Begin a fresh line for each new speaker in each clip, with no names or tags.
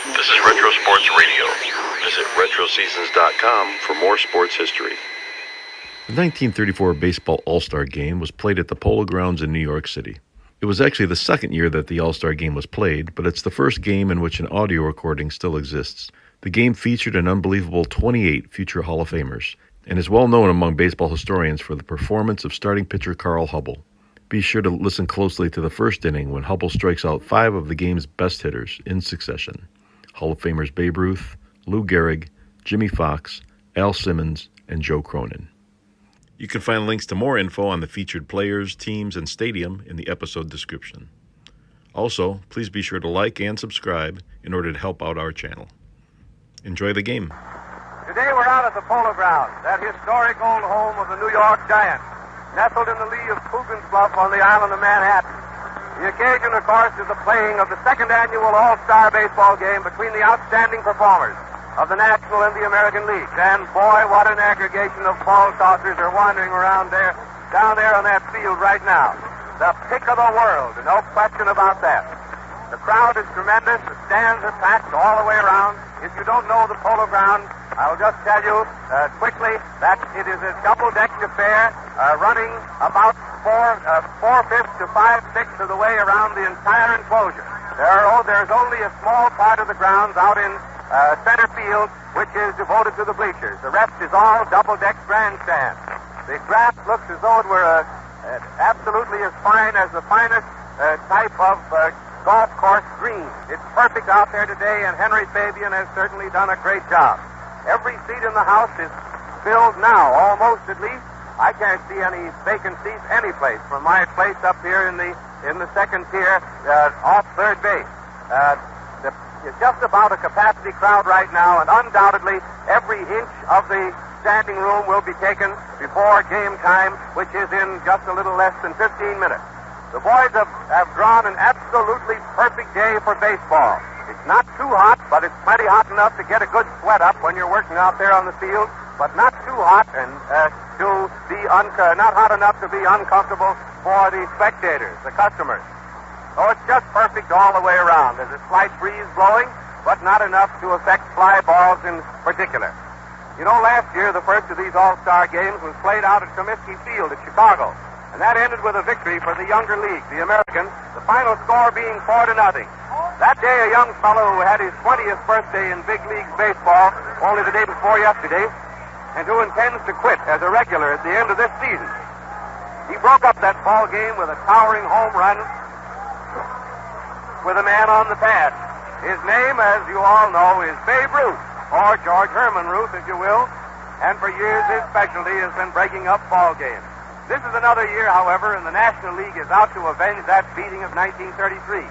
This is Retro Sports Radio. Visit RetroSeasons.com for more sports history.
The 1934 Baseball All-Star Game was played at the Polo Grounds in New York City. It was actually the second year that the All-Star Game was played, but it's the first game in which an audio recording still exists. The game featured an unbelievable 28 future Hall of Famers, and is well known among baseball historians for the performance of starting pitcher Carl Hubbell. Be sure to listen closely to the first inning when Hubbell strikes out 5 of the game's best hitters in succession. Hall of Famers Babe Ruth, Lou Gehrig, Jimmie Foxx, Al Simmons, and Joe Cronin. You can find links to more info on the featured players, teams, and stadium in the episode description. Also, please be sure to like and subscribe in order to help out our channel. Enjoy the game.
Today we're out at the Polo Grounds, that historic old home of the New York Giants, nestled in the lee of Coogan's Bluff on the island of Manhattan. The occasion, of course, is the playing of the second annual All-Star Baseball game between the outstanding performers of the National and the American Leagues. And boy, what an aggregation of ball tossers are wandering around there, down there on that field right now. The pick of the world, no question about that. The crowd is tremendous. The stands are packed all the way around. If you don't know the Polo Grounds, I'll just tell you quickly that it is a double-decked affair running about 4/5 to 5/6 of the way around the entire enclosure. There's only a small part of the grounds out in center field which is devoted to the bleachers. The rest is all double-decked grandstands. The grass looks as though it were absolutely as fine as the finest type of golf course green. It's perfect out there today, and Henry Fabian has certainly done a great job. Every seat in the house is filled now, almost at least. I can't see any vacant seats any place from my place up here in the second tier off third base. It's just about a capacity crowd right now, and undoubtedly every inch of the standing room will be taken before game time, which is in just a little less than 15 minutes. The boys have drawn an absolutely perfect day for baseball. It's not too hot, but it's plenty hot enough to get a good sweat up when you're working out there on the field, but not too hot and not hot enough to be uncomfortable for the spectators, the customers. So it's just perfect all the way around. There's a slight breeze blowing, but not enough to affect fly balls in particular. You know, last year the first of these All-Star games was played out at Comiskey Field at Chicago, and that ended with a victory for the younger league, the American, the final score being 4-0. That day, a young fellow who had his 20th birthday in big leagues baseball only the day before yesterday, and who intends to quit as a regular at the end of this season. He broke up that ball game with a towering home run with a man on the pad. His name, as you all know, is Babe Ruth, or George Herman Ruth, if you will, and for years his specialty has been breaking up ball games. This is another year, however, and the National League is out to avenge that beating of 1933.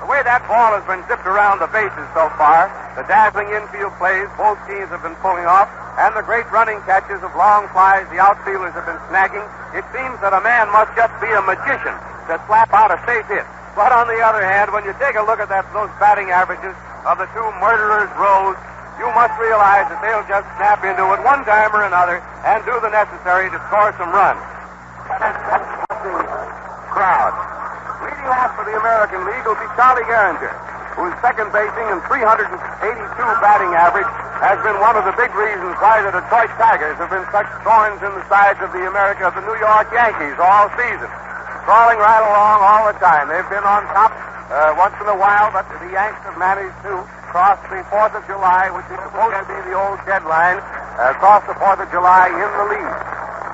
The way that ball has been zipped around the bases so far, the dazzling infield plays both teams have been pulling off, and the great running catches of long flies the outfielders have been snagging, it seems that a man must just be a magician to slap out a safe hit. But on the other hand, when you take a look at those batting averages of the two murderers' rows, you must realize that they'll just snap into it one time or another and do the necessary to score some runs. Crowd. Leading off for the American League will be Charlie Gehrig, whose second basing and 382 batting average has been one of the big reasons why the Detroit Tigers have been such thorns in the sides of the New York Yankees all season. Crawling right along all the time. They've been on top once in a while, but the Yanks have managed to cross the 4th of July, which is supposed to be the old deadline, cross the 4th of July in the lead.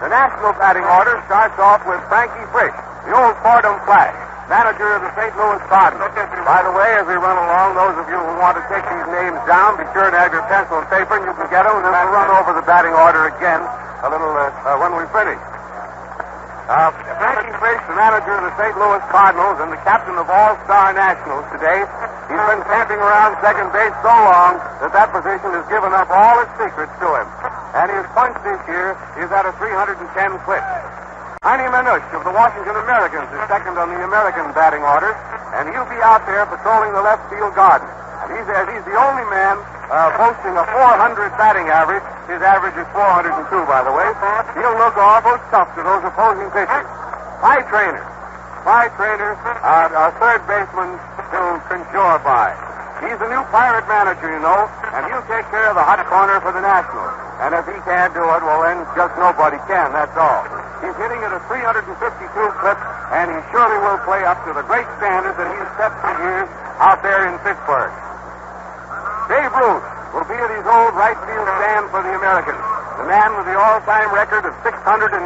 The national batting order starts off with Frankie Frisch, the old Fordham Flash, manager of the St. Louis Cardinals. By the way, as we run along, those of you who want to take these names down, be sure to have your pencil and paper, and you can get them, and then I'll run over the batting order again a little when we finish. Frankie Frisch, the manager of the St. Louis Cardinals and the captain of All-Star Nationals today, he's been camping around second base so long that position has given up all its secrets to him. And his punch this year is at a 310 clip. Heine Manush of the Washington Americans is second on the American batting order, and he'll be out there patrolling the left field garden. And he's the only man boasting a 400 batting average. His average is 402, by the way. He'll look awful tough to those opposing pitchers. Pie Trainer, our third baseman to Crenshaw by. He's the new Pirate manager, you know, and he'll take care of the hot corner for the Nationals. And if he can't do it, well, then just nobody can, that's all. He's hitting at a 352 clip, and he surely will play up to the great standards that he's set for years out there in Pittsburgh. Babe Ruth will be at his old right field stand for the Americans. The man with the all-time record of 699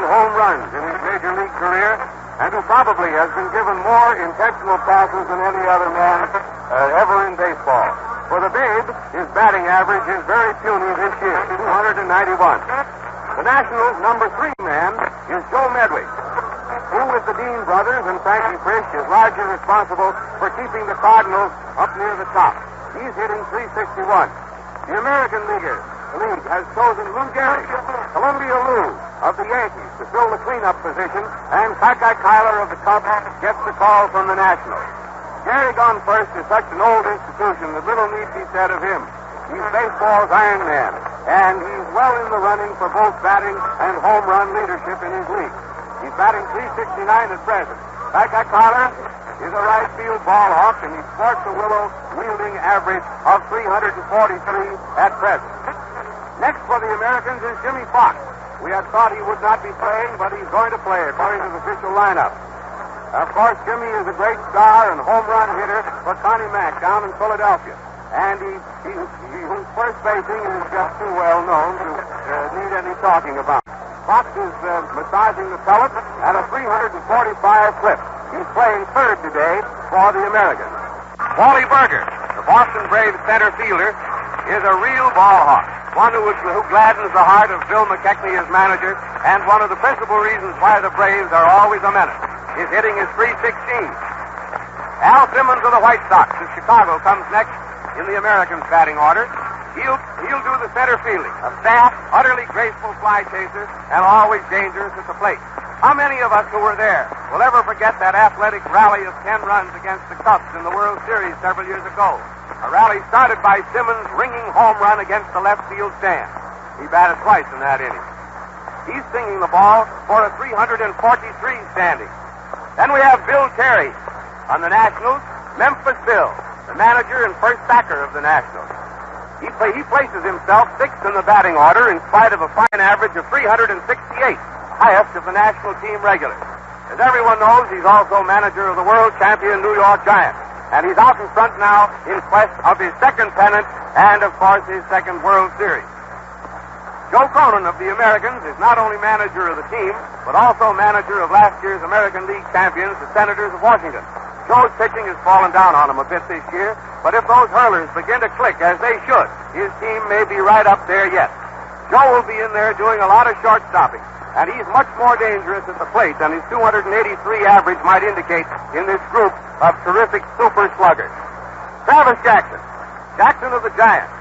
home runs in his major league career, and who probably has been given more intentional passes than any other man ever in baseball. For the Babe, his batting average is very puny this year, 291. The Nationals' number 3 man is Joe Medwick, who with the Dean brothers and Frankie Frisch is largely responsible for keeping the Cardinals up near the top. He's hitting .361. The American League has chosen Lou Gehrig, Columbia Lou of the Yankees, to fill the cleanup position, and Kaka Kyler of the Cubs gets the call from the Nationals. Gehrig on first is such an old institution that little need be said of him. He's baseball's Iron Man, and he's well in the running for both batting and home run leadership in his league. He's batting .369 at present. Kaka Kyler is a right field ball hawk, and he sports a willow-wielding average of .343 at present. Next for the Americans is Jimmie Foxx. We had thought he would not be playing, but he's going to play according to the official lineup. Of course, Jimmie is a great star and home run hitter for Connie Mack down in Philadelphia. And whose first basing is just too well known to need any talking about. Fox is massaging the pellet at a 345 clip. He's playing third today for the Americans. Wally Berger, the Boston Braves center fielder, is a real ball hawk. One who gladdens the heart of Bill McKechnie as manager, and one of the principal reasons why the Braves are always a menace. His hitting is .316. Al Simmons of the White Sox of Chicago comes next in the Americans' batting order. He'll do the center fielding, a fast, utterly graceful fly chaser, and always dangerous at the plate. How many of us who were there will ever forget that athletic rally of 10 runs against the Cubs in the World Series several years ago? A rally started by Simmons' ringing home run against the left field stand. He batted twice in that inning. He's singing the ball for a 343 standing. Then we have Bill Terry on the Nationals, Memphis Bill, the manager and first backer of the Nationals. He places himself sixth in the batting order in spite of a fine average of 368, highest of the national team regulars. As everyone knows, he's also manager of the world champion New York Giants. And he's out in front now in quest of his second pennant and, of course, his second World Series. Joe Cronin of the Americans is not only manager of the team, but also manager of last year's American League champions, the Senators of Washington. Joe's pitching has fallen down on him a bit this year, but if those hurlers begin to click as they should, his team may be right up there yet. Joe will be in there doing a lot of short-stopping, and he's much more dangerous at the plate than his 283 average might indicate in this group of terrific super sluggers. Travis Jackson of the Giants.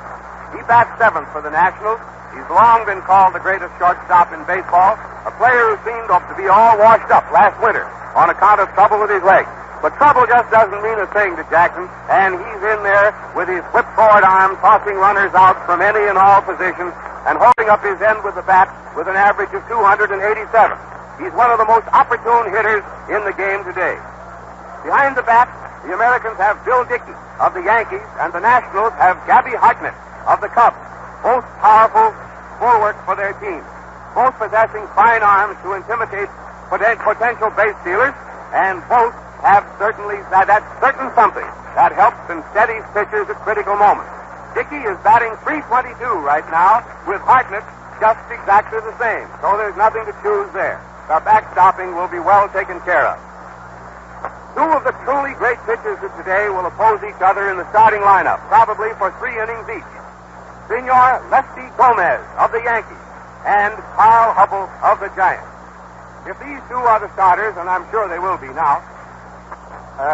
He bats seventh for the Nationals. He's long been called the greatest shortstop in baseball, a player who seemed to be all washed up last winter on account of trouble with his legs. But trouble just doesn't mean a thing to Jackson, and he's in there with his whipcord arm tossing runners out from any and all positions and holding up his end with the bat with an average of 287. He's one of the most opportune hitters in the game today. Behind the bat, the Americans have Bill Dickey of the Yankees, and the Nationals have Gabby Hartnett of the Cubs. Both powerful bulwarks for their team. Both possessing fine arms to intimidate potential base stealers, and both have that's certain something that helps and steadies pitchers at critical moments. Dickey is batting .322 right now, with Hartnett just exactly the same, so there's nothing to choose there. The backstopping will be well taken care of. Two of the truly great pitchers of today will oppose each other in the starting lineup, probably for 3 innings each. Senor Lefty Gomez of the Yankees and Carl Hubbell of the Giants. If these two are the starters, and I'm sure they will be now,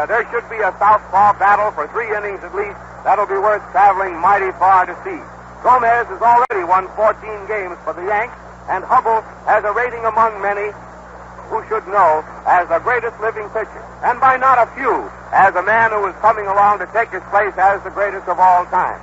there should be a southpaw battle for 3 innings at least. That'll be worth traveling mighty far to see. Gomez has already won 14 games for the Yanks, and Hubbell has a rating among many who should know as the greatest living pitcher, and by not a few, as a man who is coming along to take his place as the greatest of all time.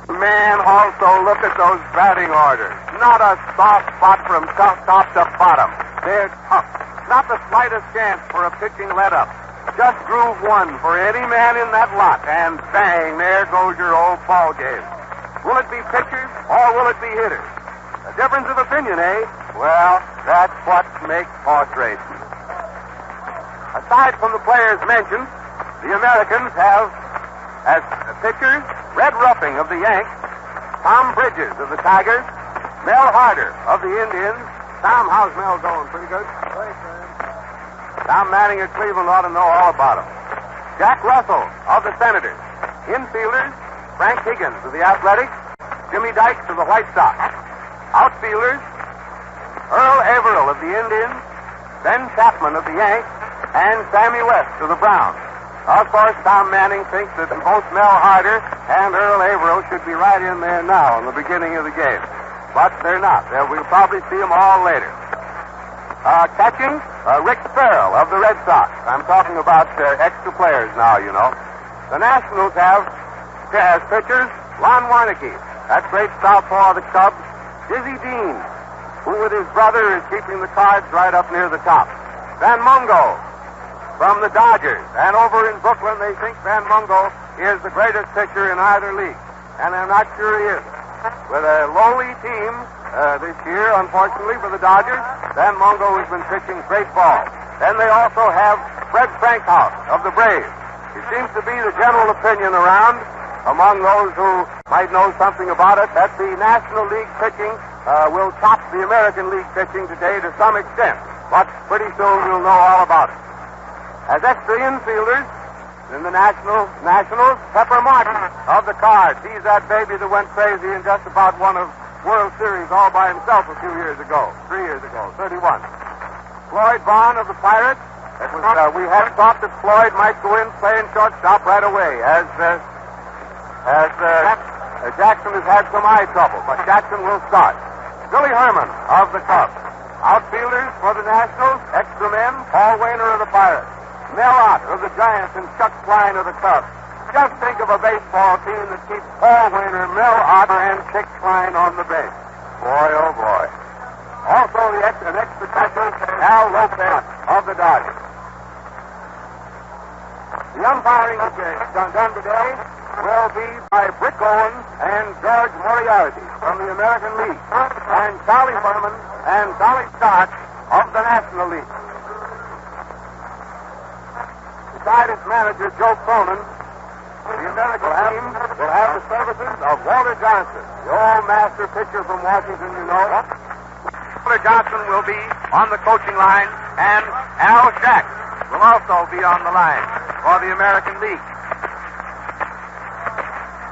Man, also look at those batting orders. Not a soft spot from top to bottom. They're tough. Not the slightest chance for a pitching let-up. Just groove one for any man in that lot, and bang, there goes your old ball game. Will it be pitchers or will it be hitters? A difference of opinion, eh? Well, that's what makes horse racing. Aside from the players mentioned, the Americans have, as pitchers, Red Ruffing of the Yanks, Tom Bridges of the Tigers, Mel Harder of the Indians. Tom, how's Mel going? Pretty good? Great, man. Tom Manning of Cleveland ought to know all about him. Jack Russell of the Senators. Infielders, Frank Higgins of the Athletics, Jimmy Dykes of the White Sox. Outfielders, Earl Averill of the Indians, Ben Chapman of the Yanks, and Sammy West of the Browns. Of course, Tom Manning thinks that both Mel Harder and Earl Averill should be right in there now in the beginning of the game. But they're not. We'll probably see them all later. Catching, Rick Farrell of the Red Sox. I'm talking about extra players now, you know. The Nationals have, as pitchers, Lon Warneke. That great southpaw of the Cubs. Dizzy Dean, who with his brother is keeping the cards right up near the top. Van Mungo from the Dodgers. And over in Brooklyn, they think Van Mungo is the greatest pitcher in either league. And I'm not sure he is. With a lowly team this year, unfortunately, for the Dodgers, Van Mungo has been pitching great ball. Then they also have Fred Frankhouse of the Braves. It seems to be the general opinion around, among those who might know something about it, that the National League pitching will top the American League pitching today to some extent. But pretty soon we'll know all about it. As extra infielders, in the Nationals, Pepper Martin of the Cards. He's that baby that went crazy and just about won a World Series all by himself a few years ago. 3 years ago, 31. Floyd Vaughn of the Pirates. We had thought that Floyd might go in playing shortstop right away, as Jackson has had some eye trouble, but Jackson will start. Billy Herman of the Cubs. Outfielders for the Nationals, extra men, Paul Wainer of the Pirates. Mel Ott of the Giants and Chuck Klein of the Cubs. Just think of a baseball team that keeps Paul Wainer, Mel Ott, and Chuck Klein on the base. Boy, oh boy. Also, an extra catcher, Al Lopez of the Dodgers. The umpiring done today will be by Brick Owen and George Moriarty from the American League, and Charlie Furman and Dolly Stark of the National League. Beside its manager, Joe Cronin, the American team will have the services of Walter Johnson, the old master pitcher from Washington, you know. Walter Johnson will be on the coaching line, and Al Shack will also be on the line for the American League.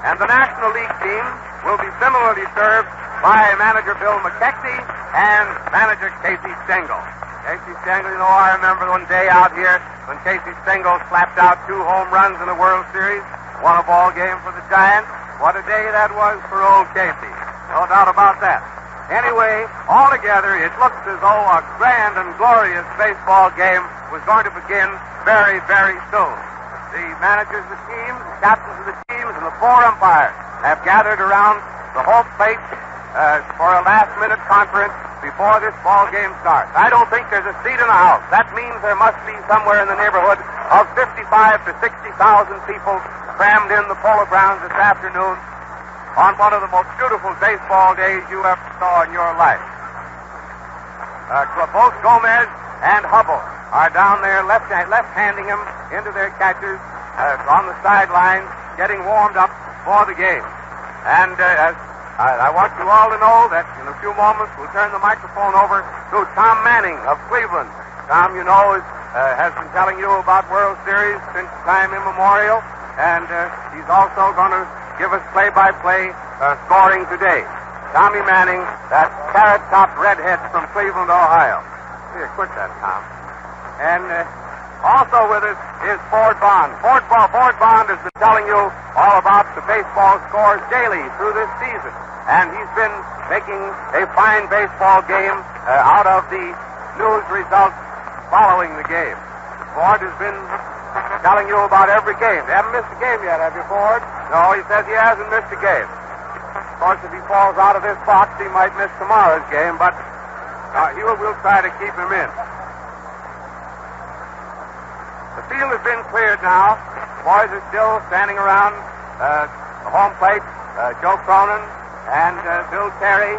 And the National League team will be similarly served by manager Bill McKechnie and manager Casey Stengel. Casey Stengel, you know, I remember one day out here when Casey Stengel slapped out 2 home runs in the World Series, won a ball game for the Giants. What a day that was for old Casey. No doubt about that. Anyway, altogether, it looks as though a grand and glorious baseball game was going to begin very, very soon. The managers of the teams, the captains of the teams, and the 4 umpires have gathered around the home plate for a last-minute conference before this ball game starts. I don't think there's a seat in the house. That means there must be somewhere in the neighborhood of 55 to 60,000 people crammed in the Polo Grounds this afternoon on one of the most beautiful baseball days you ever saw in your life. Both Gomez and Hubbell are down there left-handing him into their catchers on the sidelines, getting warmed up for the game. And I want you all to know that in a few moments we'll turn the microphone over to Tom Manning of Cleveland. Tom, you know, has been telling you about World Series since time immemorial, and he's also going to give us play-by-play scoring today. Tommy Manning, that carrot-topped redhead from Cleveland, Ohio. Here, quit that, Tom. And also with us is Ford Bond. Ford Bond has been telling you all about the baseball scores daily through this season. And he's been making a fine baseball game out of the news results following the game. Ford has been telling you about every game. You haven't missed a game yet, have you, Ford? No, he says he hasn't missed a game. Of course, if he falls out of this box, he might miss tomorrow's game, but we'll try to keep him in. The field has been cleared now. The boys are still standing around the home plate. Joe Cronin and Bill Terry.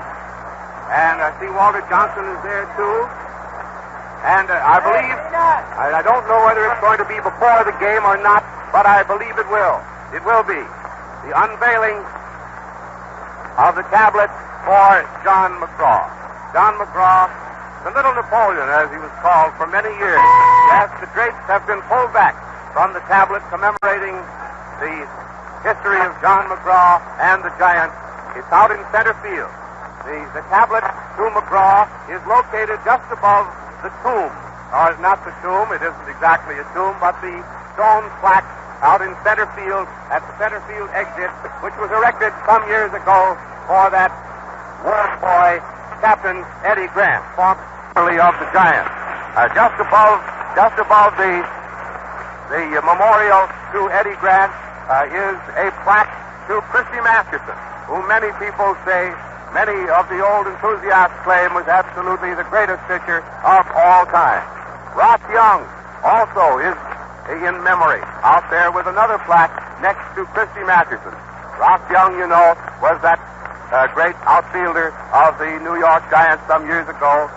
And I see Walter Johnson is there, too. And I believe, I don't know whether it's going to be before the game or not, but I believe it will. It will be. The unveiling of the tablet for John McGraw. John McGraw, the Little Napoleon, as he was called for many years. Yes, the drapes have been pulled back from the tablet commemorating the history of John McGraw and the Giants. It's out in center field. The tablet to McGraw is located just above the tomb. Or not the tomb, it isn't exactly a tomb, but the stone plaque out in center field at the center field exit, which was erected some years ago for that war boy, Captain Eddie Grant, formerly of the Giants. Just above the memorial to Eddie Grant is a plaque to Christy Masterson, who many people say, many of the old enthusiasts claim was absolutely the greatest pitcher of all time. Ross Young also is in memory out there with another plaque next to Christy Masterson. Ross Young, you know, was that great outfielder of the New York Giants some years ago,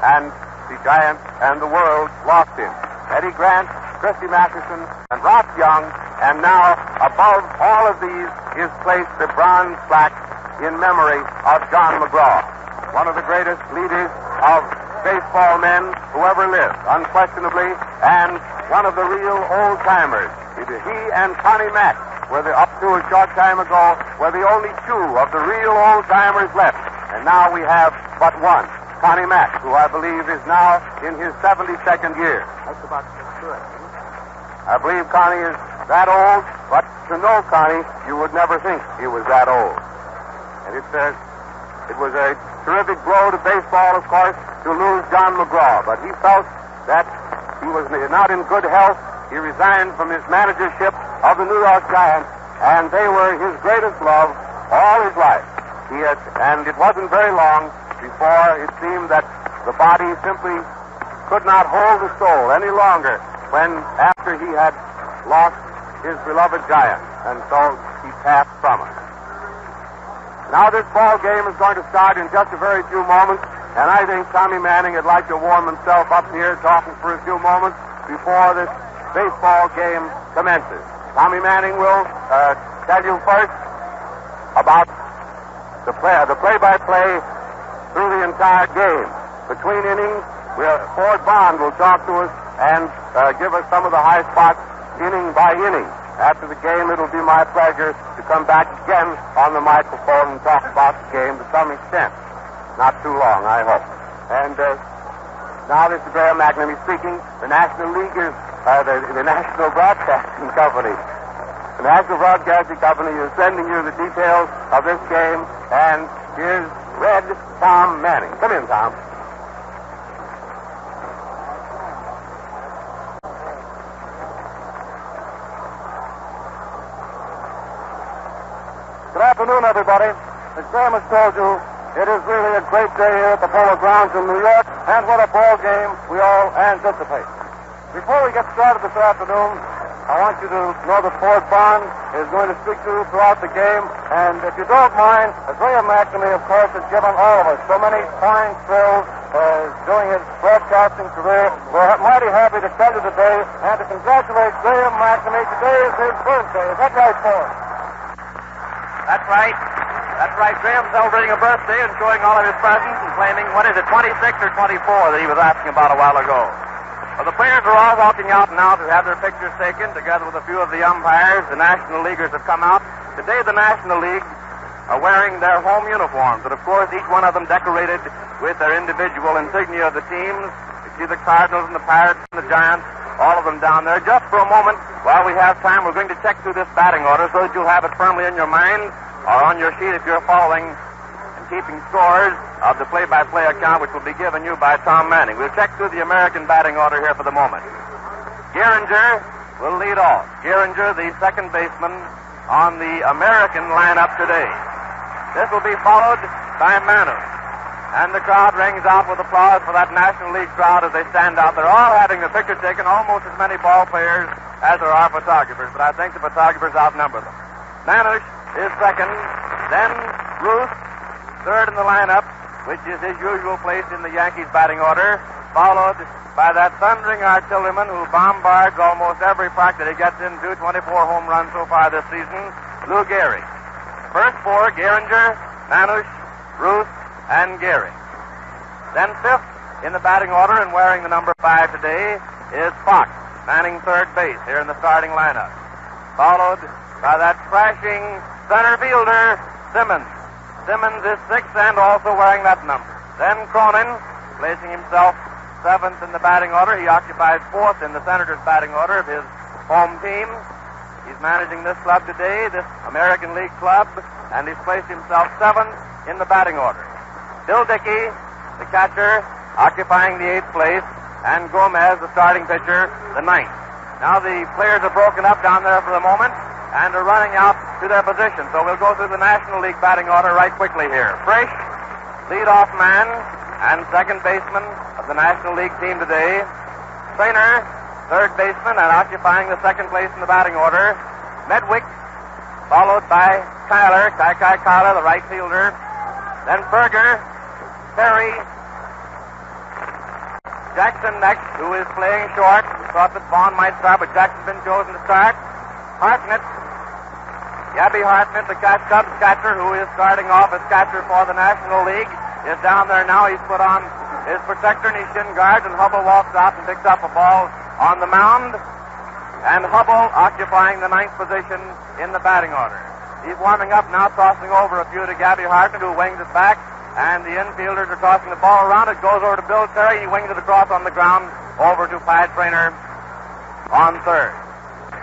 and the Giants and the world lost him. Eddie Grant, Christy Masterson, and Ross Young, and now above all of these is placed the bronze plaque in memory of John McGraw, one of the greatest leaders of baseball men who ever lived, unquestionably, and one of the real old-timers. He and Connie Mack were up to a short time ago, were the only two of the real old-timers left. And now we have but one, Connie Mack, who I believe is now in his 72nd year. That's about good. I believe Connie is that old, but to know Connie, you would never think he was that old. And it was a terrific blow to baseball, of course, to lose John McGraw. But he felt that he was not in good health. He resigned from his managership of the New York Giants, and they were his greatest love all his life. And it wasn't very long before it seemed that the body simply could not hold the soul any longer after he had lost his beloved Giants. And so he passed from us. Now this ball game is going to start in just a very few moments, and I think Tommy Manning would like to warm himself up here talking for a few moments before this baseball game commences. Tommy Manning will tell you first about the play-by-play through the entire game. Between innings, Ford Bond will talk to us and give us some of the high spots inning by inning. After the game, it'll be my pleasure to come back again on the microphone and talk about the game to some extent. Not too long, I hope. And now this is Graham McNamee speaking. The National Leaguers, the National Broadcasting Company. The National Broadcasting Company is sending you the details of this game, and here's Red Tom Manning. Come in, Tom.
Good afternoon, everybody. As Graham has told you, it is really a great day here at the Polo Grounds in New York, and what a ball game we all anticipate. Before we get started this afternoon, I want you to know that Ford Bond is going to speak to you throughout the game, and if you don't mind, Graham McNamee, of course, has given all of us so many fine thrills during his broadcasting career. We're mighty happy to tell you today and to congratulate Graham McNamee. Today is his birthday. Is that right, Ford?
That's right. That's right. Graham's celebrating a birthday and showing all of his presents and claiming, 26 or 24 that he was asking about a while ago. Well, the players are all walking out now to have their pictures taken, together with a few of the umpires. The National Leaguers have come out. Today, the National League are wearing their home uniforms, and of course, each one of them decorated with their individual insignia of the teams. You see the Cardinals and the Pirates and the Giants, all of them down there. Just for a moment, while we have time, we're going to check through this batting order so that you'll have it firmly in your mind or on your sheet if you're following and keeping scores of the play-by-play account, which will be given you by Tom Manning. We'll check through the American batting order here for the moment. Gehrig will lead off. Gehrig, the second baseman on the American lineup today. This will be followed by Manu. And the crowd rings out with applause for that National League crowd as they stand out. They're all having the picture taken, almost as many ball players as there are photographers, but I think the photographers outnumber them. Manush is second, then Ruth, third in the lineup, which is his usual place in the Yankees batting order, followed by that thundering artilleryman who bombards almost every park that he gets into, 24 home runs so far this season, Lou Gehrig. First four, Gehringer, Manush, Ruth, and Gehrig. Then fifth in the batting order and wearing the number 5 today is Fox, manning third base here in the starting lineup. Followed by that crashing center fielder, Simmons. Simmons is sixth and also wearing that number. Then Cronin, placing himself seventh in the batting order. He occupies fourth in the Senators' batting order of his home team. He's managing this club today, this American League club, and he's placed himself seventh in the batting order. Bill Dickey, the catcher, occupying the 8th place, and Gomez, the starting pitcher, the 9th. Now the players are broken up down there for the moment and are running out to their position. So we'll go through the National League batting order right quickly here. Frisch, leadoff man and second baseman of the National League team today. Trainer, third baseman and occupying the second place in the batting order. Medwick, followed by Kyler, Kai Kyler, the right fielder. Then Berger, Perry, Jackson next, who is playing short. We thought that Vaughn might start, but Jackson's been chosen to start. Hartnett, Gabby Hartnett, the Cubs catcher, who is starting off as catcher for the National League, is down there now. He's put on his protector and his shin guards, and Hubbell walks out and picks up a ball on the mound. And Hubbell occupying the 9th position in the batting order. He's warming up now, tossing over a few to Gabby Hartnett, who wings it back. And the infielders are tossing the ball around. It goes over to Bill Terry. He wings it across on the ground over to Pat Trainer on third.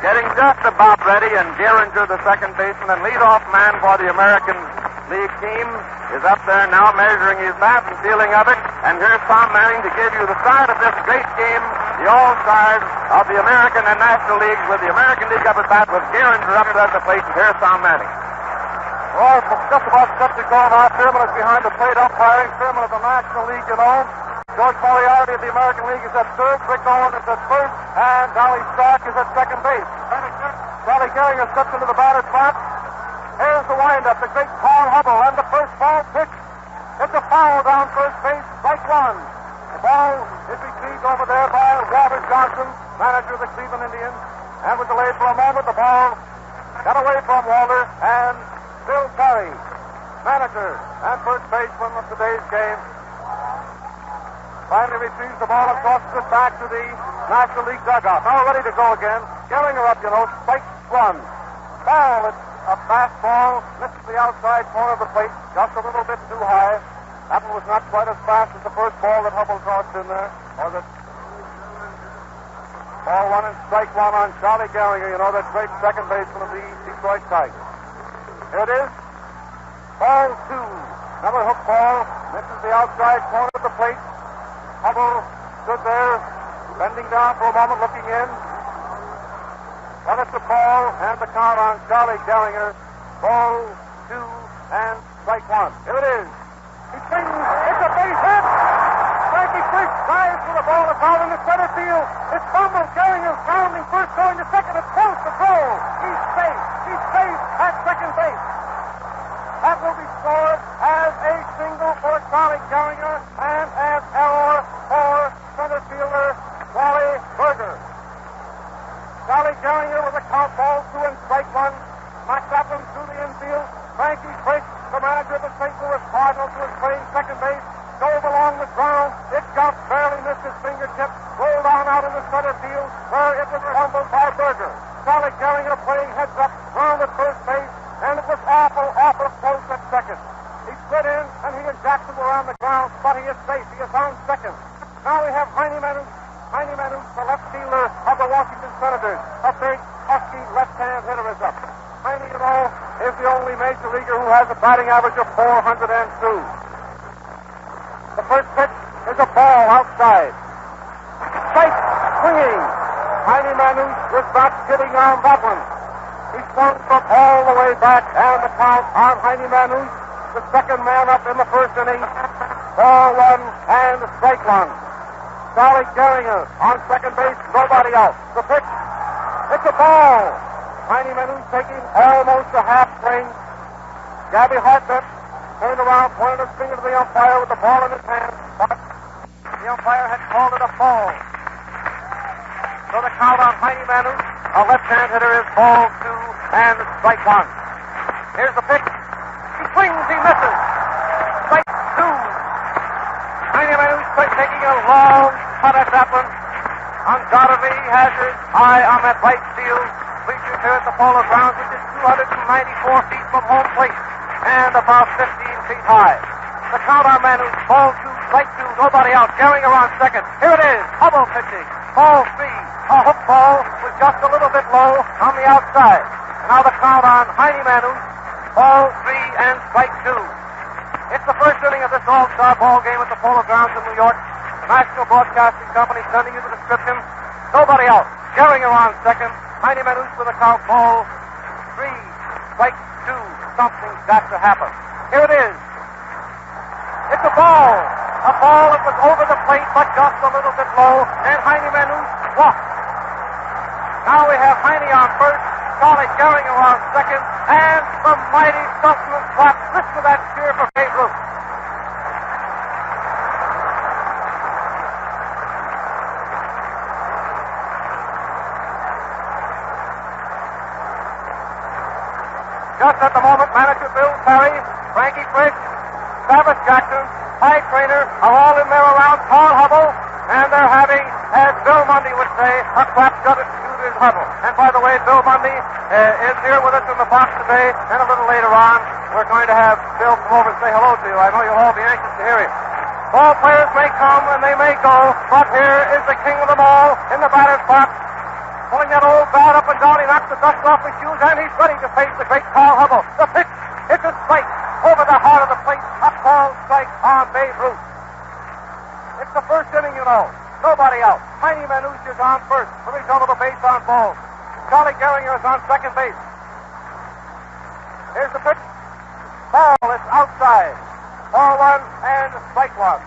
Getting just about ready, and Gehringer, the second baseman and leadoff man for the American League team, is up there now measuring his bat and feeling of it. And here's Tom Manning to give you the start of this great game, the All-Stars of the American and National Leagues, with the American League up at bat with Gehringer up there at the plate. And here's Tom Manning.
Well, just about set to go now. Sherman is behind the plate umpiring. Sherman of the National League, you know. George Moriarty of the American League is at third. Rick Owen is at first. And Dolly Stark is at second base. Charlie Gehrig steps into the batter's box. Here's the windup. The great Carl Hubbell. And the first ball pitch. It's a foul down first base. Strike one. The ball is retrieved over there by Walter Johnson, manager of the Cleveland Indians. And was delayed for a moment. The ball got away from Walter. And Bill Terry, manager and first baseman of today's game, finally retrieves the ball and tosses it back to the National League dugout. Now ready to go again. Gehringer up, you know, strike one. Ball, it's a fastball, misses the outside corner of the plate, just a little bit too high. That one was not quite as fast as the first ball that Hubbell tossed in there, or that ball one and strike one on Charlie Gehringer, you know, that great second baseman of the Detroit Tigers. Here it is. Ball two. Another hook ball. Misses the outside corner of the plate. Hubbell stood there, bending down for a moment, looking in. Well, it's a ball, and the count on Charlie Gehringer. Ball two and strike one. Here it is. He swings. It's a base hit. Frankie Frisch dives for the ball. It's out in the center field. It's fumbled. Gehringer rounding first, going to second. It's close to throw. He's safe. He's safe at second base. That will be scored as a single for Charlie Gehringer and an error for center fielder Wally Berger. Charlie Gehringer with a count, ball two and strike one. Knocked up him through the infield. Frankie Frisch, the manager of the St. Louis Cardinals, who is playing second base, dove along the ground. It got barely missed his fingertip, rolled on out in the center field, where it was fumbled by Berger. Charlie Gehringer playing heads up, round at first base, and it was awful close at second. He slid in, and he and Jackson were on the ground, but he is safe. He is on second. Now we have Heine Manus, the left fielder of the Washington Senators. A big, husky left-hand hitter is up. Heine, you know, is the only major leaguer who has a batting average of 402. The first pitch is a ball outside. Strike, swinging. Heine Manus is not getting on that one. He swung from all the way back, and the count on Heine Manus, the second man up in the first inning. Ball one and strike one. Charlie Gehrig on second base, nobody out. The pitch, it's a ball. Tiny Manu's taking almost a half swing. Gabby Hartnett turned around, pointed his finger to the umpire with the ball in his hand. But the umpire had called it a ball. So the count on Heine Manu, a left-hand hitter, is ball two and strike one. Here's the pitch. He swings, he misses. Strike two. Heine Manu taking a long cut at that one. Undoubtedly, he has his eye on that right field. Bleachers here at the Polo Grounds, which is 294 feet from home plate and about 15 feet high. The count on Manu, ball two, strike two, nobody out. Gehrig on second. Here it is. Hubbell pitching. Ball three. A hook ball was just a little bit low on the outside. And now the count on Heine Manu, ball three and strike two. It's the first inning of this all-star ball game at the Polo Grounds in New York. The National Broadcasting Company sending you the description. Nobody out. Gehrig on second. Heine Manu with a count, ball three, strike two. Something's got to happen. Here it is. It's a ball. A ball that was over the plate, but just a little bit low, and Heine Manu walked. Now we have Heine on first, Charlie Gehrig on second, and the mighty Stutzman clap. Listen to that cheer for Babe Ruth. Just at the moment, manager Bill Terry, Frankie Frisch, Travis Jackson, Ty Trainer are all in there around Carl Hubbell, and they're having, as Bill Mundy would say, a clap-gutted shooter's huddle. And by the way, Bill Mundy is here with us in the box today, and a little later on, we're going to have Bill come over and say hello to you. I know you'll all be anxious to hear him. Ball players may come and they may go, but here is the king of them all in the batter's box, pulling that old bat up and down. He knocks the dust off his shoes, and he's ready to face the great Carl Hubbell. The pitch, it's a strike over the heart of the plate. A called strike on Babe Ruth. It's the first inning, you know. Nobody out. Heine Manu is on first. The result of the base on ball. Charlie Gehrig is on second base. Here's the pitch. Ball is outside. Ball one and strike one.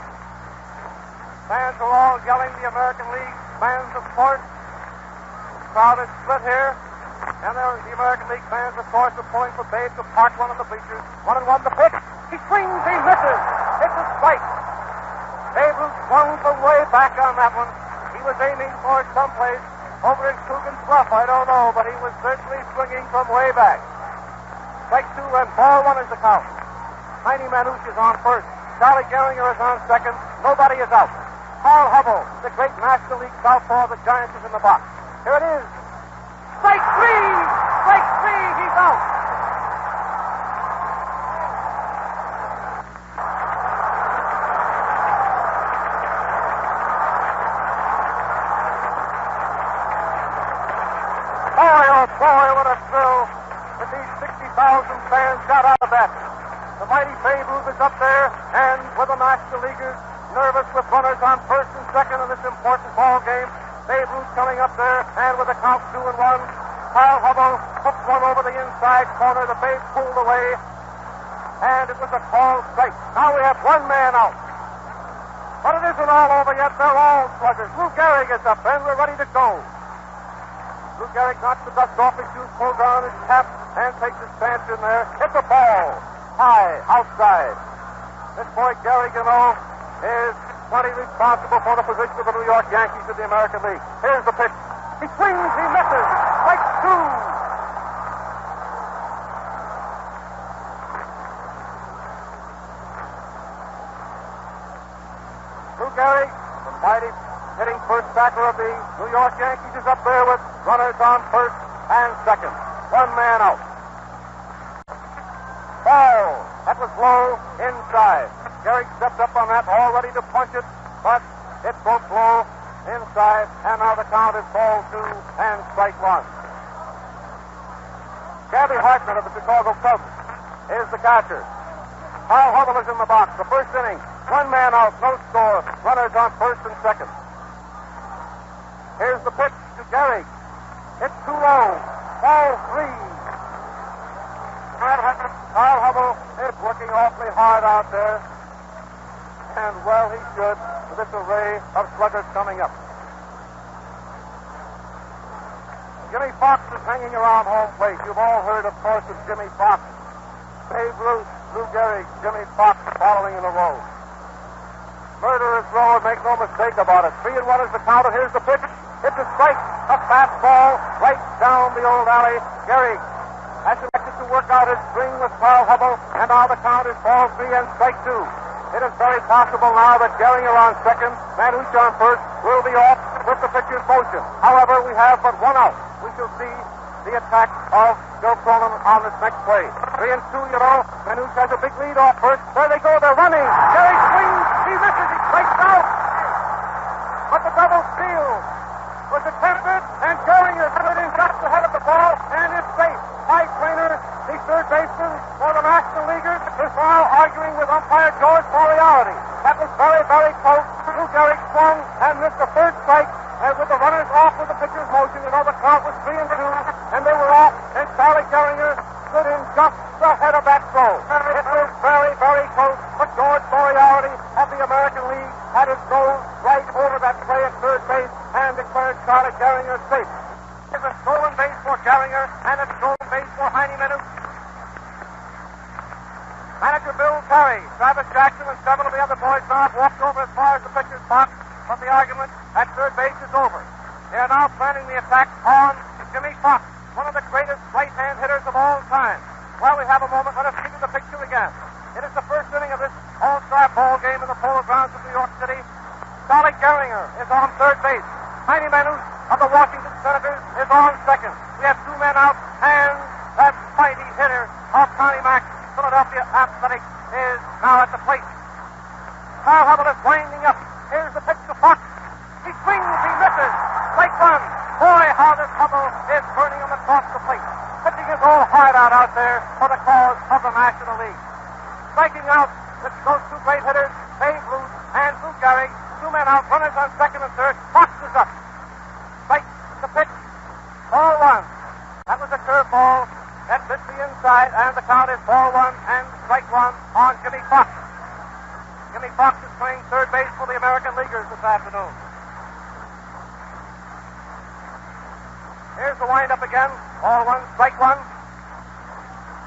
Fans are all yelling the American League. Fans, of course. Crowd is split here. And there the American League fans, of course, are pulling for Babe to park one of the bleachers. 1-1 the pitch. He swings, he misses. It's a strike. Babe Ruth swung from way back on that one. He was aiming for it someplace over in Coogan's Bluff. I don't know, but he was certainly swinging from way back. Strike two and ball one is the count. Heine Manu is on first. Charlie Gehrig is on second. Nobody is out. Carl Hubbell, the great National League southpaw of the Giants, is in the box. Here it is. Strike three! Strike three! He's out! Boy, what a thrill that these 60,000 fans got out of that. The mighty Babe Ruth is up there, and with the National Leaguers nervous with runners on first and second in this important ball game. Babe Ruth coming up there, and with a count 2-1. Carl Hubbell hooked one over the inside corner. The Babe pulled away, and it was a called strike. Now we have one man out. But it isn't all over yet. They're all sluggers. Lou Gehrig is up, and we're ready to go. Lou Gehrig knocks the dust off his shoes, pulls on his cap, and takes his stance in there. It's a ball. High, outside. This boy Gehrig, you know, is plenty responsible for the position of the New York Yankees in the American League. Here's the pitch. He swings, he misses. Strike two. Lou Gehrig, the mighty hitting first backer of the New York Yankees, is up there with runners on first and second. One man out. Ball. That was low inside. Gehrig stepped up on that, all ready to punch it, but it broke low inside, and now the count is ball two and strike one. Gabby Hartnett of the Chicago Cubs is the catcher. Carl Hubbell is in the box. The first inning, one man out, no score. Runners on first and second. Here's the pitch to Gehrig. It's too low. Ball three. Carl Hubbell is working awfully hard out there. and well he should, with this array of sluggers coming up. Jimmie Foxx is hanging around home plate. You've all heard, of course, of Jimmie Foxx. Babe Ruth, Lou Gehrig, Jimmie Foxx following in a row. Murderer's row, and make no mistake about it. 3-1 is the count, and here's the pitch. It's a strike, a fastball right down the old alley. Gehrig has elected to work out his string with Carl Hubbell, and now the count is ball 3 and strike 2. It is very possible now that Gehringer on second, Manouche on first, will be off with the pitcher's motion. However, we have but one out. We shall see the attack of Joe Cronin on this next play. 3 and 2, you know. Manouche has a big lead off first. There they go. They're running. Gehrig swings. He misses. He strikes out. But the double steal was attempted, and Gehringer put it in just ahead of the ball, and it's safe. Mike Trainer, the third baseman for the National Leaguers, is now arguing with umpire George Moriarty. That was very, very close. Lou Gehrig swung and missed the third strike, and with the runners off with the pitcher's motion, you know, the count was 3 and 2, and they were off, and Charlie Gehringer stood in just ahead of that throw. It was very, very close, but George Moriarty of the American League had his nose right over that play at third base and declared Charlie Gehringer safe. It's a stolen base for Gehringer, and a stolen base for Heine Manouche. Manager Bill Terry, Travis Jackson, and several of the other boys now have walked over as far as the pitcher's box, but the argument at third base is over. They are now planning the attack on Jimmie Foxx, one of the greatest right-hand hitters of all time. While we have a moment, let us see the picture again. It is the first inning of this all-star ball game in the Polo Grounds of New York City. Charlie Gehringer is on third base. Heine Manouche of the Washington Senators is on second. We have 2 men out, and that mighty hitter of Connie Mack, Philadelphia Athletics, is now at the plate. Carl Hubbell is winding up. Here's the pitch to Fox. He swings, he misses. Strike 1. Boy, how this Hubbell is burning him across the plate. Pitching his whole heart out there for the cause of the National League. Striking out with those 2 great hitters, Babe Ruth and Lou Gehrig. 2 men out, runners on second and third. Fox is up. Strike the pitch. Ball 1. That was a curveball that missed the inside, and the count is ball 1 and strike 1 on Jimmie Foxx. Jimmie Foxx is playing third base for the American Leaguers this afternoon. Here's the windup again. Ball 1, strike 1.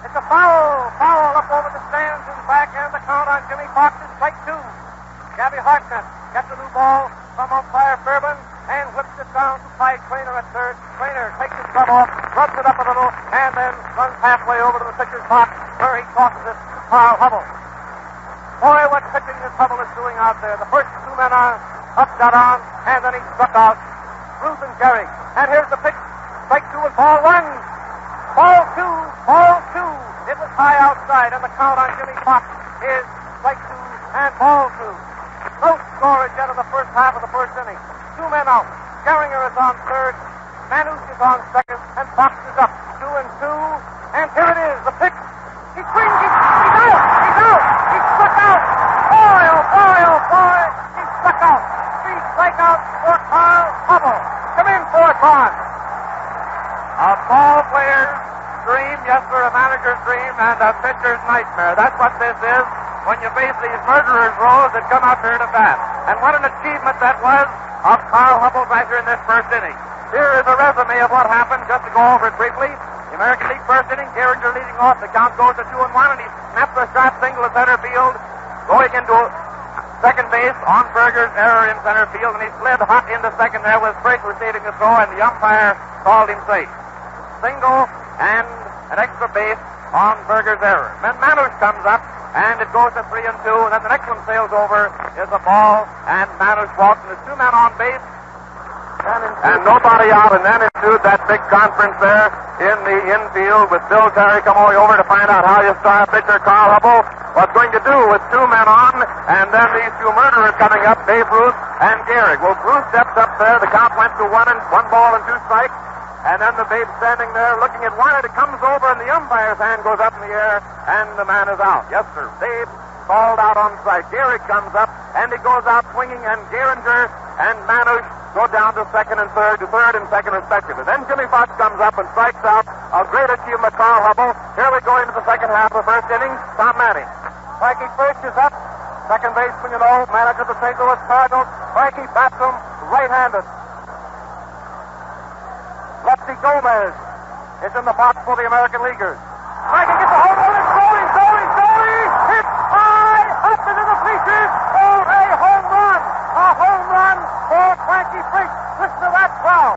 It's a foul. Foul up over the stands in back, and the count on Jimmie Foxx is strike 2. Gabby Hartnett gets a new ball from umpire Fairbairn and whips it down to Clyde Trainer at third. Trainer takes his glove off, rubs it up a little, and then runs halfway over to the pitcher's box where he tosses it to Carl Hubbell. Boy, what pitching this Hubbell is doing out there. The first 2 men on, up got on, and then he struck out Ruth and Gehrig. And here's the pitch. Strike 2 is ball 1. Ball 2. Ball 2. It was high outside, and the count on Jimmie Foxx is strike 2 and ball 2. No score yet of the first half of the first inning. 2 men out. Gehringer is on third. Manouche is on second, and Fox is up. 2 and 2. And here it is, the pitch. He swings. He's out. He's out. He's struck out. Boy, oh boy, oh boy. He's struck out. 3 strikeouts for Carl Hubbell. Come in, fourth on.
A ball player's dream, yes, sir, a manager's dream, and a pitcher's nightmare. That's what this is when you face these murderers' rows that come out here to bat. And what an achievement that was of Carl Hubbell right here in this first inning. Here is a resume of what happened, just to go over it briefly. The American League first inning, Gehringer leading off. The count goes to 2-1, and he snaps a sharp single to center field, going into second base on Berger's error in center field, and he slid hot into second there with Frick receiving the throw, and the umpire called him safe. Single and an extra base on Berger's error. Then Manouche comes up, and it goes to 3 and 2, and then the next one sails over, is a ball, and Manouche walks, and there's 2 men on base, and nobody out, and then ensued that big conference there in the infield with Bill Terry coming over to find out how your star pitcher Carl Hubbell was going to do with 2 men on, and then these 2 murderers coming up, Babe Ruth and Gehrig. Well, Ruth steps up there, the count went to 1 ball and 2 strikes, and then the Babe standing there looking at one, and it comes over, and the umpire's hand goes up in the air, and the man is out. Yes, sir, Babe called out on strike. Gehrig comes up, and he goes out swinging, and Gehringer and Manouche go down to second and third and second respectively. Then Jimmie Foxx comes up and strikes out. A great achievement, Carl Hubbell. Here we go into the second half of the first inning. Tom Manning.
Mikey first is up. Second baseman, you know, manager of the St. Louis Cardinals. Frankie bats him right-handed. Lefty Gomez is in the box for the American Leaguers. Frankie gets a home run. It's going. Hit high up into the bleachers. Oh, a home run. A home run for Frankie Frisch. Listen to that crowd.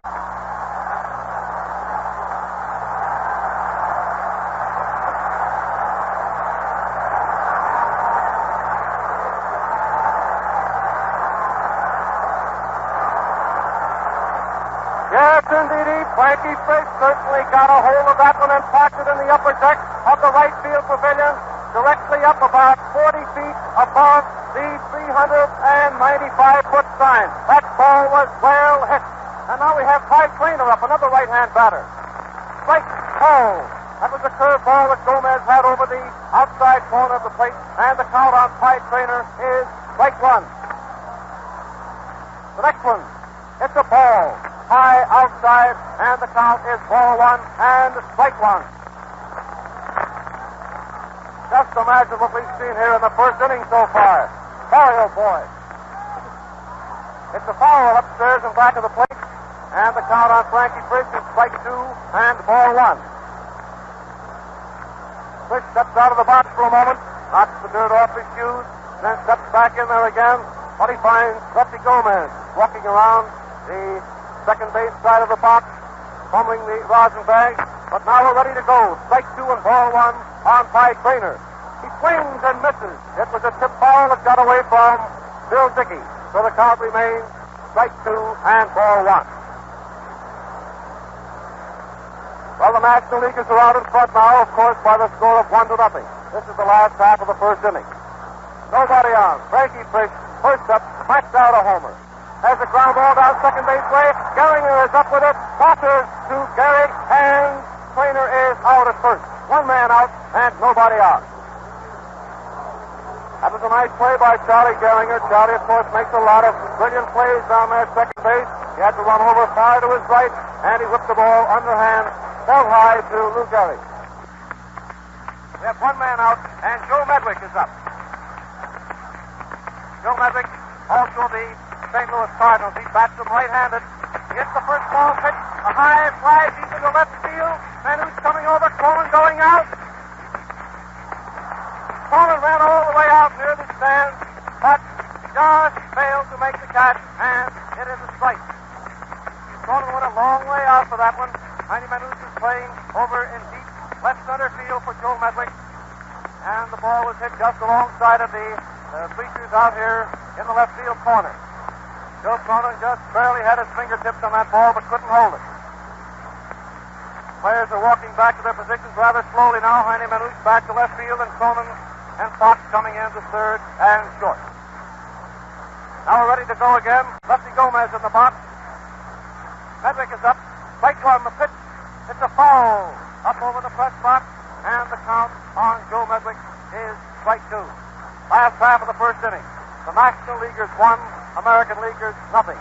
Yes, indeedy. Frankie Frisch certainly got a hold of that one and parked it in the upper deck of the right field pavilion, directly up about 40 feet above the 395-foot sign. That ball was well hit. And now we have Ty Trainer up, another right-hand batter. Strike call. That was a curve ball that Gomez had over the outside corner of the plate, and the count on Ty Trainer is strike one. The next one, it's a ball. High outside, and the count is ball one and strike one. Just imagine what we've seen here in the first inning so far. Boy, oh boy. It's a foul upstairs in back of the plate, and the count on Frankie Frisch is strike two and ball one. Frisch steps out of the box for a moment, knocks the dirt off his shoes, then steps back in there again, but he finds Lefty Gomez walking around the second base side of the box, fumbling the rosin bag, but now we're ready to go. Strike two and ball one on Ty Trainer. He swings and misses. It was a tip ball that got away from Bill Dickey. So the count remains strike two and ball one. Well, the National Leaguers are out in front now, of course, by the score of 1-0. This is the last half of the first inning. Nobody on. Frankie Frisch, first up, smacks out a homer. Has a ground ball down second base way. Gehrig is up with it. Tosses to Gehrig, and Trainer is out at first. One man out, and nobody out. That was a nice play by Charlie Gehrig. Charlie, of course, makes a lot of brilliant plays down there at second base. He had to run over far to his right, and he whipped the ball underhand, held high to Lou Gehrig. We have one man out, and Joe Medwick is up. Joe Medwick, also the St. Louis Cardinals. He bats them right-handed. He hits the first ball pitch, a high fly deep into left field, and who's coming over? Cronin going out. Cronin ran all the way out near the stand, but just failed to make the catch, and it is a strike. Cronin went a long way out for that one. Heine Manush is playing over in deep left center field for Joe Medwick, and the ball was hit just alongside of the bleachers out here in the left field corner. Joe Cronin just barely had his fingertips on that ball, but couldn't hold it. Players are walking back to their positions rather slowly now. Heine Manush back to left field, and Cronin and Fox coming in to third and short. Now we're ready to go again. Lefty Gomez in the box. Medwick is up. Strike one, the pitch. It's a foul up over the press box, and the count on Joe Medwick is strike two. Last half of the first inning. The National Leaguers won, American Leaguers nothing.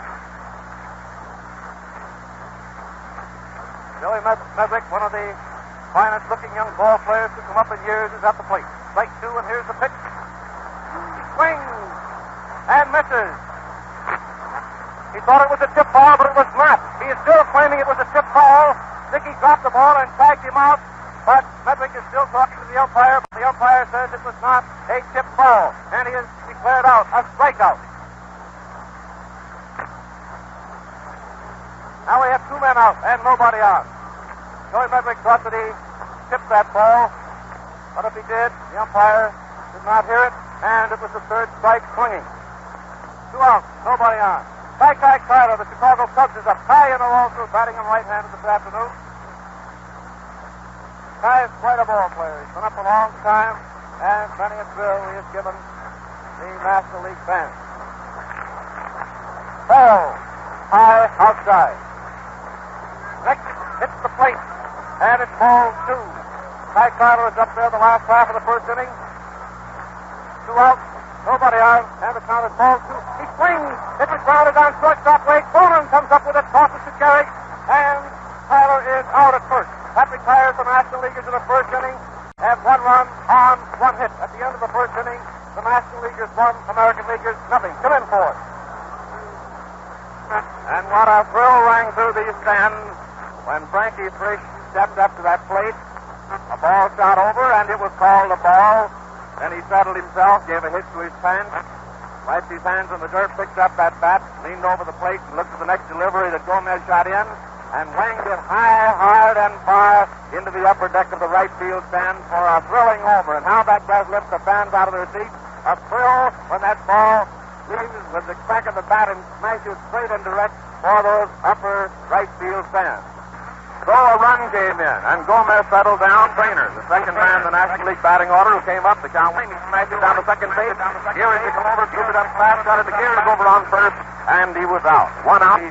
Joey Medwick, one of the finest looking young ball players to come up in years, is at the plate. Strike two, and here's the pitch. He swings and misses. He thought it was a tip ball, but it was not. He is still claiming it was a tip ball. Dickey dropped the ball and tagged him out, but Medwick is still talking to the umpire. The umpire says it was not a tip ball, and he has declared out a strikeout. Now we have two men out and nobody on. Joey Medwick thought that he tipped that ball, but if he did, the umpire did not hear it, and it was the third strike swinging. Two out, nobody on. Ty Kyler, the Chicago Cubs, is up. Ty in the also batting him right-handed this afternoon. Ty is quite a ball player. He's been up a long time, and many a thrill he has given the National League fans. Ball, high outside. Next, hits the plate, and it's ball two. Ty Kyler is up there the last half of the first inning. Two out, nobody on, and the count is ball two. He swings. It was grounded on shortstop way. Cronin comes up with it, tosses to Gehrig, and Tyler is out at first. That retires the National Leaguers in the first inning. have 1 run on 1 hit. At the end of the first inning, the National Leaguers 1, American Leaguers nothing. Come in for it. And what a thrill rang through these stands when Frankie Frisch stepped up to that plate. A ball shot over, and it was called a ball. Then he settled himself, gave a hit to his pants, wiped his hands in the dirt, picked up that bat, leaned over the plate, and looked at the next delivery that Gomez shot in, and winged it high, hard, and far into the upper deck of the right field stand for a thrilling homer. And how that does lift the fans out of their seats. A thrill when that ball leaves with the crack of the bat and smashes straight and direct for those upper right field stands. So a run came in, and Gomez settled down. Trainer, the second man in the National League batting order, who came up the count, he smashed it down to second base. Gehrig to come over, scooped it up fast, got it to Gehrig over on first, and he was out. 1 out.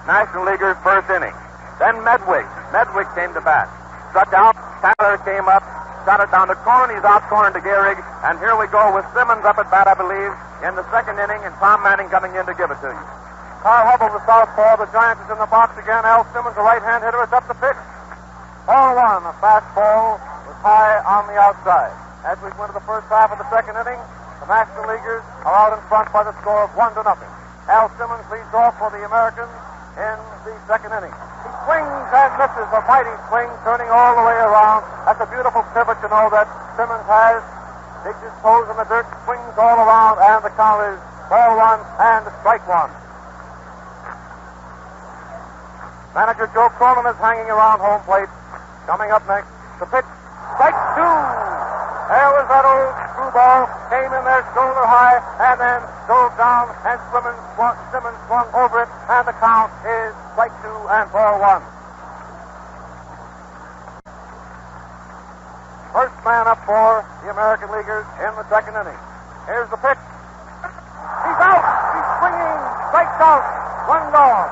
National Leaguer's first inning. Then Medwick came to bat. Struck out. Tyler came up, shot it down to Cronin. He's out scoring to Gehrig, and here we go with Simmons up at bat, I believe, in the second inning, and Tom Manning coming in to give it to you. Carl Hubbell, the southpaw. The Giants is in the box again. Al Simmons, the right-hand hitter, is up the pitch. Ball 1. A fastball was high on the outside. As we went to the first half of the second inning, the National Leaguers are out in front by the score of 1-0. Al Simmons leads off for the Americans in the second inning. He swings and misses, a mighty swing, turning all the way around. That's a beautiful pivot, that Simmons has. Digs his toes in the dirt, swings all around, and the count is ball 1 and strike 1. Manager Joe Cronin is hanging around home plate. Coming up next, the pitch, strike 2. There was that old screwball, came in there shoulder high, and then dove down, and Simmons swung over it, and the count is strike 2 and ball 1. First man up for the American Leaguers in the second inning. Here's the pitch. He's out. He's swinging. Strikes out. 1 gone.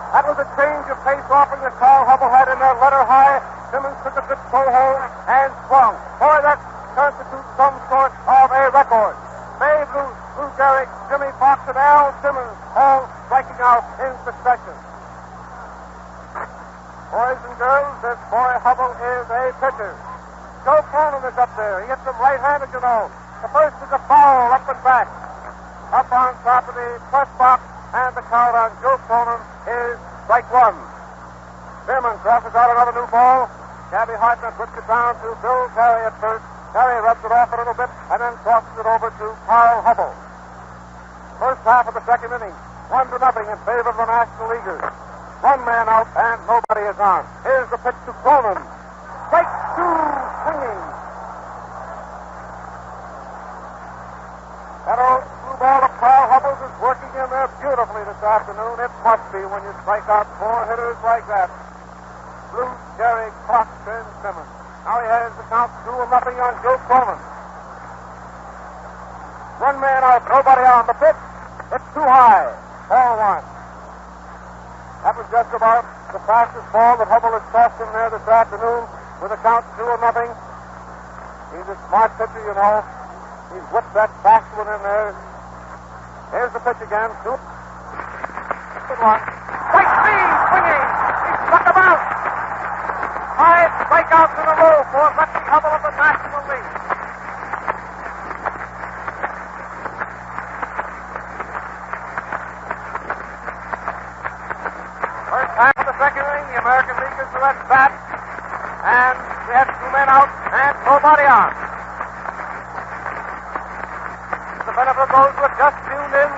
That was a change of pace offering that Carl Hubbell had in there. Letter high. Simmons took a good toe hold and swung. Boy, that constitutes some sort of a record. Babe Ruth, Lou Gehrig, Jimmie Foxx, and Al Simmons all striking out in succession. Boys and girls, this boy Hubbell is a pitcher. Joe Cronin is up there. He hits him right-handed, The first is a foul up and back. Up on top of the press box, and the count on Joe Cronin is strike 1. Simmons tosses out another new ball. Gabby Hartnett puts it down to Bill Terry at first. Terry rubs it off a little bit and then tosses it over to Carl Hubbell. First half of the second inning, 1-0 in favor of the National Leaguers. 1 man out and nobody is on. Here's the pitch to Cronin. Strike 2, swinging. That old screwball of Carl Hubbell's is working in there beautifully this afternoon. It must be when you strike out 4 hitters like that. Ruth, Gehrig, Fox, and Simmons. Now he has the count 2-0 on Joe Cronin. 1 man out, nobody on. The pitch, it's too high. Ball 1. That was just about the fastest ball that Hubbell has tossed in there this afternoon with a count 2-0. He's a smart pitcher, He's whipped that fast one in there. Here's the pitch again. 2. Good one. Strike 3, swinging. He struck him out. 5 strikeouts in a row for Lefty Hubbell of the National League. First half of the second inning, the American Leaguers are at bat, and we have 2 men out and nobody on. The benefit of those who have just tuned in.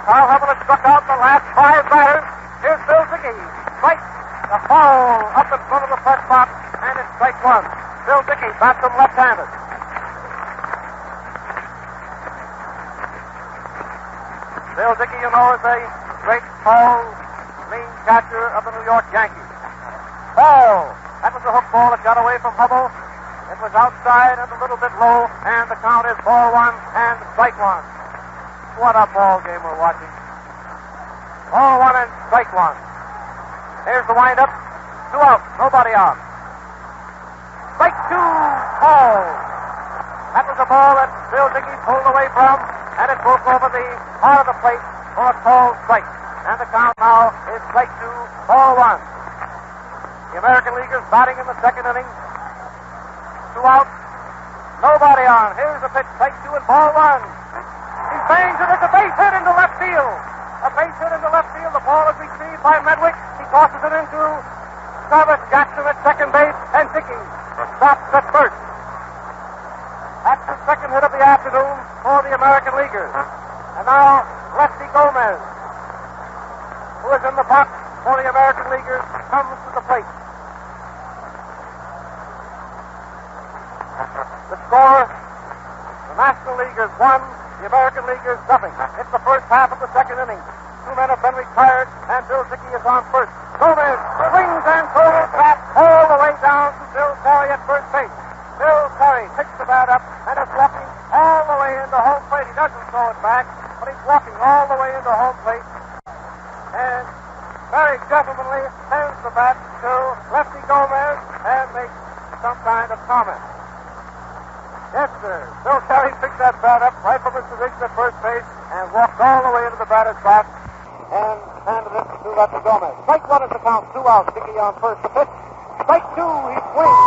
Carl Hubbell has struck out the last 5 batters. Here's Bill Dickey. Strike. The foul up in front of the press box, and it's strike 1. Bill Dickey bats him left-handed. Bill Dickey, is a great, tall, lean catcher of the New York Yankees. Ball. That was a hook ball that got away from Hubbell. It was outside and a little bit low, and the count is ball 1 and strike 1. What a ball game we're watching. Ball 1 and strike 1. Here's the windup. 2 out, nobody on. Strike 2, ball. That was a ball that Bill Dickey pulled away from, and it broke over the heart of the plate for a tall strike. And the count now is strike 2, ball 1.
The American Leaguers batting in the second inning. 2 out. Nobody on. Here's the pitch. Strike 2 and ball 1. He bangs it. It's a base hit into left field. A base hit into left field. The ball is received by Medwick. He tosses it into Travis Jackson at second base, and Dickey stops at first. That's the second hit of the afternoon for the American Leaguers. And now Lefty Gomez, who is in the box for the American Leaguers, comes to the plate. The score, the National Leaguers 1, the American Leaguers nothing. It's the first half of the second inning. 2 men have been retired, and Bill Dickey is on first. Gomez swings and throws that all the way down to Bill Terry at first base. Bill Terry picks the bat up and is walking all the way into home plate. He doesn't throw it back, but he's walking all the way into home plate. And very gentlemanly hands the bat to Lefty Gomez and makes some kind of comment. Yes, sir. Bill Terry picks that bat up right from his position at first base and walks all the way into the batter's box and handed it to Lefty Gomez. Strike 1 is the count. 2 out. Dickey on first. The pitch. Strike 2. He swings.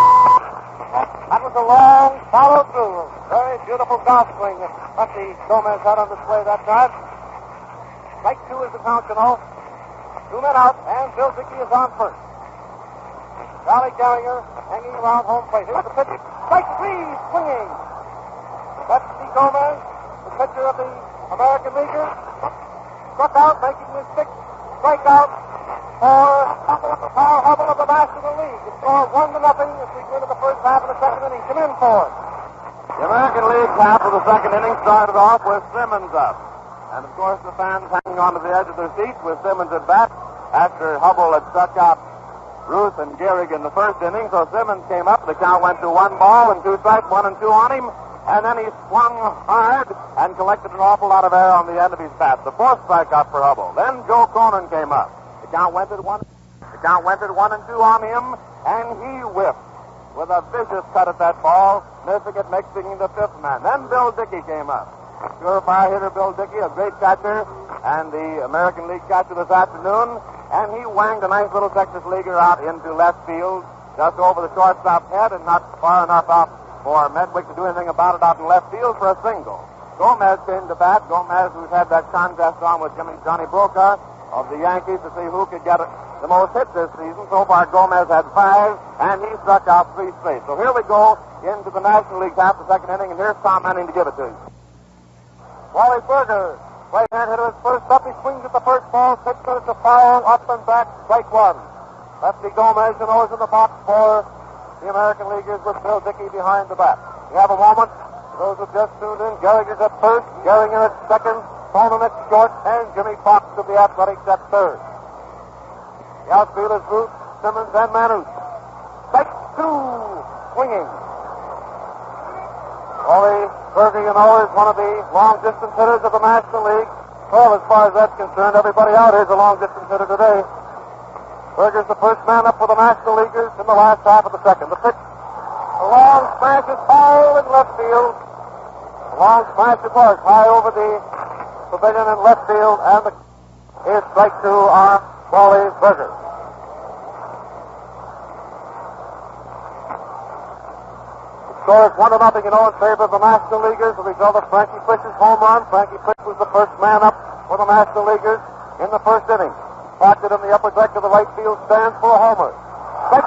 That was a long follow-through. Very beautiful golf swing that Lefty Gomez had on display that time. Strike 2 is the count, you know. 2 men out, and Bill Dickey is on first. Charlie Gehrig hanging around home plate. Here's the pitch. Strike 3, swinging. Lefty Gomez, the pitcher of the American Leaguers, struck out, making his 6th strikeout for Carl Hubbell of the National League. The score 1-0 as we go into the first half of the second inning. Come in for it.
The American League half of the second inning started off with Simmons up. And, of course, the fans hanging on to the edge of their seats with Simmons at bat after Hubbell had struck out Ruth and Gehrig in the first inning. So Simmons came up. The count went to 1 ball and 2 strikes, 1 and 2 on him. And then he swung hard and collected an awful lot of air on the end of his bat. The 4th strikeout for Hubbell. Then Joe Cronin came up. The count went at 1 and 2 on him, and he whiffed with a vicious cut at that ball, missing it, making the 5th man. Then Bill Dickey came up. Surefire hitter Bill Dickey, a great catcher, and the American League catcher this afternoon, and he wanged a nice little Texas leaguer out into left field, just over the shortstop's head, and not far enough out for Medwick to do anything about it out in left field for a single. Gomez came to bat. Gomez, who's had that contest on with Johnny Brokaw of the Yankees to see who could get the most hits this season. So far, Gomez had 5, and he struck out 3 straight. So here we go into the National League half the second inning, and here's Tom Manning to give it to you. Wally Berger, right-hand hitter, is first up. He swings at the first ball, 6 minutes of foul, up and back, strike 1. Lefty Gomez, you know, is in the box for the American Leaguers with Bill Dickey behind the bat. We have a moment. For those who just tuned in, Gehrig is at first, Gehrig at second, Cronin at short, and Jimmie Foxx of the Athletics at third. The outfield is Ruth, Simmons, and Manush. Strike 2, swinging. Wally Berger, you know, is one of the long-distance hitters of the National League. Well, as far as that's concerned, everybody out here is a long-distance hitter today. Berger's the first man up for the National Leaguers in the last half of the second. The pitch, a long smash is foul in left field. A long smash it was, high over the pavilion in left field, and here's strike 2 on Wally Berger. The score is 1-0, you know, in favor of the National Leaguers. The result of Frankie Frisch's home run. Frankie Frisch was the first man up for the National Leaguers in the first inning. Parked it in the upper deck of the right field stands for a homer. Strike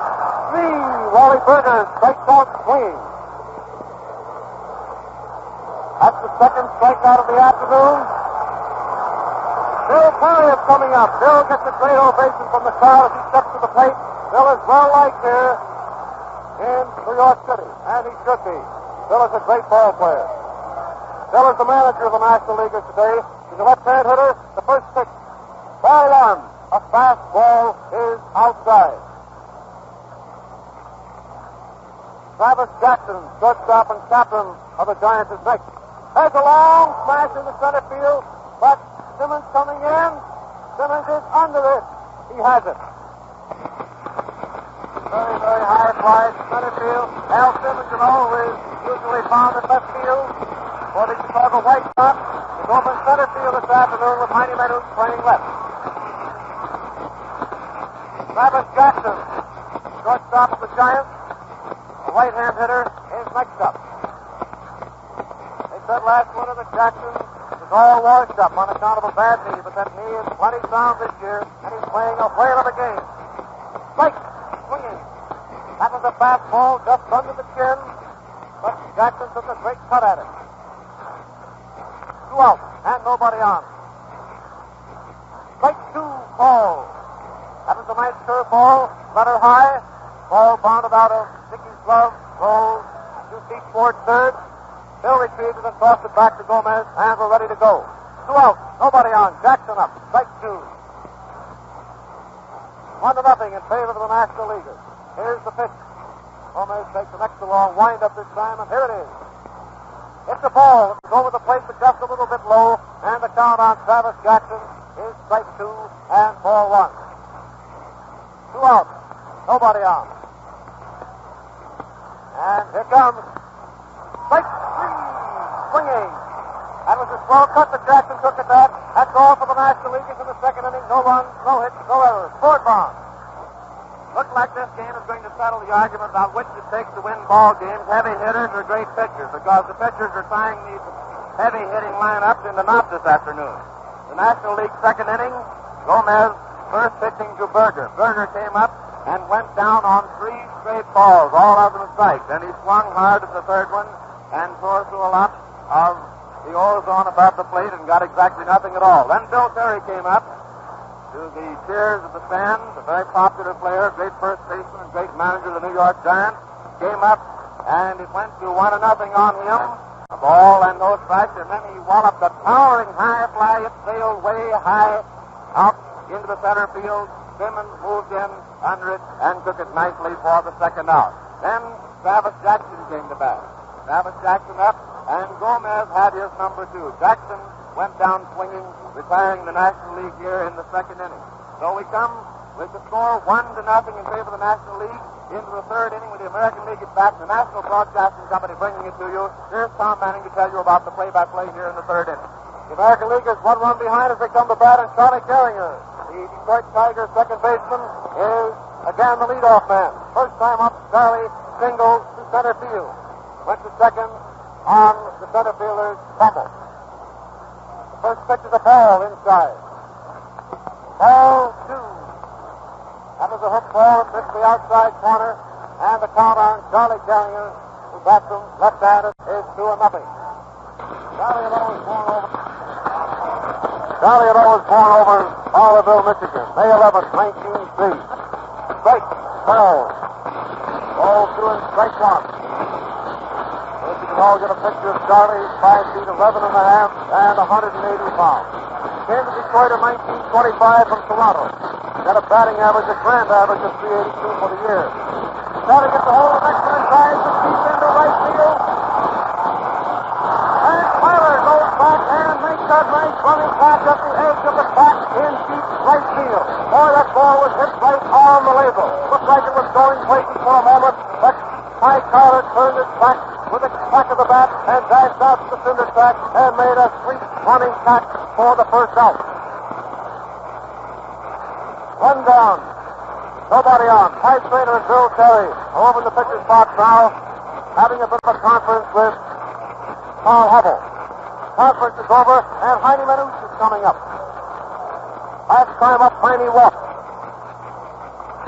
3, Wally Berger strikes out swinging. That's the second strikeout of the afternoon. Bill Terry is coming up. Bill gets a great ovation from the crowd as he steps to the plate. Bill is well liked here in New York City, and he should be. Bill is a great ball player. Bill is the manager of the National Leaguers today. He's a left-hand hitter. The first pitch, ball 1. A fastball is outside. Travis Jackson, shortstop and captain of the Giants, is next. There's a long smash in the center field, but Simmons coming in. Simmons is under it. He has it. Very, very high fly to center field. Al Simmons, you know, is usually found at left field for the Chicago White Sox. He's open center field this afternoon with Heine Manush playing left. Travis Jackson shortstop of the Giants, the right-hand hitter, is next up. They said last winter that Jackson was all washed up on account of a bad knee, but that knee is plenty sound this year, and he's playing a whale of a game. Strike, swinging. That was a fastball just under the chin, but Jackson took a great cut at it. 2 out, and nobody on. Strike 2, ball. That was a nice curveball, letter high. Ball bounded out of Dickey's glove, rolls 2 feet toward third. Bill retrieved it and tossed it back to Gomez, and we're ready to go. 2 out, nobody on. Jackson up, strike 2. 1-0 in favor of the National Leaguers. Here's the pitch. Gomez takes an extra long wind-up this time, and here it is. It's a ball. It's over the plate, but just a little bit low, and the count on Travis Jackson is strike 2 and ball 1. 2 out, nobody on. And here comes strike 3, swinging. That was a slow cut that Jackson took at that. That's all for the National Leaguers in the second inning. No runs, no hits, no errors. Ford Bond.
Looks like this game is going to settle the argument about which it takes to win ball games, heavy hitters or great pitchers, because the pitchers are tying these heavy hitting lineups into knots this afternoon. The National League second inning, Gomez first pitching to Berger. Berger came up and went down on 3 straight balls, all of them strikes. And he swung hard at the third one and tore through a lot of the ozone above the plate and got exactly nothing at all. Then Bill Terry came up to the cheers of the stands, a very popular player, great first baseman and great manager of the New York Giants, came up and it went to 1-0 on him. A ball and no strikes, and then he walloped a towering high fly. It sailed way high out into the center field. Simmons moved in under it and took it nicely for the second out. Then Travis Jackson came to bat. Travis Jackson up, and Gomez had his number 2. Jackson went down swinging, retiring the National League here in the second inning. So we come with the score 1-0 in favor of the National League into the third inning with the American League at bat, the National Broadcasting Company bringing it to you. Here's Tom Manning to tell you about the play-by-play here in the third inning.
The American League is 1 run behind as they come to bat, and Charlie Gehringer, the Detroit Tigers second baseman, is again the leadoff man. First time up, Charlie singles to center field. Went to second on the center fielder's fumble. The first pitch is a ball inside. Ball 2. That was a hook ball that missed the outside corner, and the count on Charlie Gehringer, who bats him left-handed, is 2-0. Charlie Hubbell was born over Fowlerville, Michigan, May 11, 1903. Strike, ball. Ball 2 and strike 1. You can all get a picture of Charlie, 5 feet 11 and a half and 180 pounds. Came to Detroit in 1925 from Toronto. Got a batting average, a grand average of 382 for the year. Charlie gets a hold of the next one and drives it deep into right field. And Tyler goes back and makes that nice running catch up the edge of the track in deep right field. Boy, that ball was hit right on the label. Looked like it was going places for a moment, but Ty Carter turned it back with the crack of the bat and dashed out to the cinder track and made a sweet running catch for the first out. 1 down. Nobody on. Ty Trainer and Bill Terry are over in the pitcher's box now, having a bit of a conference with Carl Hubbell. Conference is over, and Heine Manouche is coming up. Last time up, Heine walked.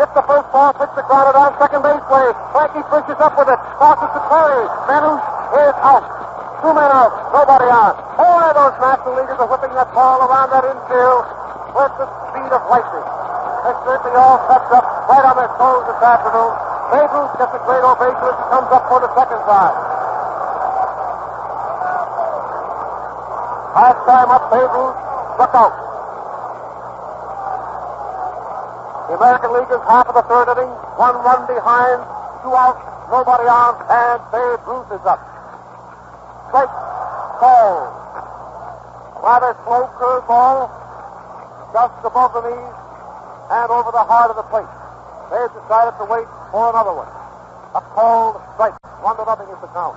Hit the first ball, pitch the grounded on second base way. Frankie pushes up with it, crosses to Terry. Manouche is out. 2 men out, nobody on. Boy, those National Leaguers are whipping that ball around that infield with the speed of lightning. They're certainly all touched up right on their toes this afternoon. Babe Ruth gets a great ovation as he comes up for the second time. Last time up, Babe Ruth struck out. The American League is half of the third inning, 1 run behind, 2 out, nobody on, and Babe Ruth is up. Strike, ball. Rather slow curveball, just above the knees and over the heart of the plate. They've decided to wait for another one. A called strike. 1-0 is the count.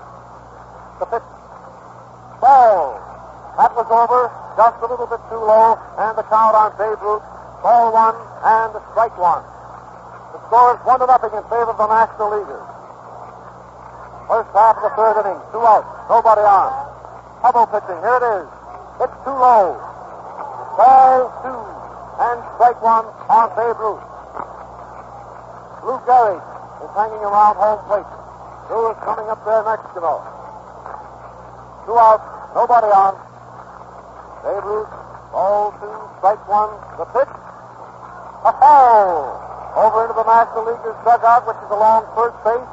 The pitch. Ball. That was over, just a little bit too low, and the count on Babe Ruth. Ball 1 and strike 1. The score is 1-0 in favor of the National Leaguers. First half of the third inning, 2 outs, nobody on. Hubbell pitching, here it is. It's too low. Ball 2, and strike 1 on Babe Ruth. Lou Gehrig is hanging around home plate. Lou is coming up there next to him. 2 outs, nobody on. Babe Ruth, ball 2, strike 1. The pitch, a foul over into the National Leaguers' dugout, which is along first base,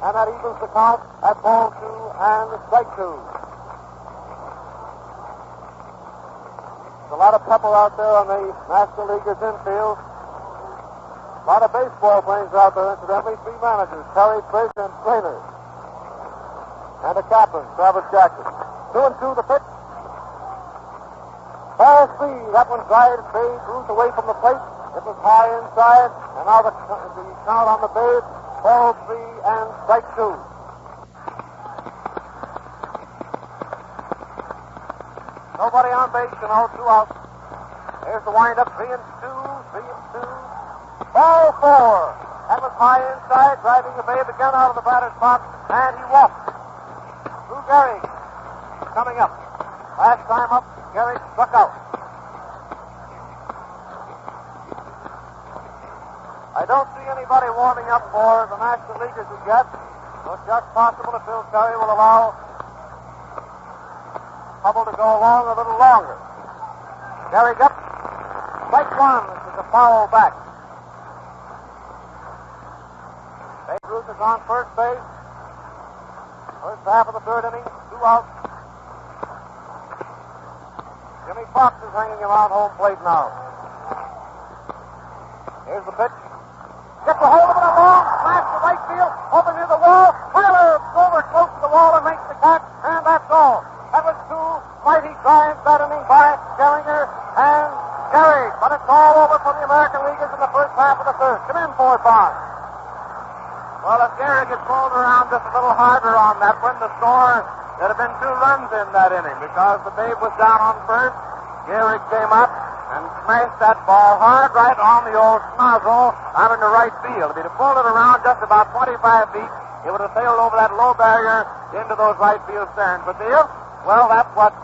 and that evens the count at ball 2 and strike 2. There's a lot of pepper out there on the National Leaguers' infield. A lot of baseball players out there, incidentally. 3 managers, Terry, Fish, and Trainer. And a captain, Travis Jackson. 2-2 the pitch. Ball 3, that one drives Babe Ruth away from the plate. It was high inside, and now the count on the Babe. Ball 3 and strike 2. Nobody on base, and all 2 outs. There's the windup, 3-2, 3-2. Ball 4. That was high inside, driving the Babe again out of the batter's box, and he walked. Lou Gehrig coming up. Last time up, Gehrig struck out. I don't see anybody warming up for the National Leaguers as yet, so it's just possible that Bill Curry will allow Hubbell to go along a little longer. Gehrig up. Strike 1. This is a foul back. Babe Ruth is on first base. First half of the third inning, 2 outs. Jimmie Foxx is hanging around home plate now. Here's the pitch. Gets a hold of it, a long smash to right field, over near the wall. Tyler over close to the wall and makes the catch, and that's all. That was 2 mighty drives that inning by Gehringer and Gehrig. But it's all over for the American Leaguers in the first half of the third. Come in, Ford Bond. Well, if Gehrig had pulled around just a little harder on that one, the score, there'd have been 2 runs in that inning because the Babe was down on first. Gehrig came up and smashed that ball hard right on the old nozzle out in the right field. If he'd have pulled it around just about 25 feet, it would have sailed over that low barrier into those right field stands. But the if, well, that's what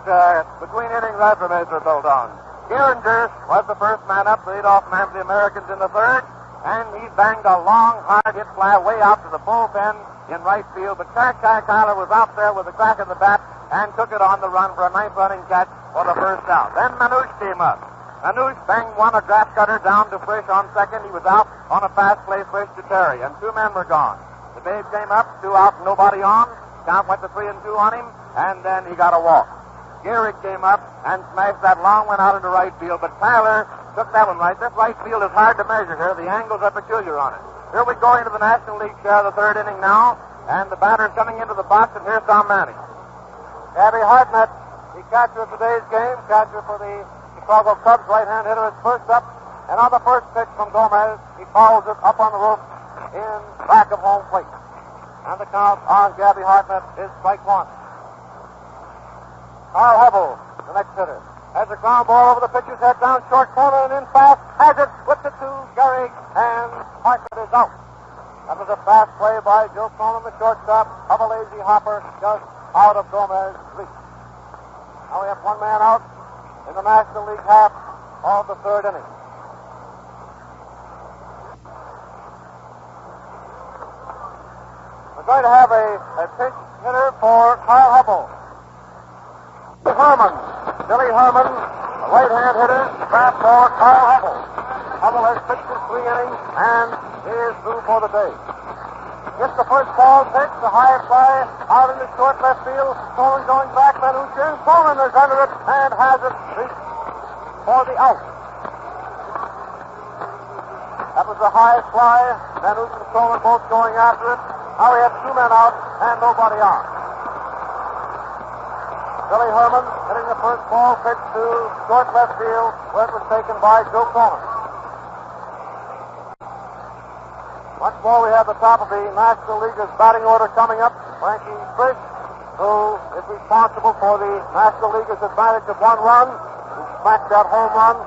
between innings resumes are built on. Gehringer was the first man up, lead off man for the Americans in the third, and he banged a long, hard hit fly way out to the bullpen in right field. But Tyler was out there with a crack in the bat and took it on the run for a 9th running catch for the first out. Then Manouche came up. Manouche banged one, a grass cutter down to Frisch on second. He was out on a fast play, Frisch to Terry, and 2 men were gone. The Babe came up, 2 out, nobody on. Count went to 3-2 on him, and then he got a walk. Gehrig came up and smashed that long one out into right field, but Tyler took that one right. This right field is hard to measure here. The angles are peculiar on it. Here we go into the National League share of the third inning now, and the batter's coming into the box, and here's Tom Manning. Gabby Hartnett, the catcher of today's game, catcher for the Chicago Cubs, right-hand hitter, is first up, and on the first pitch from Gomez, he fouls it up on the roof in back of home plate. And the count on Gabby Hartnett is strike 1. Carl Hubbell, the next hitter, has a ground ball over the pitcher's head down short corner and in fast, has it, flips it to Gehrig, and Hartnett is out. That was a fast play by Joe Cronin, the shortstop, of a lazy hopper just out of Gomez's reach. Now we have 1 man out in the National League half of the third inning. We're going to have a pinch hitter for Carl Hubbell. Billy Herman, a right-hand hitter, draft for Carl Hubbell. Hubbell has pitched his 3 innings and is through for the day. Gets the first ball pitch, the high fly out in the short left field. Cronin going back, Manouche in. Cronin is under it and has it reached for the out. That was a high fly. Manouche and Cronin both going after it. Now we have 2 men out and nobody on. Billy Herman hitting the first ball pitch to short left field where it was taken by Joe Cronin. Once more, we have the top of the National Leaguers' batting order coming up. Frankie Frisch, who is responsible for the National Leaguers' advantage of 1 run, who smacked that home run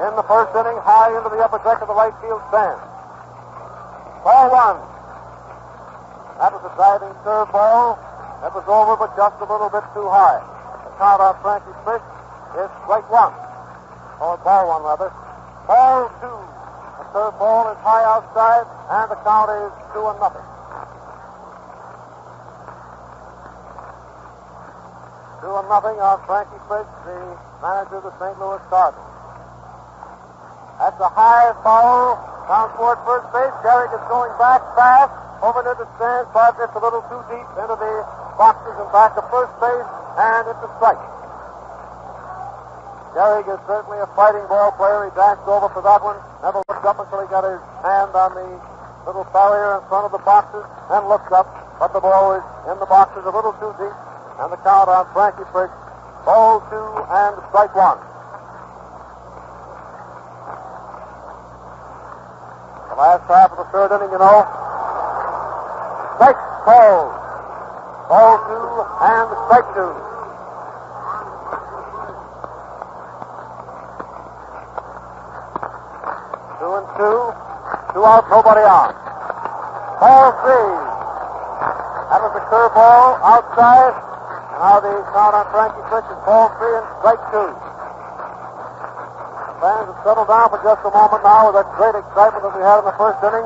in the first inning high into the upper deck of the right field stand. Ball one. That was a diving serve ball. That was over, but just a little bit too high. The count on Frankie Fish is strike one. Or ball one, rather. Ball two. The serve ball is high outside, and the count is 2-0. 2-0 on Frankie Fish, the manager of the St. Louis Cardinals. That's a high foul down toward first base. Gehrig is going back fast over near the stands, but it's a little too deep into the boxes and back to first base, and it's a strike. Gehrig is certainly a fighting ball player. He dashed over for that one. Never looked up until he got his hand on the little barrier in front of the boxes and looked up, but the ball is in the boxes a little too deep, and the count on Frankie Fish, ball two and strike one. The last half of the third inning, you know. Strike called. Ball two and strike two. 2-2. 2 out, nobody on. Ball three. That was a curveball outside. And now the count on Frankie Fish is ball three and strike two. The fans have settled down for just a moment now with that great excitement that we had in the first inning.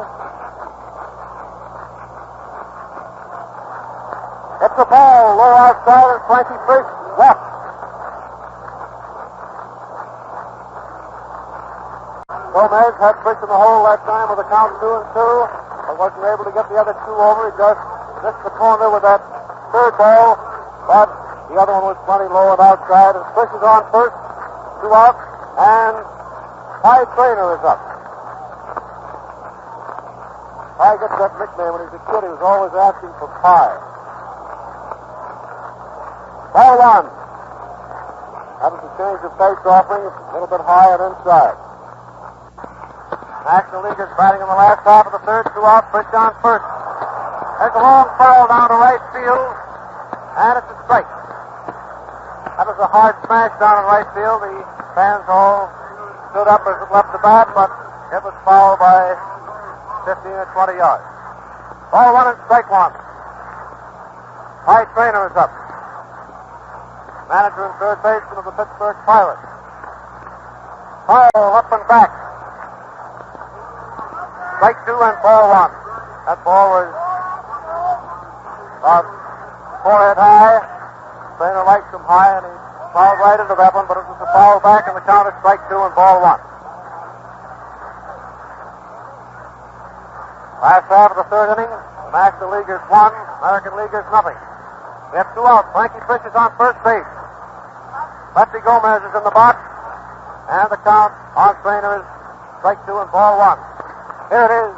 It's a ball low outside, and Frankie Fish left. Gomez had Fish in the hole that time with a count 2-2, but wasn't able to get the other two over. He just missed the corner with that third ball, but the other one was plenty low and outside, and Fish is on first, 2 out, and Pie Trainer is up. Pie gets that nickname when he was a kid. He was always asking for Pie. Ball one. That was a change of pace offering, a little bit high and inside. National Leaguers batting in the last half of the third, 2 out, Fish on first. There's a long foul down to right field, and it's a strike. That was a hard smash down in right field. The fans all stood up as it left the bat, but it was fouled by 15 or 20 yards. Ball one and strike one. Pie Trainer is up. Manager and third baseman of the Pittsburgh Pirates. Foul up and back. Strike two and ball one. That ball was about forehead high. Trainer likes him high, and he fouled right into that one, but it was a foul back, and the count is strike two and ball one. Last half of the third inning, the National Leaguers 1, American Leaguers nothing. We have 2 out. Frankie Fish is on first base. Lefty Gomez is in the box, and the count on Trainer is strike two and ball one. Here it is.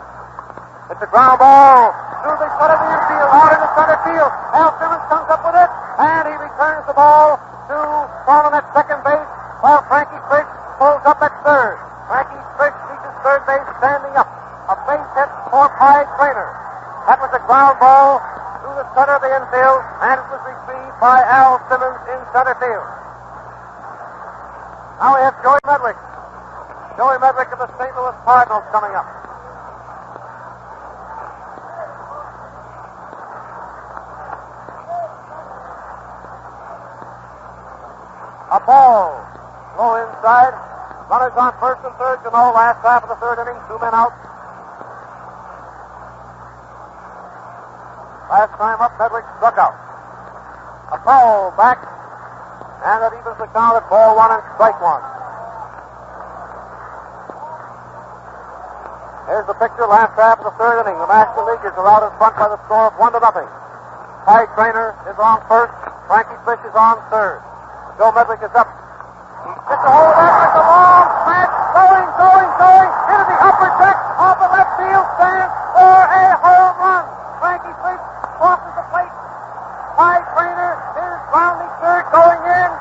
It's a ground ball through the foot of the infield, out into center field. Al Simmons comes up with it, and he returns the ball to Cronin at second base, while Frankie Fish pulls up at third. Frankie Fish reaches third base standing up. A base hit for Pie Trainer. That was a ground ball through the center of the infield, and it was retrieved by Al Simmons in center field. Now we have Joey Medwick. Joey Medwick of the St. Louis Cardinals coming up. A ball. Low inside. Runners on first and third. You know, last half of the third inning. 2 men out. Last time up, Medwick struck out. A foul back. And that evens the count at ball one and strike one. Here's the picture, last half of the third inning. The National Leaguers are out in front by the score of 1-0. Pie Trainer is on first. Frankie Fish is on third. Joe Medwick is up. He gets a hold of that with a long smash. Going into the upper deck of the left field stand for a home run. Frankie Fish crosses the plate. Pie Trainer is rounding third, going in.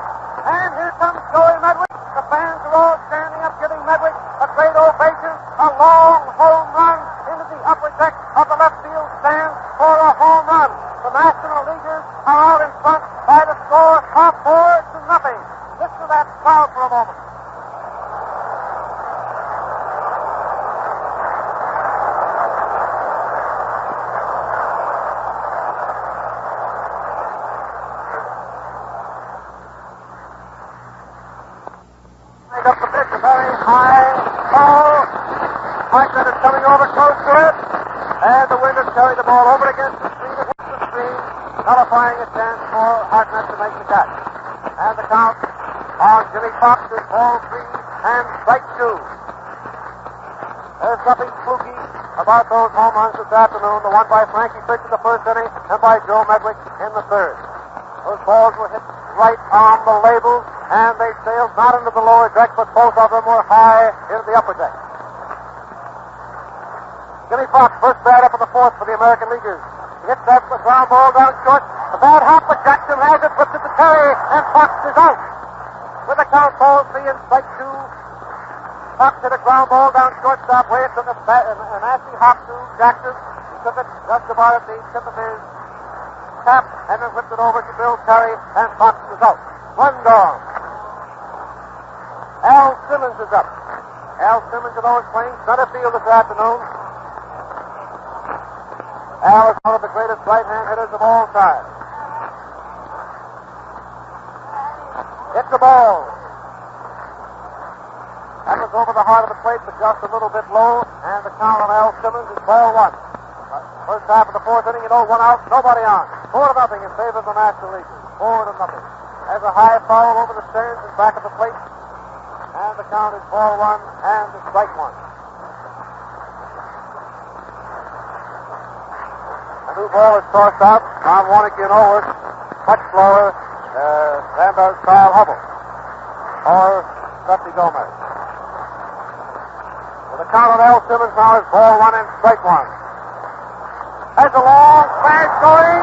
And here comes Joey Medwick. The fans are all standing up, giving Medwick a great ovation. A long home run into the upper deck of the left field stand for a home run. The National Leaguers are out in front by the score of 4-0. Listen to that crowd for a moment. coming over close to it. And the wind has carried the ball over against the screen. It hits the screen, nullifying a chance for Hartnett to make the catch. And the count on Jimmie Foxx is ball 3 and strike 2. There's nothing fluky about those home runs this afternoon. The one by Frankie Fitch in the first inning and by Joe Medwick in the third. Those balls were hit right on the labels, and they sailed not into the lower deck, but both of them were high into the upper deck. Jimmie Foxx first bat up in the fourth for the American Leaguers. He hits that ground ball down short. The bad hop, but Jackson has it, flips it to Terry, and Foxx is out. With the count, ball 3 and strike 2. Foxx hit a ground ball down shortstop way. It took a nasty hop to Jackson. He took it just about at the tip of his cap and then whipped it over to Bill Terry, and Foxx is out. One gone. Al Simmons is up. Al Simmons, you know, is playing center field this afternoon. Al is one of the greatest right-hand hitters of all time. Hits the ball. That was over the heart of the plate, but just a little bit low, and the count on Al Simmons is ball 1. First half of the fourth inning, 1 out, nobody on. 4-0 in favor of the National League. 4-0. There's a high foul over the Stearns and back of the plate, and the count is ball 1 and strike 1. The new ball is tossed out. Tom Warnick in over, much slower than does Carl Hubbell or Lefty Gomez. So the count on Al Simmons now is ball 1 and strike 1. There's a long smash going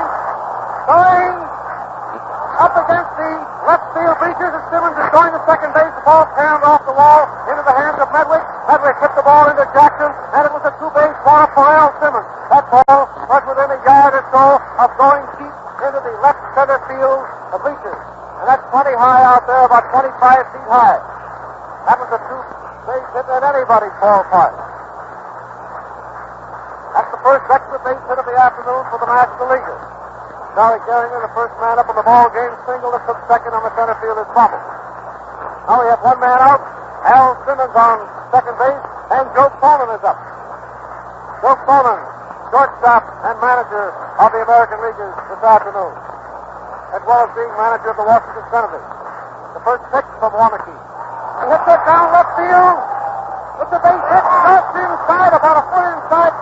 up against the left field bleachers, and Simmons is going to second base. The ball turned off the wall into the hands of Medwick. Medwick hit the ball into Jackson, and it was a two-base ball for Al Simmons. That ball was within a yard or so of going deep into the left center field bleachers, and that's plenty high out there, about 25 feet high. That was a two-base hit at anybody's ballpark. That's the first extra base hit of the afternoon for the National Leaguers. Charlie Gehrig, the first man up in the ball game, single that took second on the center field is fumble. Now we have one man out. Al Simmons on second base, and Joe Cronin is up. Joe Cronin, shortstop and manager of the American Leaguers this afternoon, as well as being manager of the Washington Senators. The first pitch from Warnick. He hits it down left field. It's a base hit, just inside, about a foot inside.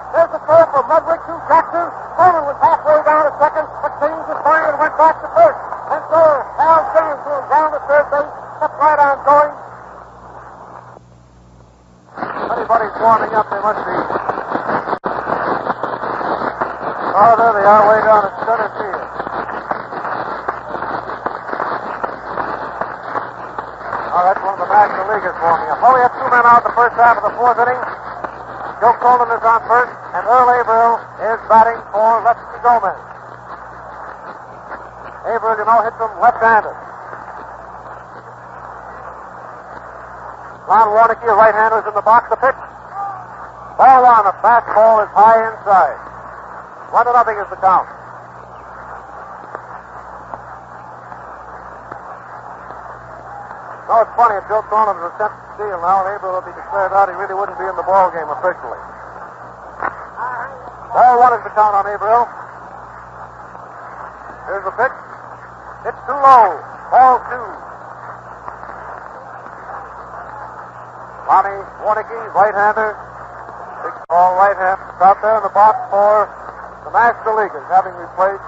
There's a throw from Medwick to Jackson. Cronin was halfway down to second, but changed his mind and went back to first. And so Al Simmons, who was down to third base, kept right on going. Everybody's warming up. They must be. Oh, there they are, way down at center field. Oh, that's one of the National Leaguers warming up. Well, we have 2 men out in the first half of the fourth inning. Joe Cronin is on first, and Earl Averill is batting for Lefty Gomez. Averill, you know, hits him left-handed. Ron Warnick, a right-hander, is in the box. The pitch. Ball 1, a fastball is high inside. 1-0 is the count. No, it's funny. If Joe Cronin was sent to steal now, and Averill will be declared out, he really wouldn't be in the ball game officially. Ball 1 is the count on Averill. Here's the pitch. It's too low. Ball 2. Lonnie Warnicki, right-hander. Big tall right-hand. Out there in the box for the National Leaguers, having replaced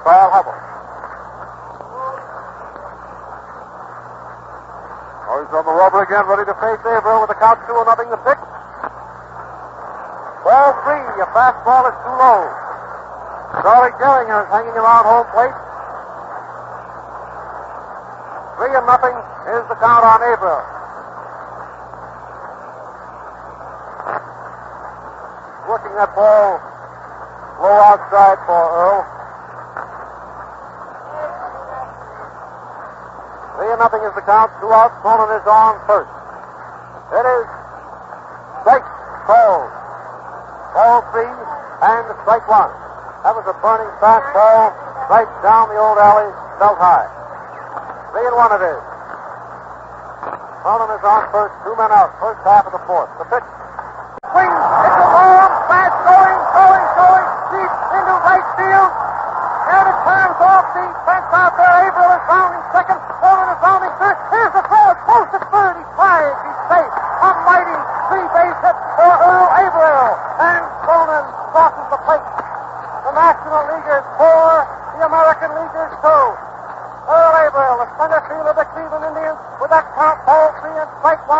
Carl Hubbell. Oh, he's on the rubber again, ready to face Averill with the count 2-0. The pitch. Ball 3. A fastball is too low. Charlie Gehrig is hanging around home plate. 3-0 is the count on Averill. Working that ball low outside for Earl. 3-0 is the count. 2 outs. Cronin is on first. It is strike called. Ball 3 and strike 1. That was a burning fastball right down the old alley, belt high. 3-1 it is. Cronin is on first. 2 men out. First half of the fourth. The pitch. Swings. It's a long flash going deep into right field. And it turns off the fence out there. Averill is rounding second. Cronin is rounding third. Here's the throw. It's close to third. He's flying. He's safe. A mighty three-base hit for Earl Averill. And Cronin crosses the plate. The National Leaguers 4, the American Leaguers 2. Earl Averill, the center fielder of the Cleveland Indians, with that count, ball 3 and strike 1.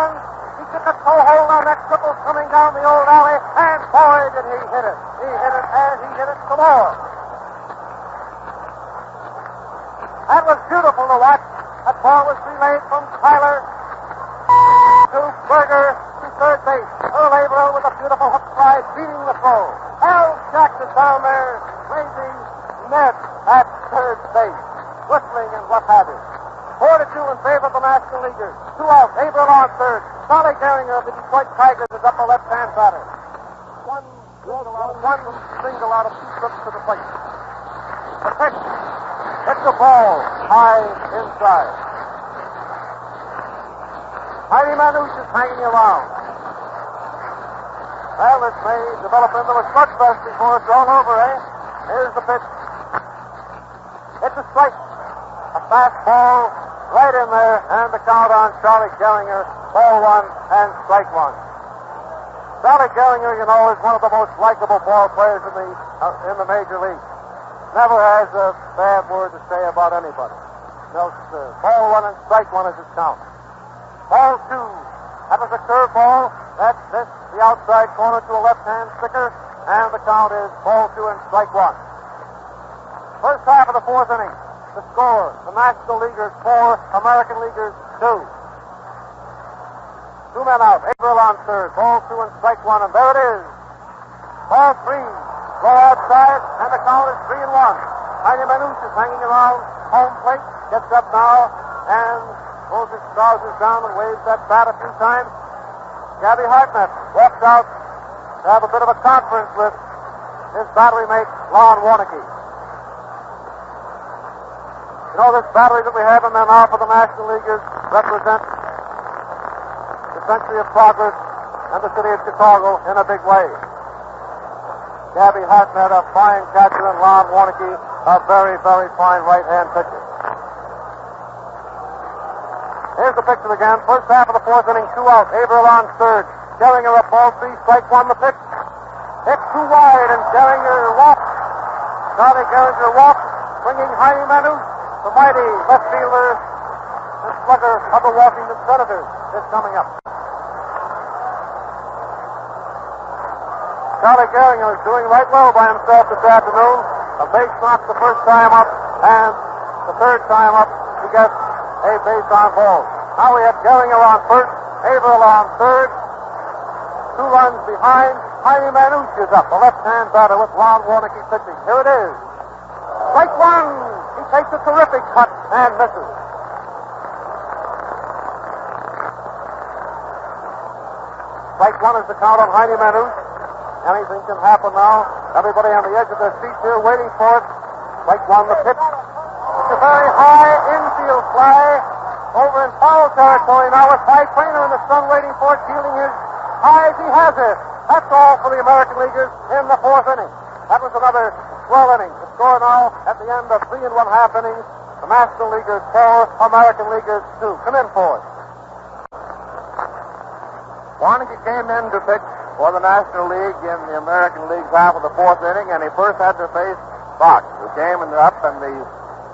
He took a toe hold on that triple coming down the old alley, and boy, did he hit it. He hit it as he hit it some more. That was beautiful to watch. That ball was relayed from Tyler to Berger to third base. Earl Averill with a beautiful hook slide beating the throw. Al Jack is down there raising Ned at third base, whistling and what have you. 4-2 in favor of the National Leaguers. 2 out. Averill on third. Charlie Gehrig of the Detroit Tigers is up the left-hand batter. One single out of 2 trips to the plate. The pitch. Hits the ball high inside. Heidi Manouche is hanging around. Well, this may develop into a slugfest before it's all over, eh? Here's the pitch. It's a strike. A fastball right in there, and the count on Charlie Gehrig. Ball 1 and strike 1. Charlie Gehrig, you know, is one of the most likable ball players in the major league. Never has a bad word to say about anybody. No, sir. Ball 1 and strike 1 is his count. Ball 2. That was a curveball. That missed the outside corner to a left-hand sticker, and the count is ball 2 and strike 1. First half of the 4th inning. The score, the National Leaguers 4, American Leaguers 2. 2 men out. Averill on third. Ball 2 and strike 1, and there it is. Ball 3. Low outside, and the count is 3-1. Heidi Manouche is hanging around home plate. Gets up now and pulls his trousers down and waves that bat a few times. Gabby Hartnett walks out to have a bit of a conference with his battery mate, Lon Warneke. You know, this battery that we have in there now for the National Leaguers represents the century of progress and the city of Chicago in a big way. Gabby Hartnett, a fine catcher, and Lon Warneke, a very, very fine right-hand pitcher. Here's the picture again. First half of the 4th inning, 2 out. Averill on third. Gehrig up, ball 3, strike 1. The pitch. Hit too wide, and Gehrig walks. Charlie Gehrig walks, bringing Heidi Manouche, the mighty left fielder and slugger of the Washington Senators, is coming up. Charlie Gehrig is doing right well by himself this afternoon. A base knock the first time up, and the third time up he gets a base on ball. Now we have Gehrig on first, Averill on third. 2 runs behind. Heidi Manouche is up, the left-hand batter with Lon Warneke pitching. Here it is. Strike 1. He takes a terrific cut and misses. Strike 1 is the count on Heidi Manouche. Anything can happen now. Everybody on the edge of their seats here waiting for it. Strike 1, the pitch. It's a very high infield fly over in foul territory now with Ty Trainer in the sun waiting for it, fielding his high as he has it. That's all for the American Leaguers in the 4th inning. That was another swell inning. The score now at the end of 3 1/2 innings. The National Leaguers 4, American Leaguers 2. Come in for it. Warneke came in to pitch for the National League in the American League's half of the 4th inning, and he first had to face Fox, who came up, and the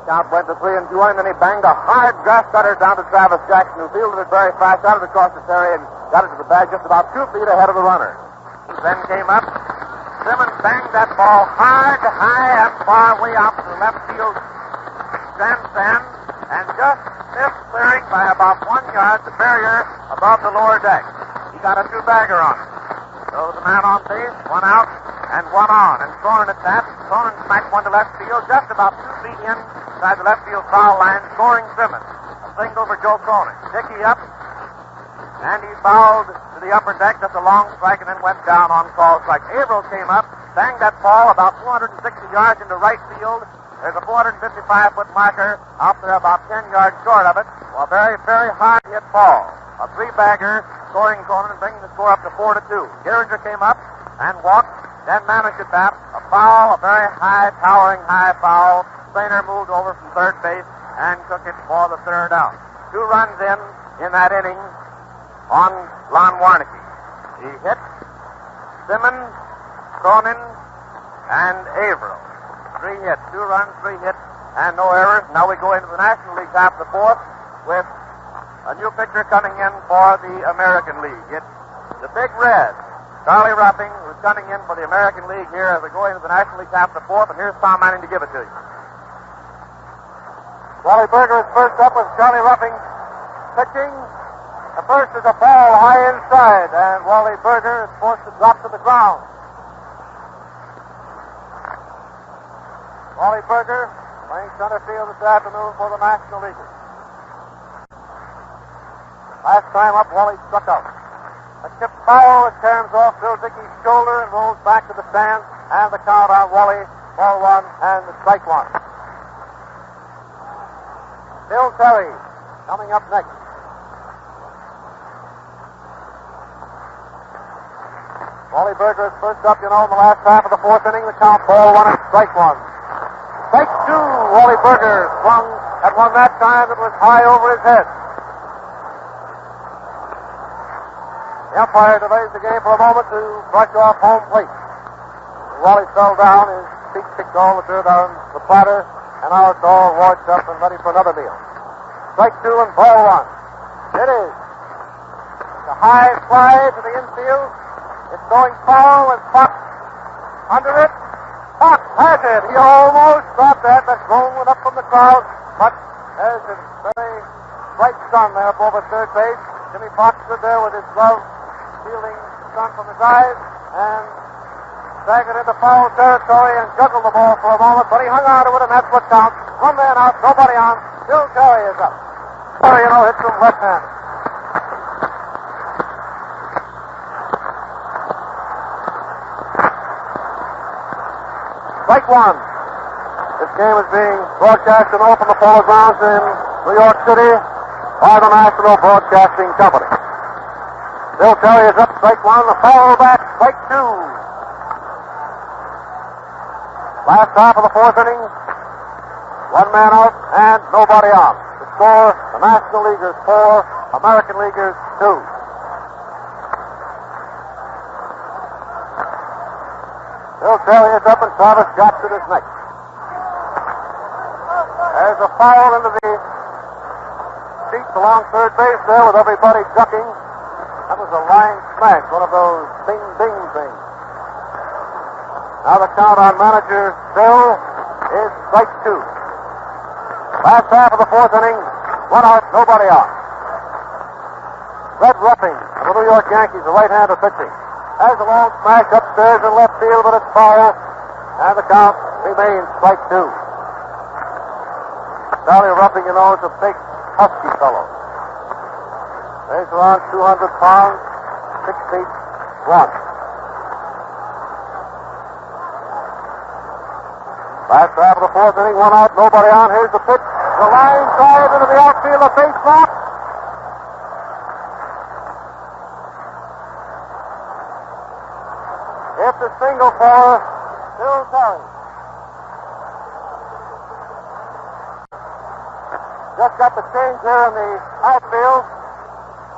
count went to 3-2, and then he banged a hard grass cutter down to Travis Jackson, who fielded it very fast out of the across the area and got it to the bag just about 2 feet ahead of the runner. He then came up. Simmons banged that ball hard, high, and far way out to the left field grandstand, and just missed clearing by about 1 yard the barrier above the lower deck. He got a 2-bagger on it. So the man on base, 1 out and 1 on. And Cronin at that. Cronin smacked one to left field, just about 2 feet inside the left field foul line, scoring Simmons. A single for Joe Cronin. Dickey up, and he fouled to the upper deck, just a long strike, and then went down on call strike. Averill came up, banged that ball about 260 yards into right field. There's a 455-foot marker out there about 10 yards short of it. Well, very, very hard hit ball. A three-bagger scoring Cronin, bringing the score up to 4-2. Gehrig came up and walked, then managed at bat. A foul, a very high, towering high foul. Stainer moved over from third base and took it for the third out. 2 runs in that inning on Lon Warnicki. He hit Simmons, Cronin, and Averill. 3 hits, 2 runs, 3 hits, and no errors. Now we go into the National League half of the fourth with a new pitcher coming in for the American League. It's the Big Red, Charlie Ruffing, who's coming in for the American League here as we go into the National League half of the fourth, and here's Tom Manning to give it to you.
Wally Berger is first up with Charlie Ruffing pitching. The first is a ball high inside, and Wally Berger is forced to drop to the ground. Wally Berger playing center field this afternoon for the National League. Last time up, Wally struck out. A chip foul, it turns off Bill Dickey's shoulder and rolls back to the stands, and the count on Wally, ball 1 and the strike 1. Bill Terry coming up next. Wally Berger is first up, in the last half of the fourth inning. The count, ball 1 and strike 1. Strike 2, Wally Berger swung at one that time that was high over his head. The umpire delays the game for a moment to brush off home plate. Wally fell down, his feet kicked all the dirt on the platter, and now it's all washed up and ready for another meal. Strike 2 and ball 1. It is. The high fly to the infield. It's going foul, and Fox under it. Fox has it. He almost got that. That groan went up from the crowd, but there's a very bright sun there up over third base. Jimmie Foxx stood there with his glove shielding the sun from his eyes and staggered into foul territory and juggled the ball for a moment, but he hung on to it, and that's what counts. 1 man out, nobody on. Bill Terry is up. Terry, hits him left hand. Strike 1. This game is being broadcast and open the Polo Grounds in New York City by the National Broadcasting Company. Bill Terry is up, strike 1. The foul back, strike 2. Last half of the fourth inning. 1 man out and nobody on. The score, the National Leaguers 4, American Leaguers 2. Bill Terry is up and Travis Jackson is next. There's a foul into the seats along third base there with everybody ducking. That was a line smash, one of those bing-bing things. Now the count on manager Bill is strike 2. Last half of the fourth inning, 1 out, nobody on. Red Ruffing of the New York Yankees, the right-hander pitching, has a long smash upstairs in left field, but it's foul, and the count remains strike 2. Charlie Ruffing, is a big, husky fellow. Weighs around 200 pounds, 6 feet 1. Last half of the fourth inning, 1 out, nobody on. Here's the pitch. The line drive into the outfield, a base knock. It's a single for Bill Terry. Just got the change here in the outfield.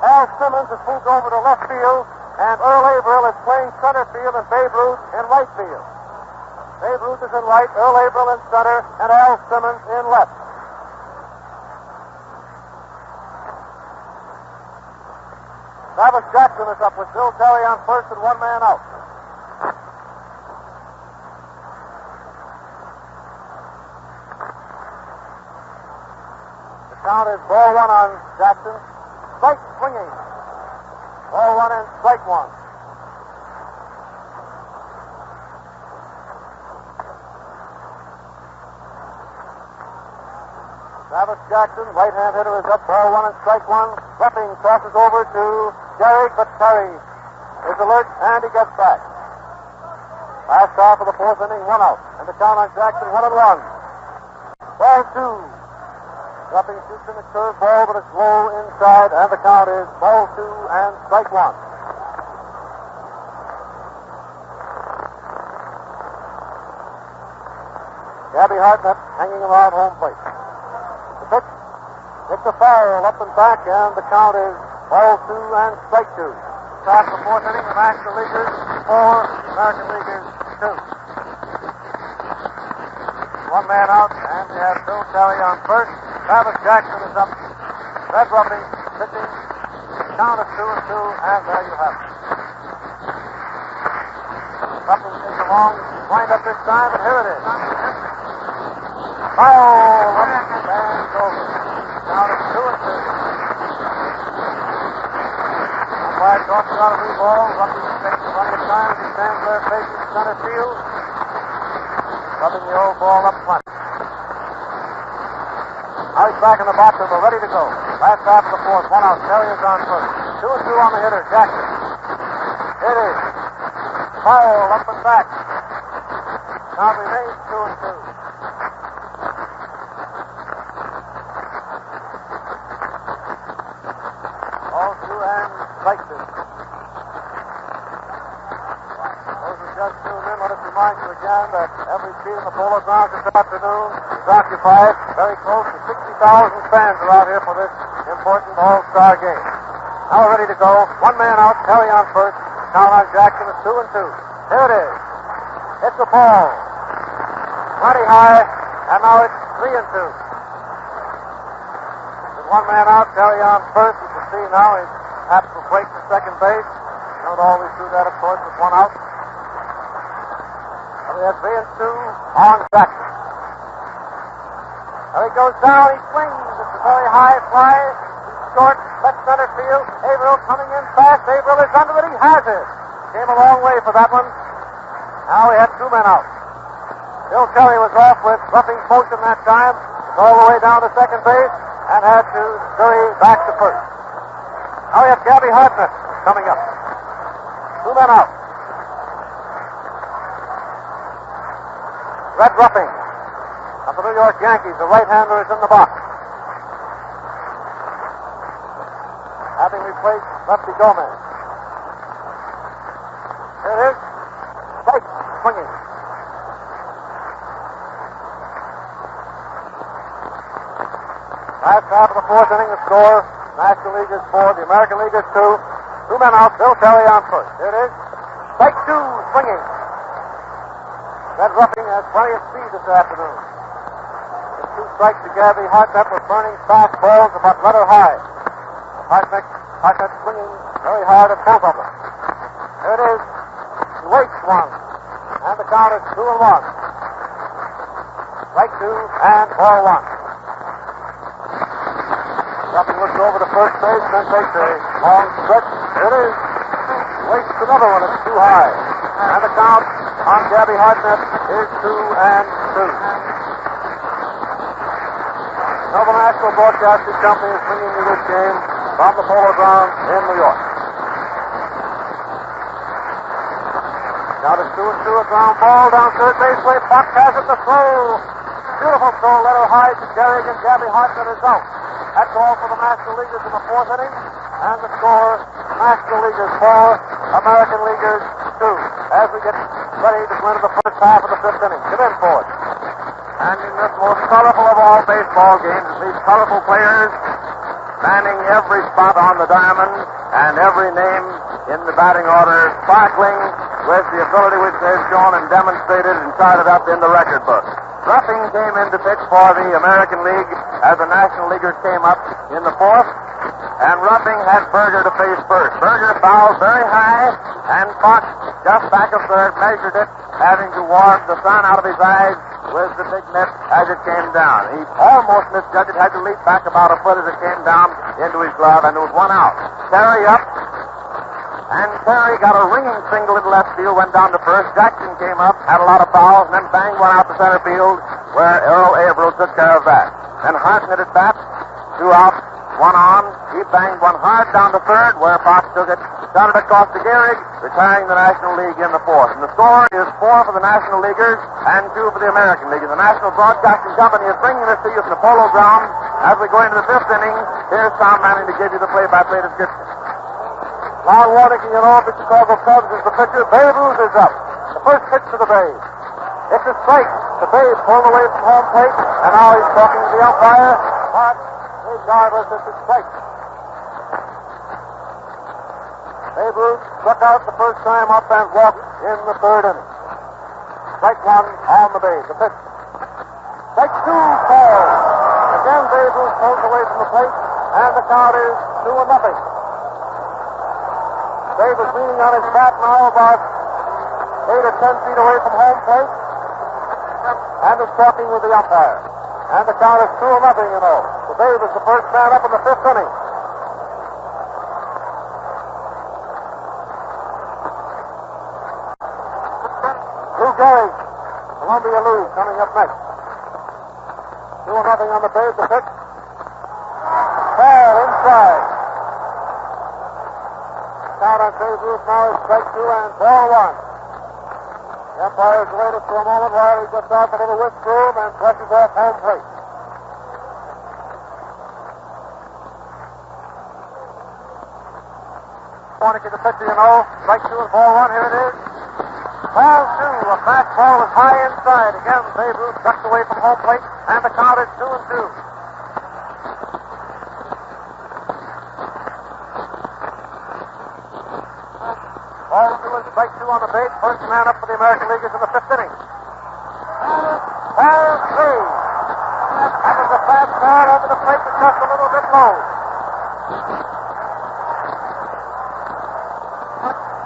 Al Simmons has moved over to left field, and Earl Averill is playing center field and Babe Ruth in right field. Babe Ruth is in right, Earl Averill in center, and Al Simmons in left. Travis Jackson is up with Bill Terry on first and 1 man out. The count is ball 1 on Jackson. Strike swinging. Ball 1 and strike 1. Travis Jackson, right-hand hitter, is up. Ball 1 and strike 1. Ruffing crosses over to Gehrig, but Terry is alert, and he gets back. Last half of the fourth inning, 1 out. And the count on Jackson, 1-1. Ball 2.
Ruffing shoots in the curve ball, but it's low inside, and the count is ball 2 and strike 1. Gabby Hartnett hanging around home plate. The pitch, it's a foul up and back, and the count is ball 2 and strike 2. Start the fourth inning, the National Leaguers 4, American Leaguers 2. One man out, and we have Bill Terry on first. Travis Jackson is up. Red Ruffing pitching. Count of 2-2, and there you have it. Ruffing takes a long wind up this time, and here it is. Foul! Ruffing stands over. Count of 2-2. Umpire talks about a blue ball. Ruffing takes plenty of time as he stands there facing center field. Rubbing the old ball up front. Now he's back in the box and we're ready to go. Last half of the fourth. One out. Terry is on first. 2-2 on the hitter. Jackson. It is. Foul up and back. Now remains 2-2. Ball 2 and strike 2. Those who just tuned in, let us remind you again that every seat in the Polo Grounds this afternoon is occupied. Very close to 60,000 fans are out here for this important All-Star game. Now we're ready to go. One man out, Terry on first. Count on Jackson is 2-2. Here it is. It's a ball. Plenty high, and now it's 3-2. With one man out, Terry on first. You can see now he's happy to break to second base. You don't always do that, of course, with one out. But we have 3-2 on Jackson. There he goes down, he swings. It's a very high fly. He's short, left center field. Averill coming in fast. Averill is under it. He has it. Came a long way for that one. Now we have 2 men out. Bill Terry was off with Ruffing's motion that time. Was all the way down to second base and had to scurry back to first. Now we have Gabby Hartnett coming up. 2 men out. Red Ruffing of the New York Yankees, the right-hander, is in the box. Having replaced Lefty Gomez. Here it is. Strike, swinging. Last half of the fourth inning, the score, National Leaguers 4, the American Leaguers 2. 2 men out, Bill Terry on first. Here it is. Strike 2, swinging. Red Ruffing has plenty of speed this afternoon. 2 strikes to Gabby Hartnett with burning fastballs about letter high. Hartnett swinging very hard at both of them. Here it is. He waits one. And the count is 2-1. Strike 2 and ball 1. Ruffing looks over to first base and then takes a long stretch. Here it is. He waits another one. It's too high. And the count on Gabby Hartnett is 2-2. Nova National Broadcasting Company is bringing you this game from the Polo Grounds in New York. Now it's 2-2, a ground ball down third base way. Fox has it to throw. Beautiful throw, letter high to Gehrig, and Gabby Hartnett is out. That's all for the National Leaguers in the fourth inning. And the score, National Leaguers 4, American Leaguers 2. As we get ready to go into the first half of the fifth inning. Come in for it. And in this most colorful of all baseball games, these colorful players spanning every spot on the diamond and every name in the batting order sparkling with the ability which they've shown and demonstrated and started up in the record book. Ruffing came in to pitch for the American League as the National Leaguers came up in the fourth, and Ruffing had Berger to face first. Berger fouled very high, and Fox, just back of third, measured it, having to ward the sun out of his eyes with the big mitt as it came down. He almost misjudged it, had to leap back about a foot as it came down into his glove, and there was one out. Terry up, and Terry got a ringing single in left field, went down to first. Jackson came up, had a lot of fouls, and then banged one out to center field, where Earl Averill took care of that. Then Hartnett at bat, 2 out, 1 on. He banged one hard down to third, where Fox took it, got it across to Gehrig, retiring the National League in the fourth. And the score is 4 for the National Leaguers and 2 for the American League. And the National Broadcasting Company is bringing this to you from the Polo Grounds
As we go into the fifth inning, here's Tom Manning to give you the play-by-play description.
Ron Warnicki and all the Chicago Cubs is the pitcher. Babe Ruth is up. The first pitch to the Babe. It's a strike. The Babe pulled away from home plate, and now he's talking to the umpire. But regardless, it's a strike. Babe Ruth struck out the first time up and walked in the third inning. Strike one on the Babe. The pitch. Strike two, ball. Again, Babe Ruth pulls away from the plate, and the count is 2-0. Babe is leaning on his bat now about 8 or 10 feet away from home plate, and is talking with the umpire. And the count is 2-0, you know. The Babe is the first man up in the fifth inning. Gehrig, Columbia Lou, coming up next. 2-0 on the Babe, the pitch. Ball inside. Count on Babe Ruth now is strike two and ball one. The umpire's waited for a moment while he gets out the little whisk broom and brushes off home plate. Warnicki, the pitcher, you know. Strike two and ball one, here it is. Ball two, a fastball is high inside. Again, Babe Ruth ducks away from home plate, and the count is 2-2. Ball two and strike two on the Babe. First man up for the American Leaguers in the fifth inning. Ball three. That was a fastball over the plate, but just a little bit low.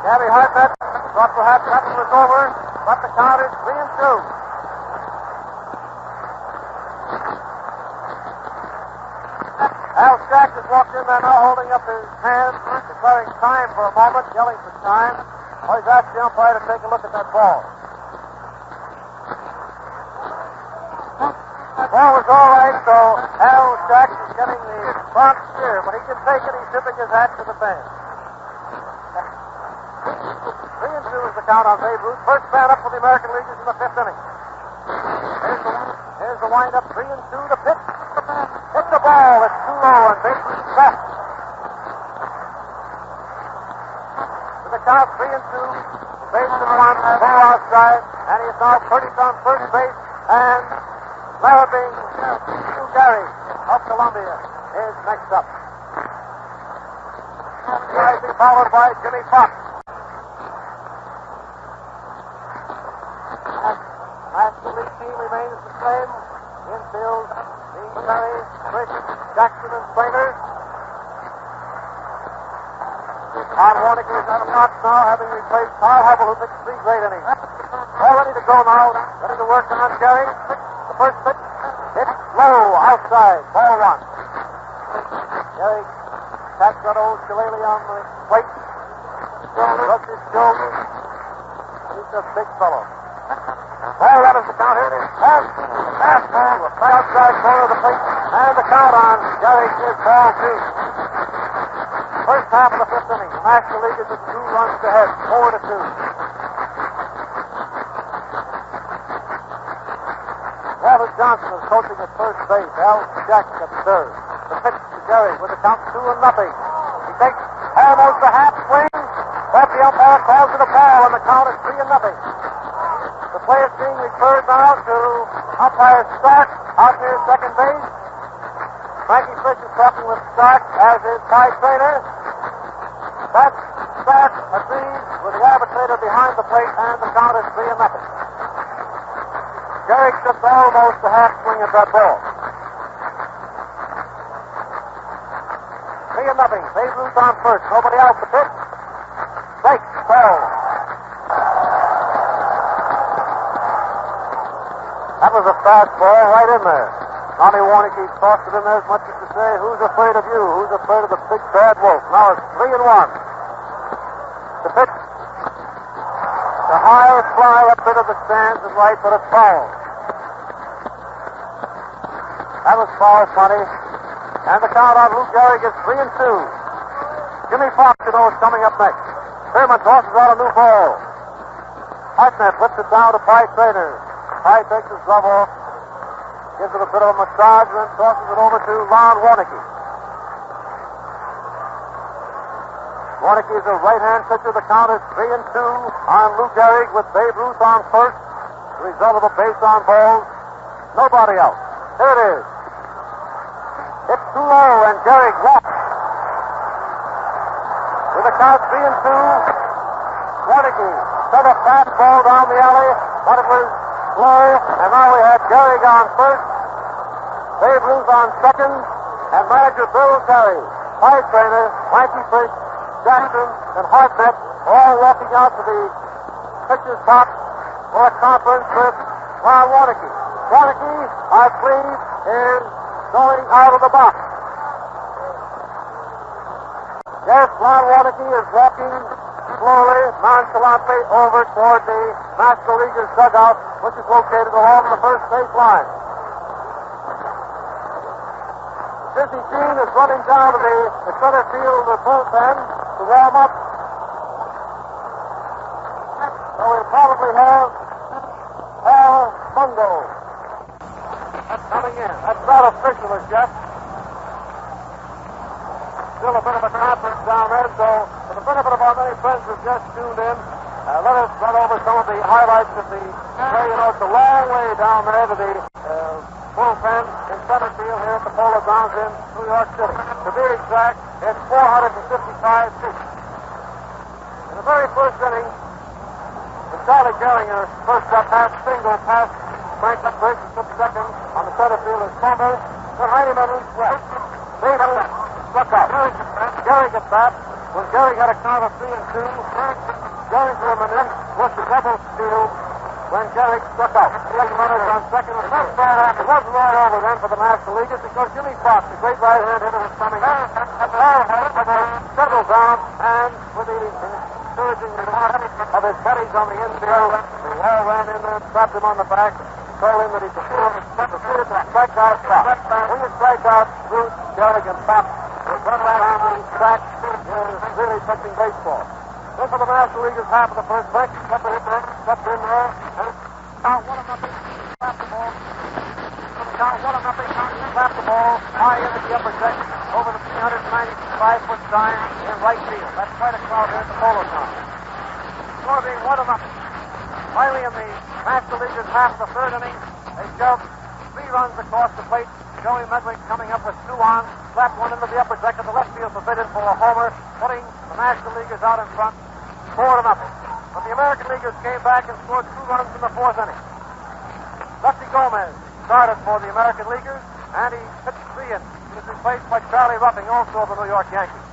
Gabby Hartnett thought perhaps that one was over, but the count is 3-2. Al Stack has walked in there now holding up his hand, declaring time for a moment, yelling for time. Well, he's asked the umpire to take a look at that ball. The ball was all right, so Al Stack is getting the front steer, but he can take it. He's tipping his hat to the fans. 3-2 is the count on Babe Ruth. First man up for the American Leaguers in the fifth inning. Here's the wind-up, 3-2. The pitch. Hit the ball. It's too low, and Babe Ruth is back. With the count 3-2, base in one, ball outside, and he is now putting on first base, and Larrabee Gehrig of Columbia is next up. Gehrig followed by Jimmie Foxx. The lead team remains the same. Infield, Dean Curry, Frisch, Jackson, and Springer. On Warnicki is out of Fox now, having replaced Carl Hubbell, who pitched 3 great innings. All ready to go now, ready to work on Gehrig. The first pitch, it's low, outside, ball one. Gehrig taps that old shillelagh on the plate. Rubs his shoulders. He's a big fellow. Well, that is the count. Here it is. Fastball, the outside corner of the plate, and the count on Gehrig is ball two. First half of the fifth inning. The National League is at 2 runs ahead, 4-2. Travis Johnson is coaching at first base. Al Jackson at third. The pitch to Gehrig with the count 2-0. He takes almost a half swing, but the umpire calls it a ball, and the count is 3-0. The play is being referred now to umpire Stark out near second base. Frankie Frisch is talking with Stark as his tie trainer. That Stark agrees with the arbitrator behind the plate, and the count is 3-0. Gehrig took almost a half swing at that ball. 3-0. Babe Ruth on first. Nobody out. The pitch. Strike. Ball. That was a fastball right in there. Ronnie Warnicki tossed it in there as much as to say, who's afraid of you? Who's afraid of the big bad wolf? Now it's 3-1. The pitch. The high fly up into the stands is right, but it's foul. That was foul, Sonny. And the count on Lou Gehrig is 3-2. Jimmie Foxx, you know, is coming up next. Sherman tosses out a new ball. Hartnett flips it down to Pye Trainer. Pye takes his glove off. gives it a bit of a massage, and then tosses it over to Lon Warneke. Warneke is a right-hand pitcher. The count is 3-2 on Lou Gehrig with Babe Ruth on first. The result of a base on balls. Nobody out. Here it is. It's too low, and Gehrig walks. With the count 3-2, Warneke set a fastball down the alley, but it was low, and now we have Gehrig on first, Babe Ruth on second, and manager Bill Terry, high trainer, Frankie Fish, Jackson, and Hartnett all walking out to the pitcher's box for a conference with Ron Warneke. Warneke, I believe, is going out of the box. Yes, Ron Warneke is walking slowly, nonchalantly over toward the National Leaguers' dugout, which is located along the first base line. Dizzy Dean is running down to the center field bullpen to warm up. So we'll probably have Al Mungo. That's coming in. That's not official as yet. Still a bit of a conference down there, so for the benefit of our many friends who've just tuned in, let us run over some of the highlights of the play. You know, it's a long way down there to the bullpen in center field here at the Polo Grounds in New York City. To be exact, it's 455 feet. In the very first inning, the Charlie Gehringer first up half single past Frank Upbridge and took second on the center field as fumble. Then Heinemann moves west. Babe Ruth struck out. Gehrig at bat. When Gehrig had a count of 3-2, Gehringer in was the double field when Gehrig struck out. The runners on second and third. It wasn't all over then for the National Leaguers because Jimmie Foxx, the great right-hand hitter, was coming in. Settled down, and with the encouraging of his buddies on the infield, the wall ran in there and slapped him on the back, told him that he could strike out Fox. When you strike out Ruth, Gehrig, and Fox, it's run right on the track in really touching baseball. Then for the National Leaguers, half of the first, Frank stepped in there, and count 1-0, slapped the ball. Count 1-0, slapped the ball high into the upper deck over the 395-foot sign in right field. That's quite a crowd here at the Polo Grounds. Score being 1-0. Finally, in the National Leaguers' half of the third inning, they shoved 3 runs across the plate. Joey Medley coming up with 2 on, slapped one into the upper deck of the left field pavilion for a homer, putting the National Leaguers out in front, 4-0. But the American Leaguers came back and scored 2 runs in the fourth inning. Lefty Gomez started for the American Leaguers, and he pitched 3 innings. He was replaced by Charlie Ruffing, also of the New York Yankees.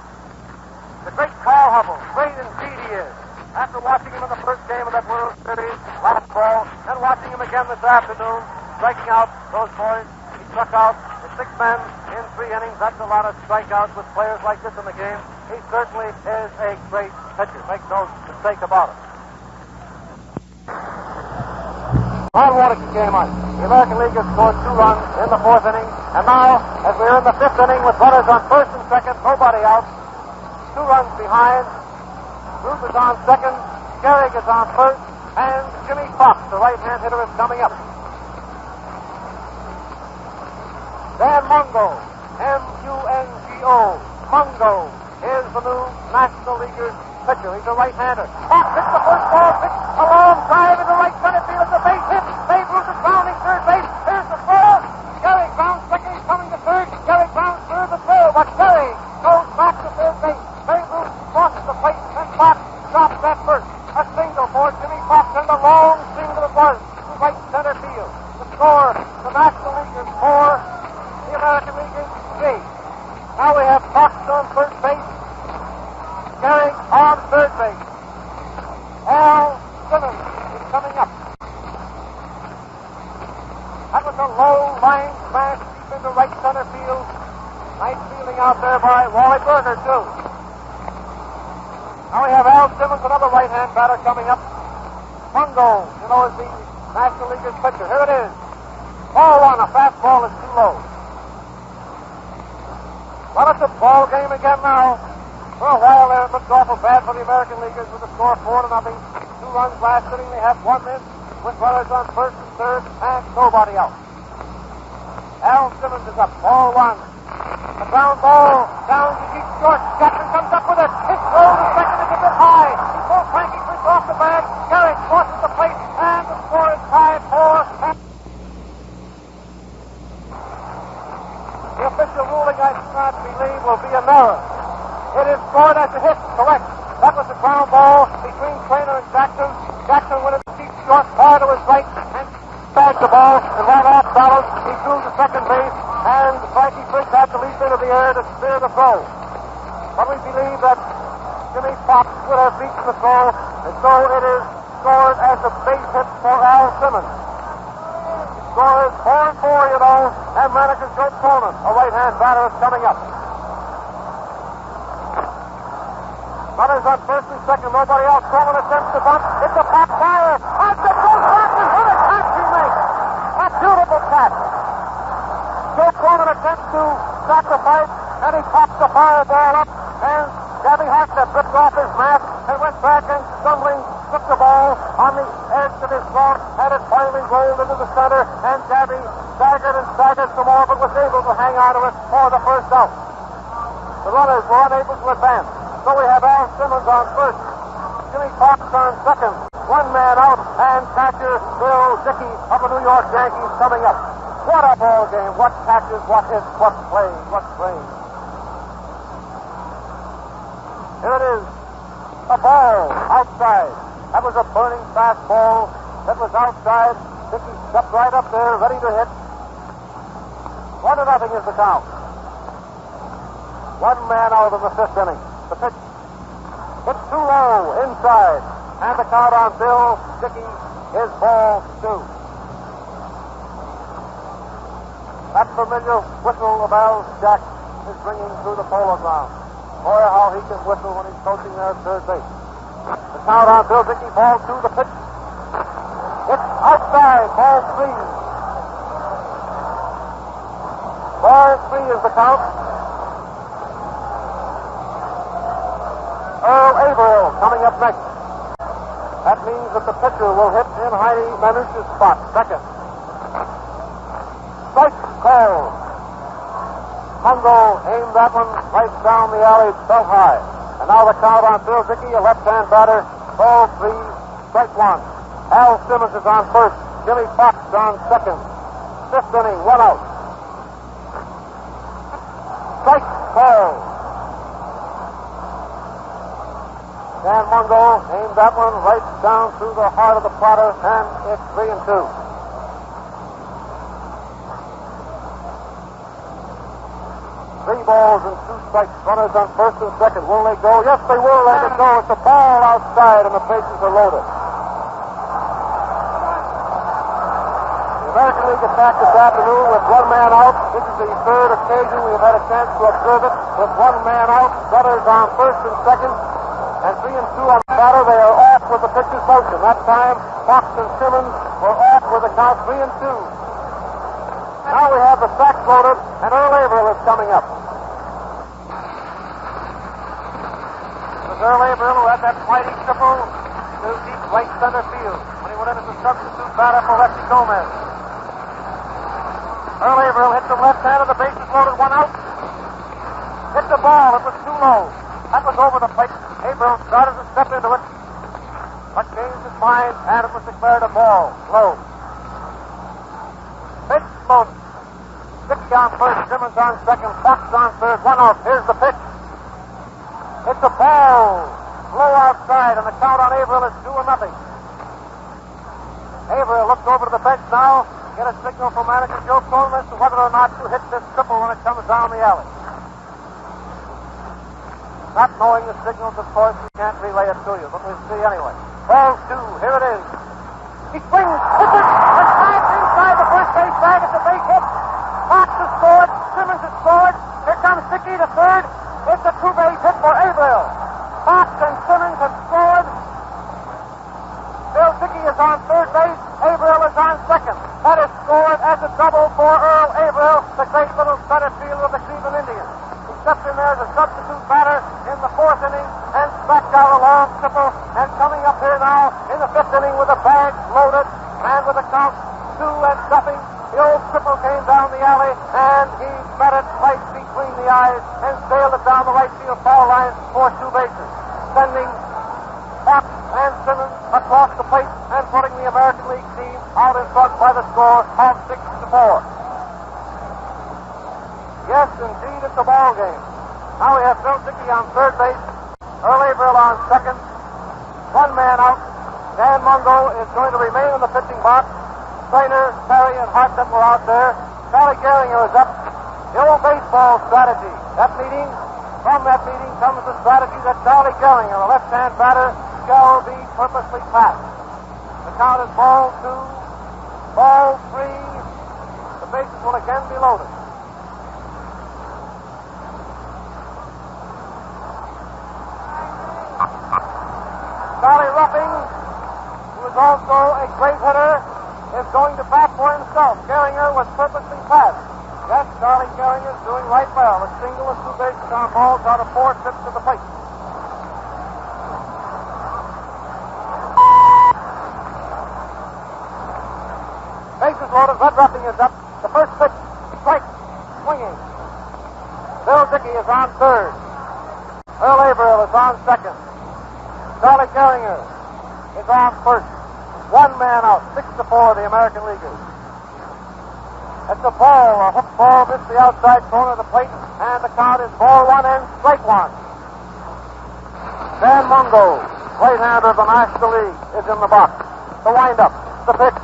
The great Carl Hubbell, great indeed he is. After watching him in the first game of that World Series last fall, and watching him again this afternoon, striking out those boys, he struck out the 6 men in 3 innings. That's a lot of strikeouts with players like this in the game. He certainly is a great pitcher. Make no mistake about it. Ron Warneke came on. The American League has scored 2 runs in the fourth inning. And now, as we're in the fifth inning with runners on first and second, nobody out, 2 runs behind. Ruth is on second, Gehrig is on first, and Jimmie Foxx, the right-hand hitter, is coming up. Dan Mungo, M-U-N-G-O, Mungo, is the new National Leaguers pitcher. He's a right-hander. Foxx hits the first ball, pitch, a long drive into right center field. It's a base hit. Babe Ruth is rounding third base. Here's the throw. Gehrig rounds second. He's coming to third. Gehrig rounds third to throw, but Gehrig goes back to third base. Babe Ruth crosses the plate, and Foxx drops that first. A single for Jimmie Foxx, and a long single it was to right center field. The score, the National Leaguers 4, the American Leaguers 3. Now we have Foxx on first base, Gehrig on third base. Al Simmons is coming up. That was a low line smash deep into right center field. Nice fielding out there by Wally Berger, too. Now we have Al Simmons, another right-hand batter, coming up. Mungo, is the National Leaguers pitcher. Here it is. Ball 1, a fastball is too low. Well, it's a ball game again now. For a while there, it looked awful bad for the American Leaguers with the score 4-0. 2 runs last inning. They have 1 in with runners on first and third, and nobody out. Al Simmons is up. Ball one. The ground ball down to deep short. Jackson comes up with it. His throw to second is a bit high. He pulls Frankie Fritz off the bag. Gehrig crosses the plate, and the score is 5-4. The official ruling, I do not believe, will be an error. It is scored as a hit. Correct. That was the ground ball between Trainer and Jackson. Jackson went in the deep short, far to his right, and bagged the ball, and right off Dallas. He threw to second base, and Frankie Fritz had to leap into the air to steer the throw. But we believe that Jimmie Foxx would have reached the throw, and so it is scored as a base hit for Al Simmons. Score is 4-4, you know, and manager Joe Cronin, a right-hand batter, is coming up. Runners on first and second, nobody else. Cronin attempts to bunt. It's a pop fire. Out the first back and what a catch he makes. A beautiful catch. Joe Cronin attempts to sacrifice, and he pops the fireball up, and Gabby Hackett ripped off his mask and went back and stumbling took the ball on the edge of his glove, and it finally rolled into the center, and Gabby staggered and staggered some more, but was able to hang on to it for the first out. The runners were unable to advance. So we have Al Simmons on first, Jimmie Foxx on second, one man out, and catcher Bill Dickey of the New York Yankees coming up. What a ball game, what catches, what hits, what plays, what plays. Here it is, a ball outside. That was a burning fastball that was outside. Dickey stepped right up there, ready to hit. 1-0 is the count. One man out in the fifth inning. The pitch hit too low inside, and the count on Bill Dickey is ball 2. That familiar whistle of Al Jack is ringing through the Polo Grounds. Boy, how he can whistle when he's coaching there at third base. The count on Bill Dickey, ball 2, the pitch. It's outside, ball 3. Ball 3 is the count. Earl Averill coming up next. That means that the pitcher will hit in Heidi Manush's spot, second. Strike call. Mungo aimed that one right down the alley, so high. And now the count on Bill Dickey, a left-hand batter. Ball 3, strike 1. Al Simmons is on first. Jimmie Foxx on second. Fifth inning, 1 out. Strike call. Dan Mungo aimed that one right down through the heart of the plotter, and it's 3-2. Three balls and 2 strikes. Runners on first and second. Will they go? Yes, they will let it go. It's a ball outside, and the bases are loaded. The American League attack this afternoon with one man out. This is the third occasion we've had a chance to observe it. With one man out, runners on first and second. And 3-2 on the batter. They are off with the pitcher's motion. That time, Fox and Simmons were off with the count 3-2. Now we have the sacks loaded, and Earl Averill is coming up. It was Earl Averill who had that mighty triple to deep right center field when he went in as a substitute batter for Lefty Gomez. Earl Averill hit the left hand of the bases loaded, 1 out. Hit the ball. It was too low. That was over the plate. Averill started to step into it, but changed his mind, and it was declared a ball. Low. Pitch loaded. Dickey on first, Simmons on second, Fox on third, 1 out. Here's the pitch. It's a ball. Low outside, and the count on Averill is 2-0. Averill looks over to the bench now, get a signal from manager Joe Cronin as to whether or not to hit this triple when it comes down the alley. Not knowing the signals, of course, we can't relay it to you, but we'll see anyway. Ball 2, here it is. He swings, hits it, and slides inside the first base bag. It's a base hit. Fox has scored, Simmons has scored. Here comes Dickey to third. It's a 2-base hit for Averill. Fox and Simmons have scored. Bill Dickey is on third base. Averill is on second. That is scored as a double for Earl Averill, the great little center fielder of the Cleveland Indians. Stepped in there as a substitute batter in the 4th inning and smacked out a long triple, and coming up here now in the 5th inning with the bag loaded and with a count 2-0 The old cripple came down the alley, and he met it right between the eyes and sailed it down the right field foul line for 2 bases, sending Foxx and Simmons across the plate and putting the American League team out in front by the score of 6-4. Yes, indeed, it's a ball game. Now we have Bill Dickey on third base, Earl Averill on second, 1 man out. Dan Mungo is going to remain in the pitching box. Steiner, Perry, and Hartnett were out there. Charlie Gehringer is up. The old baseball strategy. From that meeting comes the strategy that Charlie Gehringer, a left-hand batter, shall be purposely passed. The count is ball 2, ball 3. The bases will again be loaded. Charlie Ruffing, who is also a great hitter, is going to bat for himself. Gehringer was purposely passed. Yes, Charlie Gehringer is doing right well. A single and 2 bases on balls out of 4 trips to the plate. Bases loaded. Red Ruffing is up. The first pitch, strike, swinging. Bill Dickey is on third. Earl Averill is on second. Charlie Gehringer is on first. 1 man out, 6-4, the American Leaguers. It's a hook ball, missed the outside corner of the plate, and the count is ball 1 and strike 1. Dan Mungo, right-hander of the National League, is in the box. The windup, the pitch.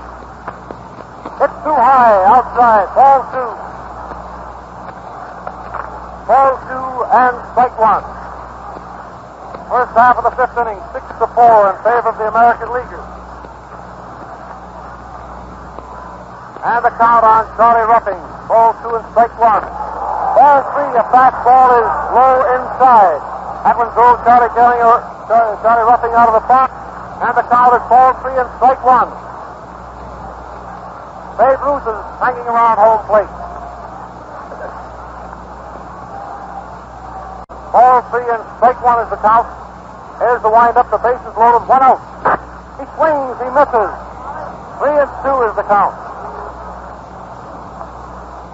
It's too high, outside, ball 2. Ball 2 and strike 1. First half of the 5th inning, 6-4 in favor of the American Leaguers. And the count on Charlie Ruffing. Ball 2 and strike 1. Ball 3, a fastball is low inside. That one drove Charlie Ruffing out of the box. And the count is ball 3 and strike 1. Babe Ruth is hanging around home plate. Ball 3 and strike 1 is the count. Here's the windup. The base is loaded. 1 out. He swings. He misses. 3 and 2 is the count.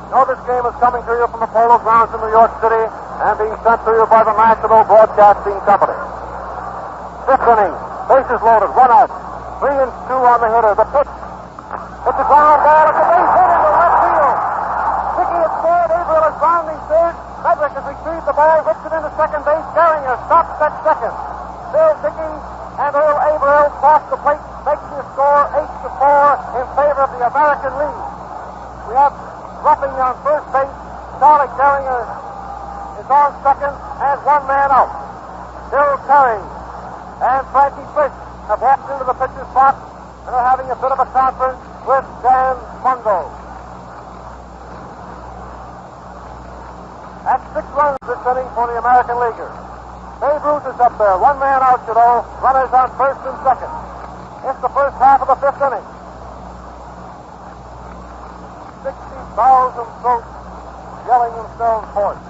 Now this game is coming to you from the Polo Grounds in New York City and being sent to you by the National Broadcasting Company. 5th inning. Bases loaded. 1 out. 3 and 2 on the hitter. The pitch. It's a ground ball. It's a base hit into left field. Dickey is scored. Averill is rounding third. Frederick has retrieved the ball, whips it into second base. Gehringer stops at second. Bill Dickey and Earl Averill cross the plate, making the score 8-4 in favor of the American League. We have Ruffing on first base. Charlie Gehringer is on second, and 1 man out. Bill Perry and Frankie Fish have walked into the pitcher's box and are having a bit of a conference with Dan Mungo. That's 6 runs this inning for the American Leaguers. Babe Ruth is up there. 1 man out, you know. Runners on first and second. It's the first half of the 5th inning. 60,000 throats yelling themselves hoarse.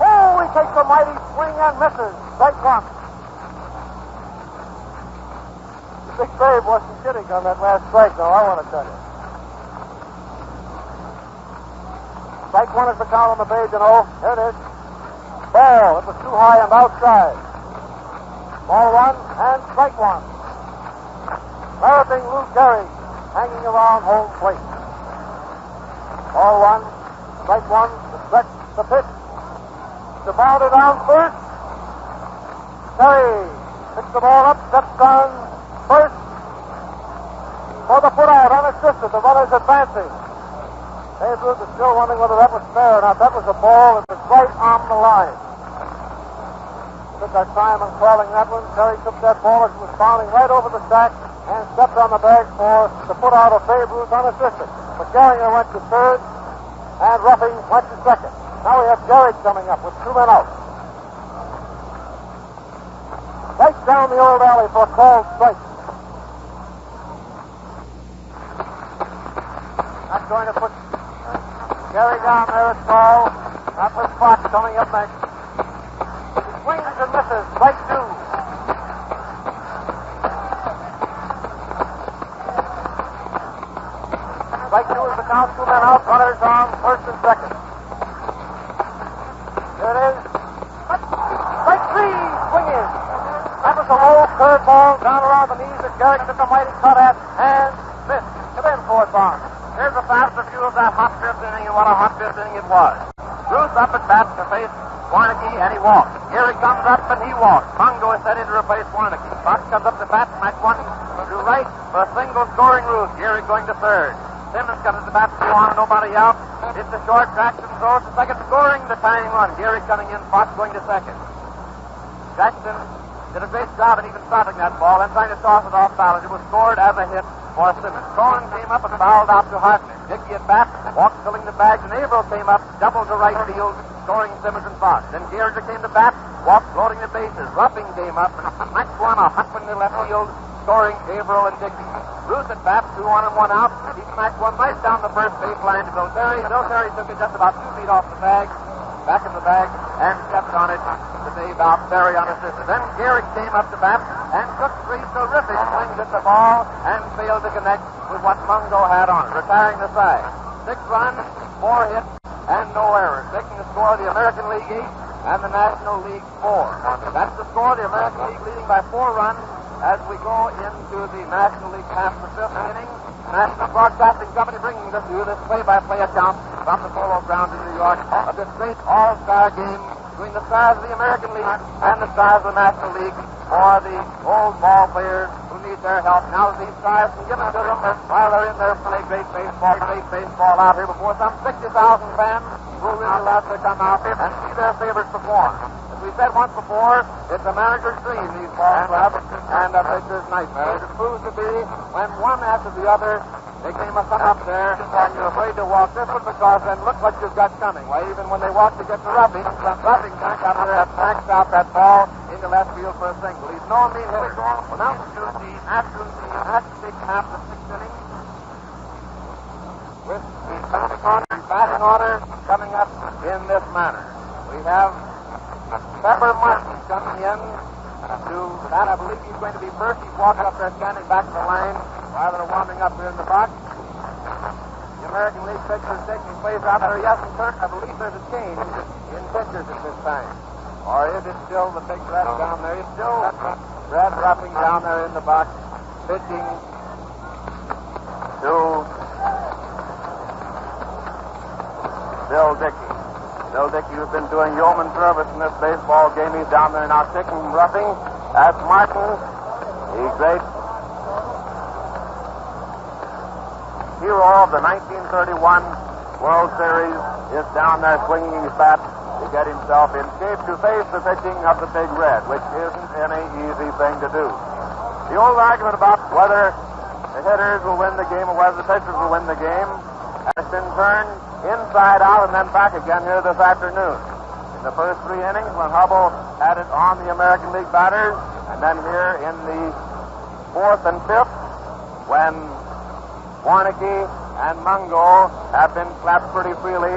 Oh, he takes a mighty swing and misses. Strike 1. The big Babe wasn't kidding on that last strike, though, I want to tell you. Strike 1 is the count on the Babe, you know. Here it is. Ball. It was too high and outside. Ball 1 and strike 1. Larrabing Lou Gehrig hanging around home plate. Ball 1, strike 1, the stretch, the pitch. The ball down first. Perry picks the ball up, steps on first. For the put out, unassisted. The runner's advancing. Babe Ruth is still wondering whether that was fair or not. That was a ball that was right on the line. Took our time in calling that one. Perry took that ball as it was bounding right over the sack and stepped on the bag for the put out of Babe Ruth unassisted. But Gehringer went to third, and Ruffing went to second. Now we have Gehrig coming up with 2 men out. Right down the old alley for a called strike. Not going to put Gehrig down there at all. That was Foxx coming up next. He swings and misses. Strike 2. Strike 2 is moves the count, 2 men out, runners on first and second. There it is. Strike 3, swing in. That was a low curveball down around the knees that Gehrig took a mighty cut at and missed. Come in, fourth bound. Here's a faster view of that hot fifth inning, and what a hot fifth inning it was. Ruth up at bat to face Warnicki, and he walks. Gehrig comes up, and he walks. Mungo is steady to replace Warnicki. Fox comes up to bat, match one to right for a single scoring Ruth. Gehrig going to third. Simmons comes to bat, 2 on, nobody out. Hits the short, Jackson throws to second, scoring the tying run. Gehrig coming in, Fox going to second. Jackson did a great job in even stopping that ball and trying to toss it off balance. It was scored as a hit for Simmons. Cronin came up and fouled out to Hartnett. Dickey at bat, walked filling the bags, and Averill came up, doubled to right field, scoring Simmons and Fox. Then Gehrig came to bat, walked loading the bases. Ruffing came up, and match one, a hot one to left field, scoring Averill and Dickey. Ruth at bat, 2 on and 1 out. He smacked one right down the first baseline to Bill Terry. Bill Terry took it just about 2 feet off the bag, back in the bag, and stepped on it to Dave out. Terry unassisted. Then Gehrig came up to bat and took 3 terrific swings at the ball and failed to connect with what Mungo had on it, retiring the side. 6 runs, 4 hits, and no errors, taking the score of the American League 8 and the National League 4. That's the score. The American League leading by 4 runs as we go into the National League past the 5th inning. National Broadcasting Company bringing us to you this play-by-play account from the Polo Grounds in New York of this great all-star game between the stars of the American League and the stars of the National League for the old ball players who need their help. Now that these stars can give it to them while they're in there playing great baseball out here before some 60,000 fans who really love to come out and see their favorites perform. As we said once before, it's a manager's dream, these ball clubs, and a pitcher's nightmare. It proves to be when one after the other they came up there, and you're afraid to walk this one because then look what you've got coming. Why, even when they walk to get the roughing, back out there have maxed out that ball into left field for a single. He's no mean hitter. Well, now we'll do the after half the 6th inning with the batting order coming up in this manner. We have Pepper Martin coming in to that. I believe he's going to be first. He's walking up there, standing back to the line while they're warming up here in the box. The American League pitcher is taking place out there. Yes, and Kirk, I believe there's a change in pitchers at this time. Or is it still the big red down there? It's still Red Ruffing down there in the box, pitching to Bill Dickey. Bill Dickey, who's been doing yeoman service in this baseball game, he's down there now kicking Ruffing. That's Martin, the great hero of the 1931 World Series, is down there swinging his bat to get himself in shape to face the pitching of the Big Red, which isn't any easy thing to do. The old argument about whether the hitters will win the game or whether the pitchers will win the game has been turned inside out and then back again here this afternoon. In the first 3 innings when Hubbell had it on the American League batters, and then here in the 4th and 5th when Warnicki and Mungo have been slapped pretty freely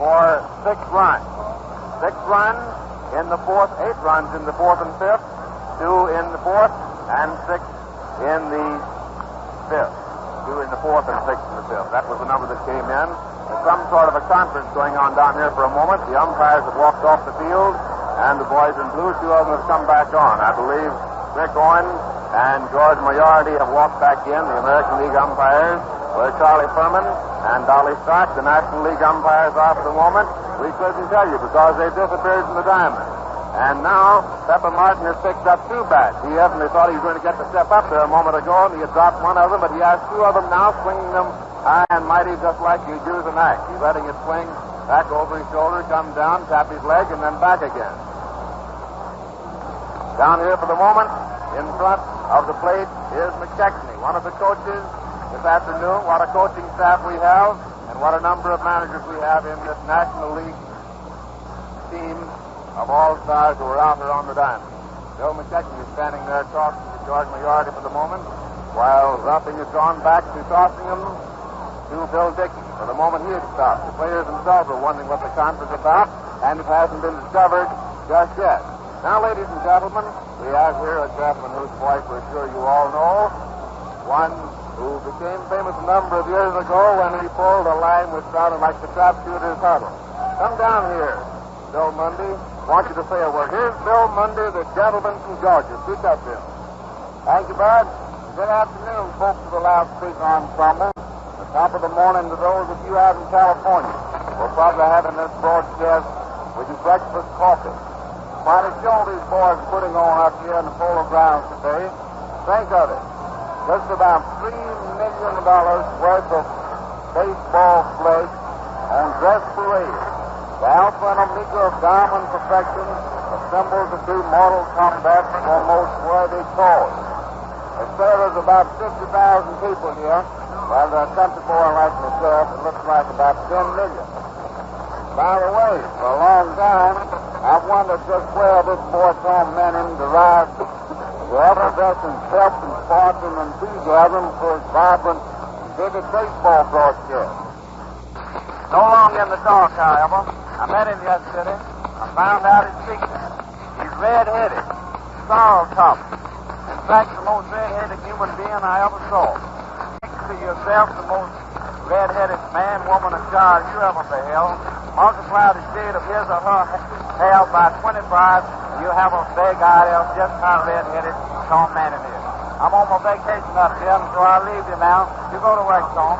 for 6 runs. 6 runs in the 4th, 8 runs in the 4th and 5th, 2 in the 4th, and 6 in the 5th. 2 in the 4th and 6 in the 5th. That was the number that came in. There's some sort of a conference going on down here for a moment. The umpires have walked off the field, and the boys in blue, 2 of them have come back on. I believe Rick Owen and George Moriarty have walked back in, the American League umpires, where Charlie Furman and Dolly Stark, the National League umpires, are for the moment. We couldn't tell you because they disappeared from the diamond. And now, Pepper Martin has picked up 2 bats. He evidently thought he was going to get the step up there a moment ago, and he had dropped one of them, but he has 2 of them now, swinging them high and mighty just like you do the knife. He's letting it swing back over his shoulder, come down, tap his leg, and then back again. Down here for the moment, in front of the plate, is McChesney, one of the coaches this afternoon. What a coaching staff we have, and what a number of managers we have in this National League team of all-stars who are out here on the diamond. Bill McChesney is standing there talking to George Moriarty for the moment, while Ruffing has gone back to tossing him to Bill Dickey. For the moment, he had stopped. The players themselves are wondering what the conference is about, and it hasn't been discovered just yet. Now, ladies and gentlemen, we have here a gentleman whose voice we're sure you all know, one who became famous a number of years ago when he pulled a line which sounded like the sharpshooter's huddle. Come down here, Bill Mundy. I want you to say a word. Here's Bill Mundy, the gentleman from Georgia. Speak up, Bill. Thank you, Bud. Good afternoon, folks of the loudspeaker ensemble. The top of the morning to those of you out in California. We're probably having this broadcast with your breakfast coffee. Quite a show these boys are putting on up here in the Polo Grounds today. Think of it. Just about $3 million worth of baseball flesh on dress parade. The Alpha and Omega of diamond perfection assembled to do mortal combat for most worthy cause. They say there's about 50,000 people here, while a country boy like myself, it looks like about 10 million. By the way, for a long time, I've wondered just where this boy Tom Manning derived the effervescent pep and sparkling enthusiasm for his vibrant, vivid baseball broadcast. No long in the dark, however. I met him yesterday. I found out his secret. He's red-headed, sorrel-topped. In fact, the most red-headed human being I ever saw. Picture to yourself the most red-headed man, woman, or child you ever beheld. Multiply the shade of his or her hair by 25, and you have a vague idea of just how red-headed Tom Manning is. I'm on my vacation up here, so I'll leave you now. You go to work, Tom.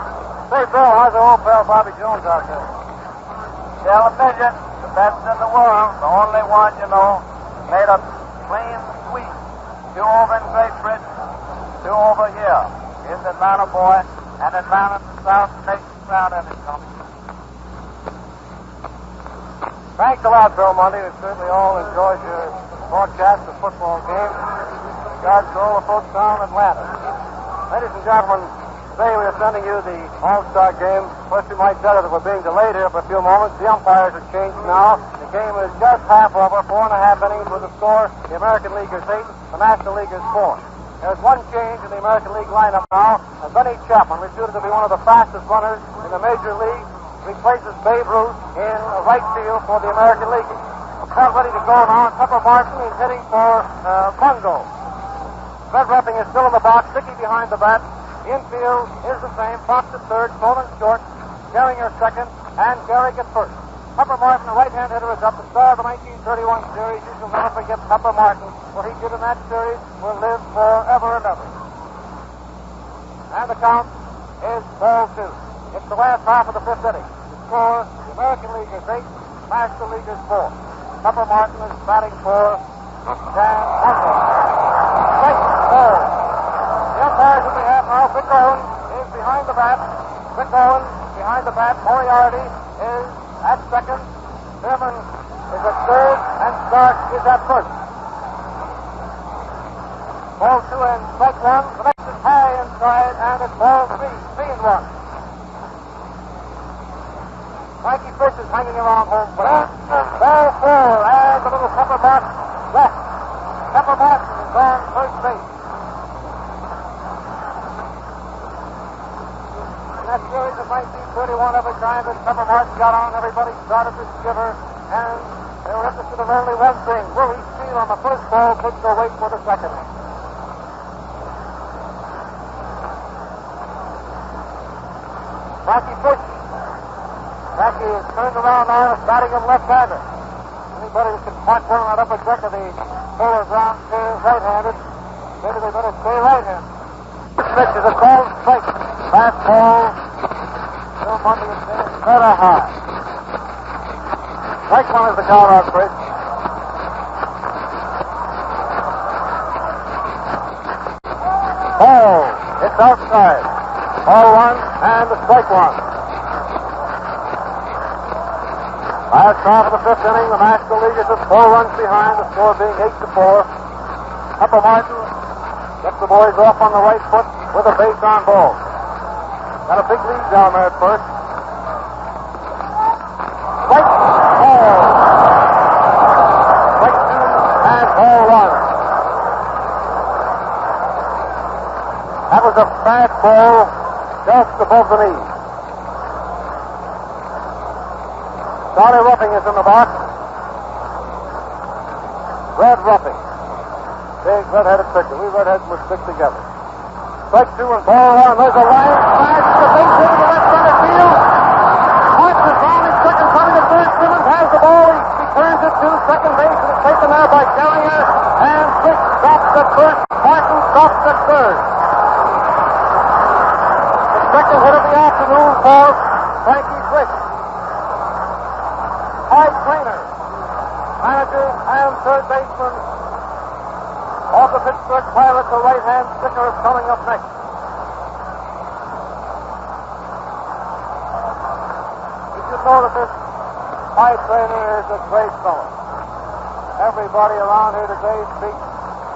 Say, Bill, how's the old pal Bobby Jones out there? Television, the best in the world, the only one, you know, made a clean sweep. 2 over in Great Britain, 2 over here. He's an Atlanta boy, and Atlanta to South makes you proud of him, Tommy. Thanks a lot, Bill Mundy. We certainly all enjoyed your broadcast of the football game. Regards to all the folks down in Atlanta. Ladies and gentlemen, today we are sending you the All-Star game. First, we might tell you that we're being delayed here for a few moments. The umpires have changed now. The game is just half over, 4.5 innings with the score. The American League is 8, the National League is 4. There's one change in the American League lineup now. Benny Chapman, reputed to be one of the fastest runners in the Major League, replaces Babe Ruth in right field for the American League. About ready to go now. Pepper Martin is hitting for Bungo. Fred Ruffing is still in the box, Dickey behind the bat. The infield is the same. Fox at third, Coleman short, Gehrig at second, and Gehrig at first. Pepper Martin, the right-hand hitter, is up. The star of the 1931 series. You shall never forget Pepper Martin. What he did in that series will live forever and ever. And the count is 4-2. It's the last half of the 5th inning. The score, the American League is 8, National League is 4. Pepper Martin is batting for Dan Bungo. Strike ball. The umpires in the half now. Vic Owen is behind the bat. Vic Owen behind the bat. Moriarty is at second. Sherman is at third. And Stark is at first. Ball 2 and strike 1. The next is high inside, and it's ball 3. 3-1. Mikey Fish is hanging around home plate. Ball 4, and the little Pepper Martin left. Pepper Martin is on first base. In that series of 1931, every time that Pepper Martin got on, everybody started to shiver, and they were interested in only one thing. Will he steal on the first ball, pitch, or wait for the second? Mikey Fish. Jackie is turned around now and is batting him left-hander. Anybody that can punch one on that upper deck of the Polo Grounds is right-handed. Maybe they better stay right-handed. This pitch is a called strike. Fastball. Bill Mundy is saying better high. Strike 1 is the count on Fritz. Ball. It's outside. Ball 1 and the strike 1. Last half of the 5th inning, the National League is at 4 runs behind, the score being 8-4. Pepper Martin gets the boys off on the right foot with a base on ball. Got a big lead down there at first. Strike ball. Strike 2 and ball 1. That was a bad ball just above the knee. Charlie Ruffing is in the box. Red Ruffing. Big red-headed pitcher. We redheads must stick together. Strike two and ball one. There's a line smash to the base hit to the left center field. Martin is rounding second, coming to third. Simmons has the ball. He turns it to second base and is taken there by Gehrig. And Fish stops at first. Martin stops at third. The second hit of the afternoon for Frankie Fish. Mike Trainer, manager and third baseman of the Pittsburgh Pirates, the right-hand sticker, is coming up next. You should know that this Mike Trainer is a great fellow. Everybody around here today speaks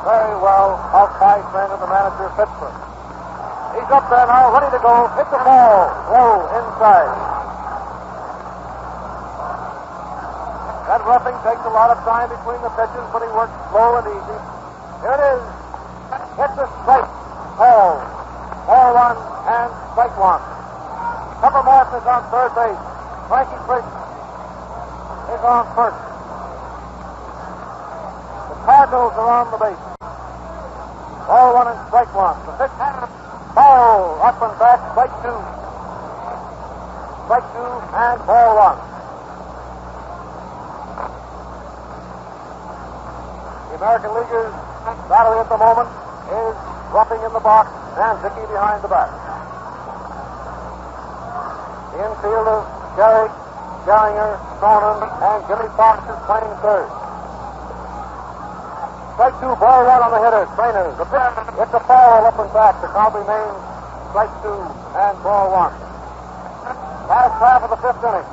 very well of Mike Trainer, the manager of Pittsburgh. He's up there now, ready to go. Hit the ball low inside. That roughing takes a lot of time between the pitches, but he works slow and easy. Here it is. Hits a strike. Ball. Ball one and strike one. Pepper Martin is on third base. Frankie Fish is on first. The Cardinals are on the base. Ball one and strike one. The pitch. Ball up and back. Strike two. Strike two and ball one. The American Leaguers' battery at the moment is roughing in the box and Dickey behind the back. The infield of Gehrig, Cronin, and Jimmie Foxx is playing third. Strike two, ball one on the hitter, Trainer. The pitch, it's a foul up and back. The count remains strike two and ball one. Last half of the fifth inning.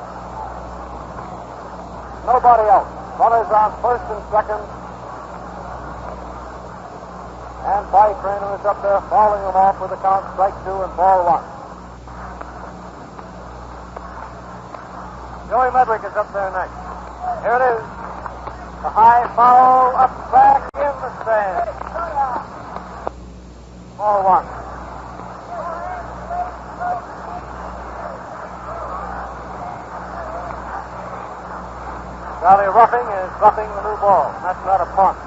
Nobody else. Runners on first and second. And Mike Trainer is up there fouling them off with the count strike two and ball one. Joey Medrick is up there next. Here it is. A high foul up back in the stand. Ball one. Charlie Roughing is roughing the new ball. That's not a punt.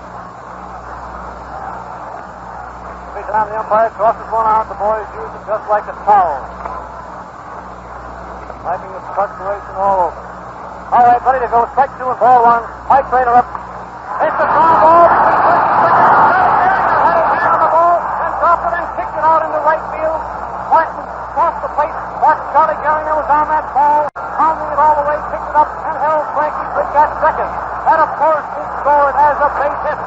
Every time the umpire tosses one out, the boys use it just like a towel. Wiping the perspiration all over. All right, ready to go. Strike two and ball one. Mike Trainer up. It's the foul ball. Had his hand on the ball, then dropped it and kicked it out into right field. Martin crossed the plate. Charlie Gehrig was on that ball, pounding it all the way, picked it up, and held Frankie Fish at second. That, of course, is scored as a base hit.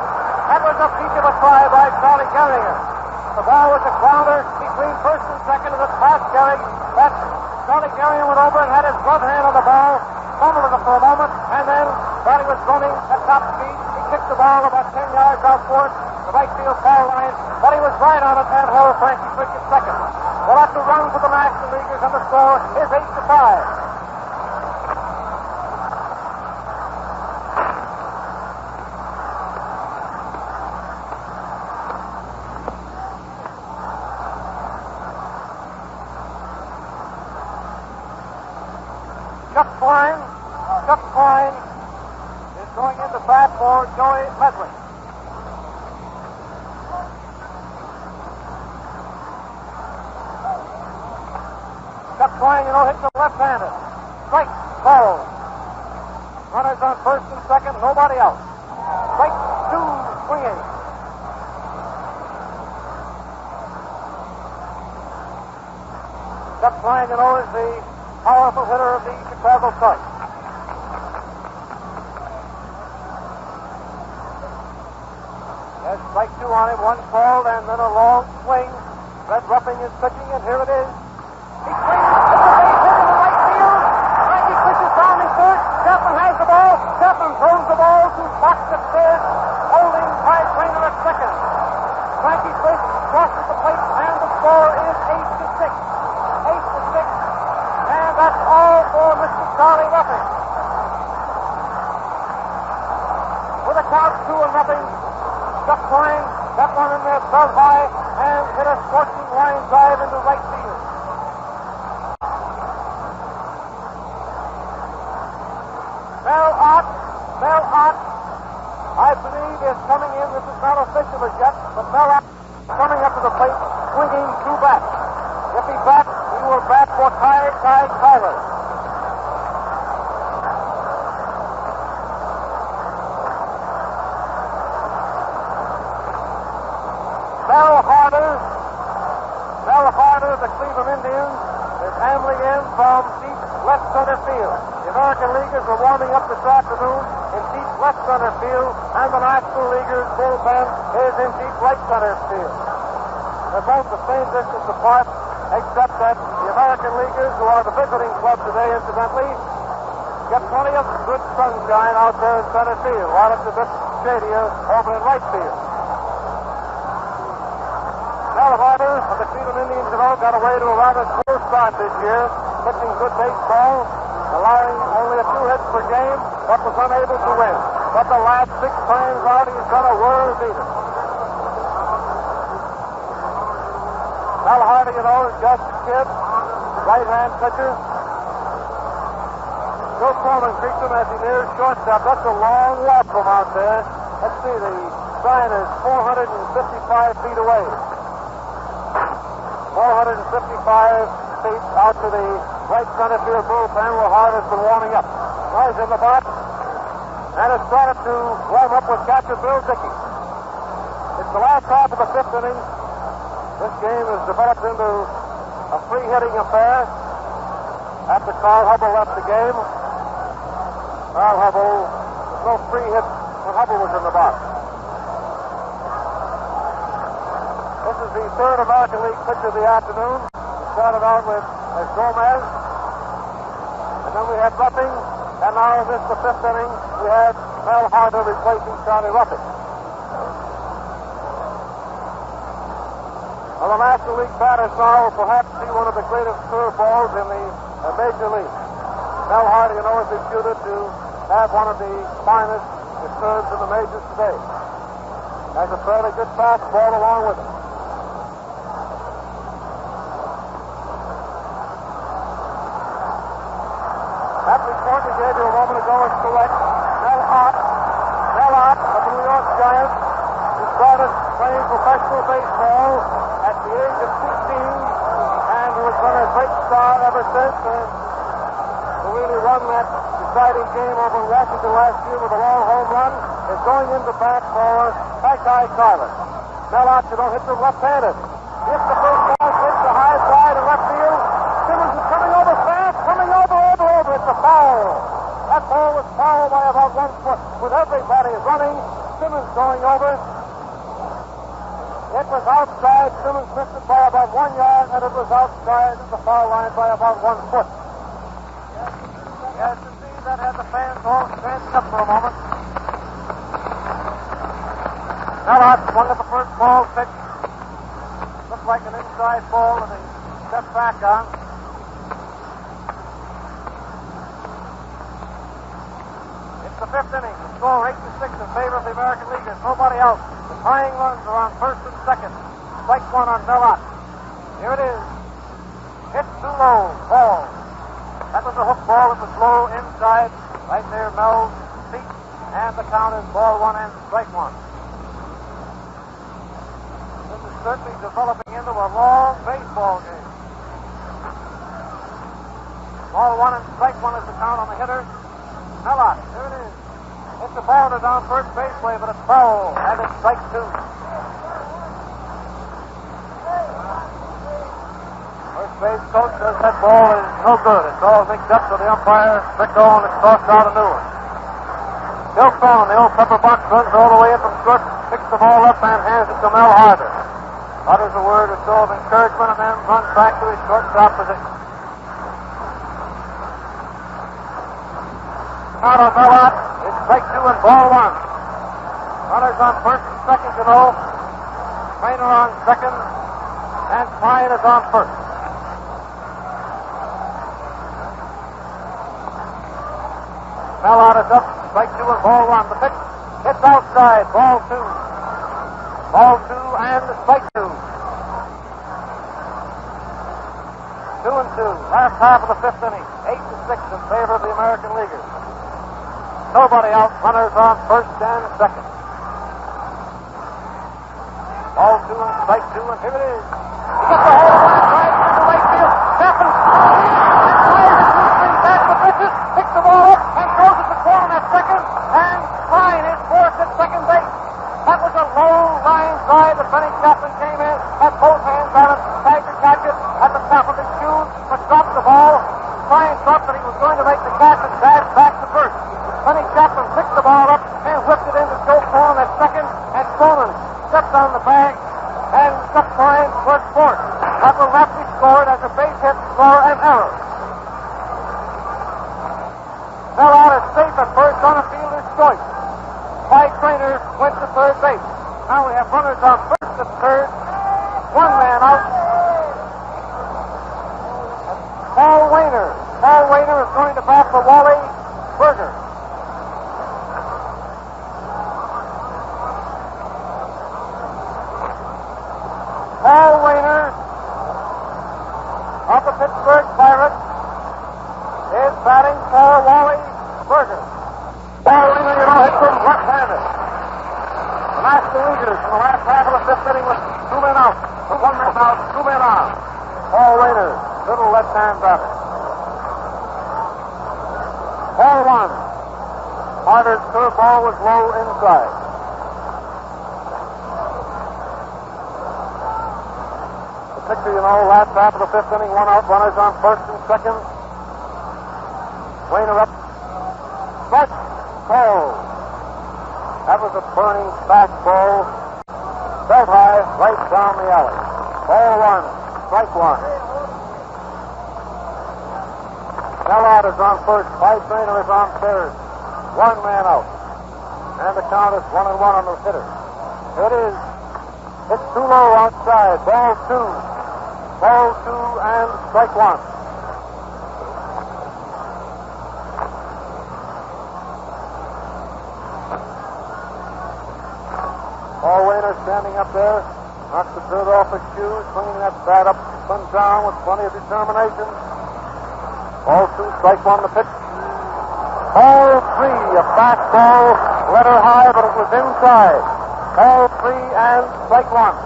That was a peach of a try by Charlie Gehrig. The ball was a grounder between first and second as it passed Gehrig. That Charlie Gehrig went over and had his glove hand on the ball, fumbled it for a moment, and then, while he was running at top speed, he kicked the ball about 10 yards out for it, the right field foul line, but he was right on it and held Frankie Fish at second. Well, that's a run for the National Leaguers, and the score is 8-5. Chuck Klein is going into bat for Joey Medley. Chuck Klein, hits the left-handed. Strike, ball. Runners on first and second, nobody else. Strike two, swinging. Chuck Klein, is the powerful hitter of the Chicago Cubs. There's strike two on him, one called, and then a long swing. Red Ruffing is pitching, and here it is. He swings, it's a base hit in the right field. Frankie Fish is down in third. Chapman has the ball. Chapman throws the ball to Fox at third, holding Mike Trainer at second. Frankie Fish crosses the plate, and the score is 8-6. 8-6. And that's all for Mr. Charlie Ruffing. With a count 2-0, Chuck Klein got one in there, third high, and hit a scorching line drive into right field. Mel Ott, I believe, is coming in. This is not official as yet, but Mel Ott coming up to the plate. swinging to bat. If he bats, he will bat for Ty Tyler. Mel Harder of the Cleveland Indians is ambling in from deep left center field. The American Leaguers were warming up this afternoon in deep left center field, and the National Leaguers' bullpen is in deep right center field. They're both the same distance apart, except that the American Leaguers, who are the visiting club today, incidentally, get plenty of good sunshine out there in center field, while it's a bit shadier over in right field. Carl Hubbell of the Cleveland Indians got away to a rather poor start this year, pitching good baseball, allowing only a few hits per game, but was unable to win. But the last 6 times out, he's done a world beater. Mel Harder, is just a kid, right-hand pitcher. Joe Cronin greets him as he nears shortstop. That's a long walk from out there. Let's see, the sign is 455 feet away. 455 feet out to the right center field bullpen where Harder's been warming up. Now he's in the box, and has started to warm up with catcher Bill Dickey. It's the last half of the 5th inning. This game has developed into a free-hitting affair after Carl Hubbell left the game. Carl Hubbell, there's no free hit when Hubbell was in the box. This is the 3rd American League pitch of the afternoon. It started out with Gomez, and then we had Ruffing, and now in this, the 5th inning, we had Mel Harder replacing Charlie Ruffing. Well, the National League batters now will perhaps see one of the greatest curveballs in the Major League. Mel Harder, is reputed to have one of the finest curves in the majors today. Has a fairly good fastball along with it. That report we gave you a moment ago is correct. Mel Ott of the New York Giants, who started playing professional baseball at the age of 16 and who has been a great star ever since, and who really won that deciding game over in Washington last year with a long home run, is going into bat for Ty Tyler. Mel Ott, you don't hit them left-handed. If the first ball hits the high side in left field, Simmons is coming over fast, coming over. It's a foul. That ball was fouled by about 1 foot. With everybody running, Simmons going over. It was outside. Simmons missed it by about 1 yard, and it was outside the foul line by about 1 foot. Yes, indeed, that had the fans all standing up for a moment. Mel Ott swung at the first ball pitch. Looked like an inside ball, and he stepped back on. The 5th inning, the score 8-6 in favor of the American Leaguers. Nobody else. The tying runs are on 1st and 2nd. Strike 1 on Mel Ott. Here it is. Hit too low. Ball. That was a hook ball that was low inside, right near Mel's feet. And the count is ball 1 and strike 1. This is certainly developing into a long baseball game. Ball 1 and strike 1 is the count on the hitter. Mel Ott, there it is. It's a ball to down first base play, but it's foul, and it's strike 2. First base coach says that ball is no good. It's all mixed up, so the umpire picked on and tossed out a new one. Bill Cronin, the old pepper box, runs all the way in from short, picks the ball up and hands it to Mel Harder. Utters a word or so of encouragement and then runs back to his shortstop position. Out on Mel Ott. It's strike 2 and ball 1. Runners on 1st and 2nd, Trainer on 2nd, and Pine is on 1st. Mel Ott is up. Strike 2 and ball 1. The pitch hits outside. Ball 2. Ball 2 and strike 2. 2 and 2. Last half of the 5th inning. 8-6 in favor of the American Leaguers. Nobody out. Runners on 1st and 2nd. Ball 2 and strike 2, and here it is. He gets a hold of one, drives into right field. Chapman, back to pitches, picks the ball up, and throws it to Cronin at second, and Klein is forced at second base. That was a low line drive that Benny Chapman came in, had both hands on it, tried to catch it at the top of his shoes, but dropped the ball. Klein thought that he was going to make the catch and dash back to first. Benny Chapman picked the ball up and whipped it into Joe Cronin at second, and Cronin stepped on the bag and struck Klein towards fourth. That will not be scored as a base hit for an error. Fell out is safe at first on a fielder's choice. Clyde Trainer went to third base. Now we have runners on first and third. One man out. Paul Wainer. Paul Wainer is going to bat for Wally Berger. Paul Wainer of the Pittsburgh Pirates is batting for Wally Berger. Paul Wainer, you know, hits him left-handed. The National Leaguers in the last half of the fifth inning with 2 men out. 1 man out, 2 men on. Paul Wainer, little left-hand batter. Ball 1. Carter's curveball was low inside. The picture, you know, last half of the fifth inning, 1 out, runners on first and second. Wainer up. Strike. Call. That was a burning fastball. Belt high, right down the alley. Ball 1. Strike 1. Kellogg is on first. Clyde Trainer is on third. 1 man out. And the count is 1-1 on the hitter. Here it is. It's too low outside. Ball 2. Ball 2 and strike 1. Paul Wainer standing up there. Knocks the dirt off his shoes. Swinging that bat up and down with plenty of determination. Ball 2, strike 1, the pitch. Ball 3, a fastball, let her high, but it was inside. Ball 3 and strike 1.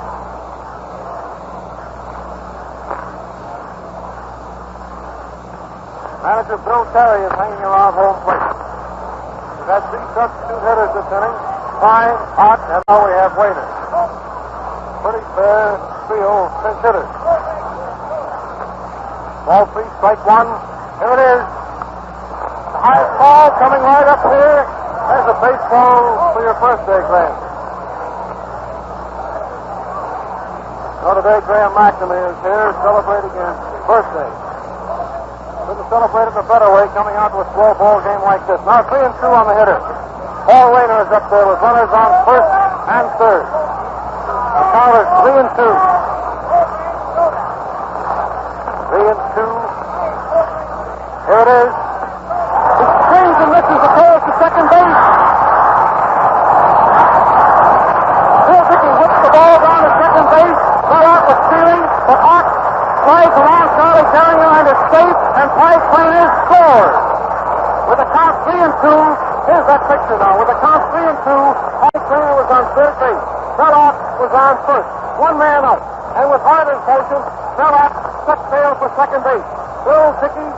Manager Bill Terry is hanging around home plate. We've had 3 substitute hitters this inning. Fine, Hot, and now we have Wainer. Pretty fair trio of pinch hitters. Ball 3, strike 1. Here it is. The high ball coming right up here. There's a baseball for your birthday, Graham. Now today, Graham McNamee is here celebrating his birthday. Couldn't celebrate it in a better way coming out to a slow ball game like this. Now 3-2 on the hitter. Paul Wainer is up there with runners on first and third. The count is 3-2. 3-2. Here it is. He swings and misses the throw to second base. Bill Dickey whips the ball down to second base. Got out with stealing, but Hawk slides along Charlie Gehrig and is safe, and Clyde Trainer scores. With the count 3-2, here's that picture now. With the count 3-2, Clyde Trainer was on third base. Belloff was on first. 1 man out. And with Hart in motion, Belloff set sail for second base. Bill Dickey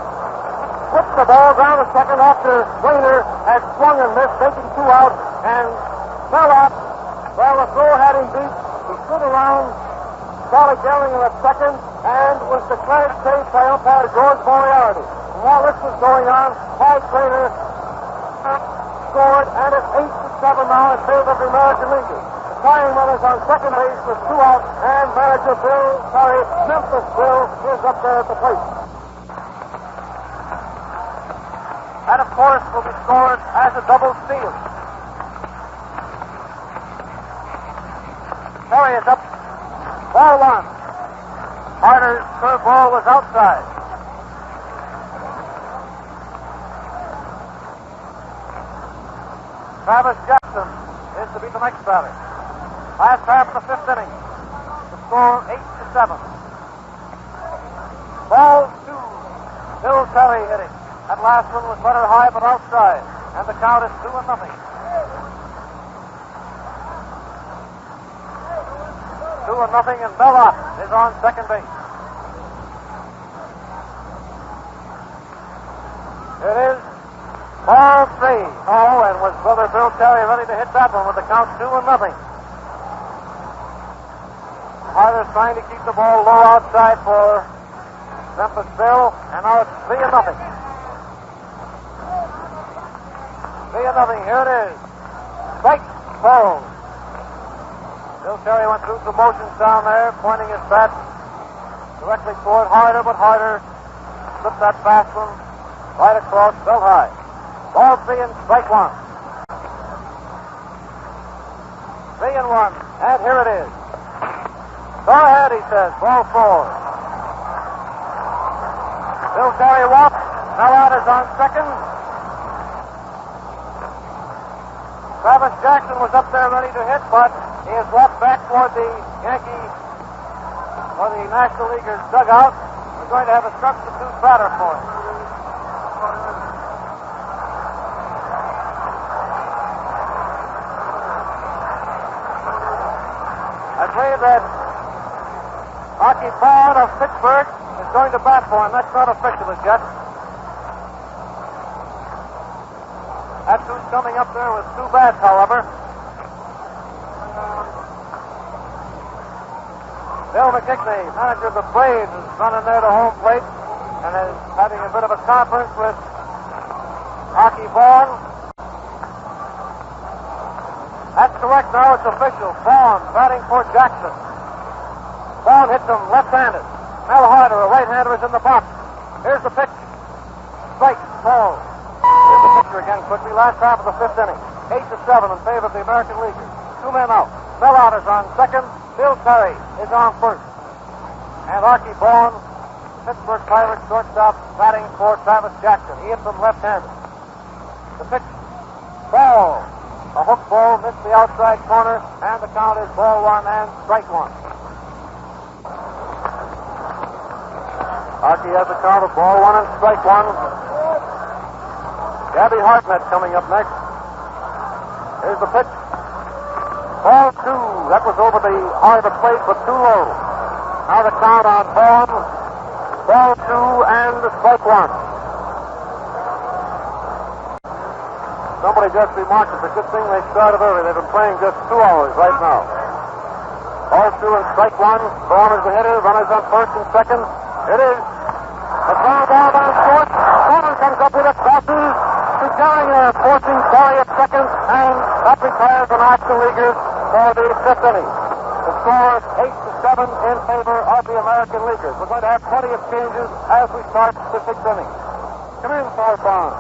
puts the ball down to second after Wainer had swung and missed, taking 2 out, and Belloff, well, the throw had him beat. He stood around Charlie Gehrig at second and was declared safe by umpire George Moriarty. And while this was going on, Clyde Trainer scored, and it's 8-7 now in favor of the American Leaguers. The tying runners on second base with 2 out, and manager Memphis Bill is up there at the plate. That, of course, will be scored as a double steal. Terry is up. Ball 1. Carter's curveball was outside. Travis Jackson is to be the next batter. Last half of the fifth inning. The score 8-7. Ball 2. Bill Terry hitting. That last one was better high but outside. And the count is 2-0. 2-0, and Belloc is on second base. It is ball 3. Oh, and was brother Bill Terry ready to hit that one with the count 2-0. Harder's trying to keep the ball low outside for Memphis Bill, and now it's 3-0. 3-0. Here it is. Strike, ball. Bill Terry went through some motions down there, pointing his bat directly toward Harder, but Harder slipped that fast one right across, fell high. Ball 3 and strike 1. 3-1, and here it is. Go ahead, he says. Ball 4. Bill Terry walks. Mellott is on second. Travis Jackson was up there ready to hit, but he has walked back toward the Yankee, or the National Leaguers' dugout. We're going to have a substitute batter for him. I believe that Hockey Bond of Pittsburgh is going to bat for him. That's not official as yet. That's who's coming up there with 2 bats, however. Bill McNamee, manager of the Braves, is running there to home plate and is having a bit of a conference with Hockey Bond. That's correct now. It's official. Bond batting for Jackson. Bond hits him left-handed. Mel Harder, a right-hander, is in the box. Here's the pitch. Strike, ball. Here's the pitcher again quickly. Last half of the 5th inning. 8-7 in favor of the American Leaguers. 2 men out. Mellott is on second. Bill Terry is on first. And Archie Bond, Pittsburgh Pirates shortstop, batting for Travis Jackson. He hits him left-handed. The pitch. Ball. A hook ball missed the outside corner, and the count is ball 1 and strike 1. Archie has the count of ball 1 and strike 1. Gabby Hartnett coming up next. Here's the pitch. Ball 2. That was over the high of the plate, but too low. Now the count on Bond. Ball 2 and strike 1. Somebody just remarked it's a good thing they started early. They've been playing just 2 hours right now. Ball 2 and strike 1. Bond is the hitter. Runners on first and second. It is. The foul ball down short. Cronin comes up with it. Crosses to Gehrig there, forcing Terry at second, and that retires the National Leaguers for the 5th inning. The score is 8-7 in favor of the American Leaguers. We're going to have plenty of changes as we start the 6th inning. Come in, Paul Bond.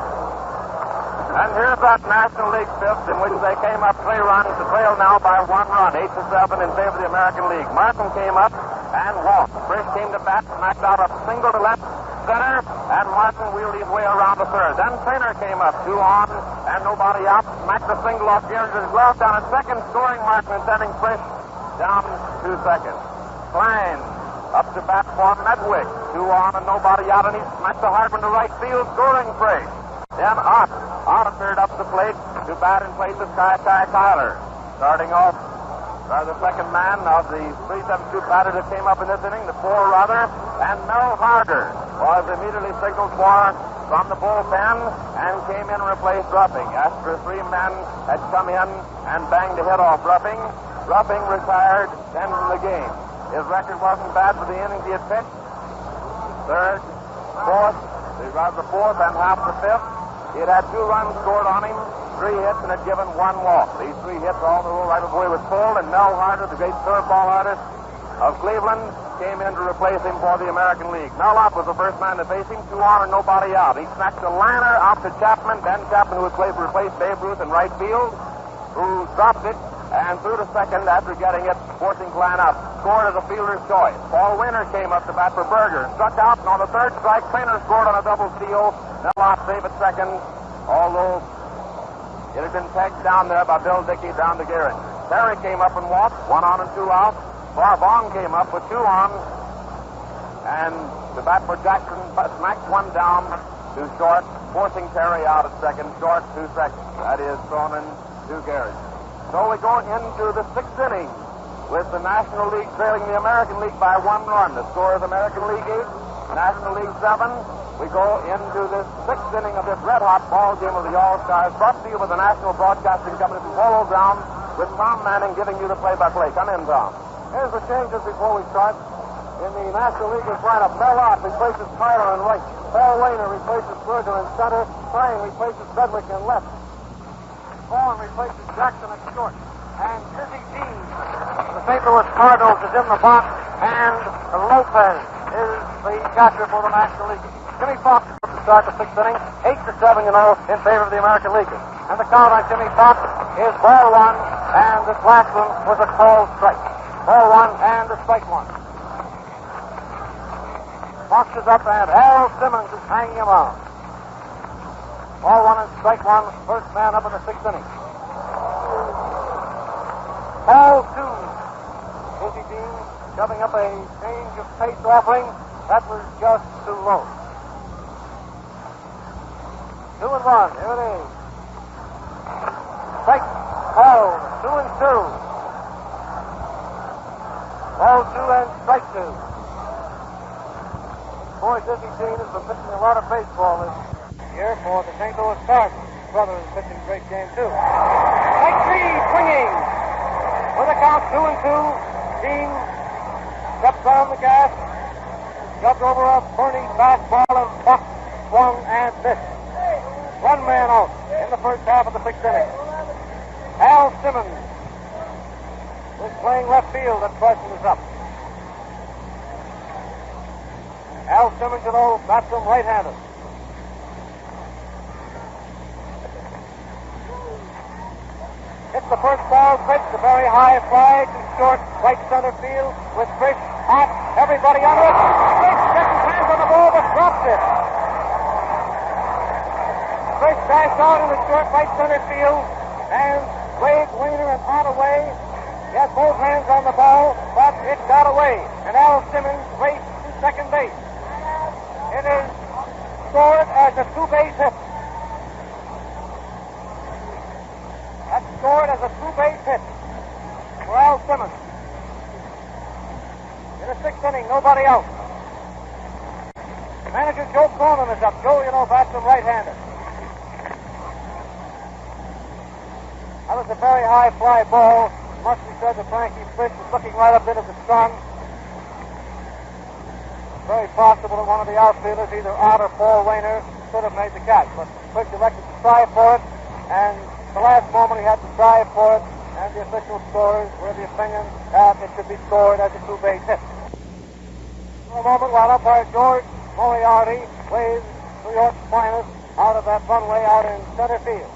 And here's that National League 5th in which they came up 3 runs to trail now by 1 run, 8-7 in favor of the American League. Martin came up and walked. Frisch came to bat, smacked out a single to left center, and Martin wheeled his way around the third. Then Trainer came up, 2 on, and nobody out, smacked the single off Gehrig's glove down at second, scoring Martin and sending Frisch down to second. Klein up to bat for Medwick, 2 on and nobody out, and he smacked the Hartman to right field, scoring Frisch. Then Ott appeared up the plate to bat in place of Ty Tyler. Starting off, the second man of the 3-7-2 batter that came up in this inning, the 4 rather, and Mel Harder was immediately signaled for from the bullpen and came in and replaced Ruffing. After 3 men had come in and banged the hit off Ruffing, Ruffing retired 10 in the game. His record wasn't bad for the innings he had pitched. 3rd, 4th, the 4th and half the 5th. He had 2 runs scored on him, 3 hits, and had given 1 walk. These 3 hits all in a row right before he was pulled, and Mel Harder, the great curveball artist of Cleveland, came in to replace him for the American League. Mel Ott was the first man to face him, 2 on and nobody out. He smacked a liner out to Chapman, Ben Chapman, who had played to replace Babe Ruth in right field, who dropped it and threw to second after getting it, forcing Klein out. Scored as a fielder's choice. Paul Winter came up to bat for Berger, struck out, and on the 3rd strike, Trainer scored on a double steal. Mel Ott saved at second, although it had been pegged down there by Bill Dickey down to Gehrig. Terry came up and walked, 1 on and 2 out. Barbong came up with 2 on, and the bat for Jackson smacked 1 down to short, forcing Terry out at second, short 2 seconds. That is Cronin to Gehrig. So we go into the 6th inning.
with the National League trailing the American League by 1 run. The score is American League 8, National League 7. We go into this 6th inning of this red-hot ball game of the All-Stars, brought to you by the National Broadcasting Company from Polo Grounds, with Tom Manning giving you the play-by-play. Come in, Tom. Here's the changes before we start. In the National League lineup, Mel Ott replaces Tyler in right. Paul Wainer replaces Berger in center. Frame replaces Bedwick in left. Bowen replaces Jackson at short. And Dizzy Dean, the St. Louis Cardinals, is in the box. And Lopez is the catcher for the National League. Jimmie Foxx to start the 6th inning. 8-7, in favor of the American League. And the count on Jimmie Foxx is ball 1. And this last one was a called strike. Ball 1 and a strike 1. Fox is up, and Al Simmons is hanging him on. Ball 1 and strike 1. First man up in the 6th inning. Ball 2. Dizzy Dean shoving up a change of pace offering. That was just too low. 2-1. Here it is. Strike called. 2-2. Ball 2 and strike 2. Boy, Dizzy Dean has been pitching a lot of baseball this year for the St. Louis Cardinals. His brother is pitching a great game, too. Strike 3, swinging. With a count 2-2, Dean steps on the gas, shoved over a Bernie fastball, and Fox swung and missed. 1 man out in the first half of the 6th inning. Al Simmons was playing left field. That question is up. Al Simmons, bats him right-handed. Hits the first ball, pitch, a very high fly to short, right center field with Frisch hot. Everybody under it. Frisch gets his hands on the ball, but drops it. Frisch dashed out in the short right center field, and Wade, Wainer, and Ott away. He has both hands on the ball, but it got away, and Al Simmons raced to second base. It is scored as a 2-base hit. That's scored as a 2-base hit for Al Simmons. In the 6th inning, nobody out. Manager Joe Cronin is up. Joe, bats him right-handed. That was a very high fly ball. Must be said that Frankie Frisch was looking right up into the sun. Very possible that one of the outfielders, either Ott or Paul Wainer, should have made the catch. But Frisch elected to try for it, and the last moment he had to try for it, and the official scorers were the opinion that it should be scored as a 2-base hit. For a moment, while umpire George Moriarty waves New York's finest out of that runway out in center field.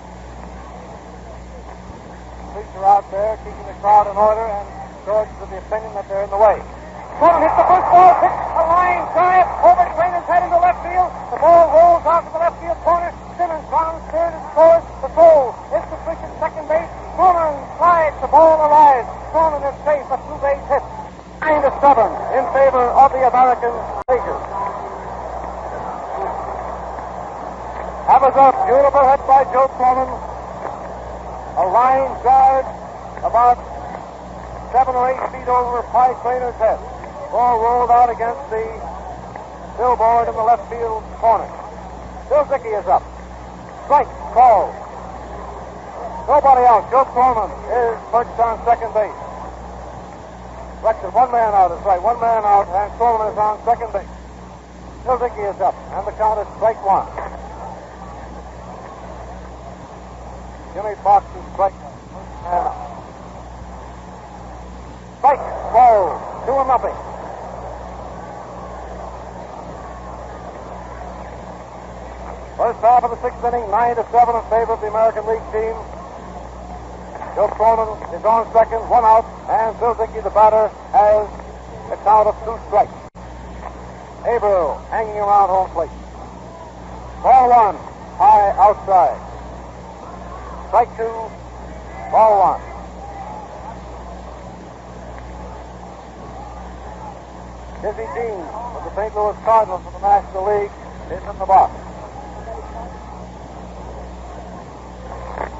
Police are out there keeping the crowd in order, and George is of the opinion that they're in the way. Cronin hits the first ball, pitch, a line drive, over Train's head into left field. The ball rolls out to the left field corner. Simmons rounds third and scores. The throw is to Frisch at second base. Cronin slides, the ball arrives. Cronin is safe, a 2-base hit. 9-7 in favor of the American Leaguers. That was a beautiful hit by Joe Cronin. A line drive about 7 or 8 feet over Pie Trainer's head. Ball rolled out against the billboard in the left field corner. Bill Dickey is up. Strike called. Nobody out. Joe Cronin is perched on second base. Correction, 1 man out. That's right, 1 man out, and Cronin is on second base. Bill Dickey is up, and the count is strike 1. Jimmie Foxx is strike 1. Strike called. 2-0. First half of the 6th inning, 9-7 in favor of the American League team. Joe Cronin is on second, 1 out, and Bill Dickey, the batter, has a count of 2 strikes. Averill hanging around home plate. Ball 1, high outside. Strike 2, ball 1. Dizzy Dean of the St. Louis Cardinals of the National League is in the box.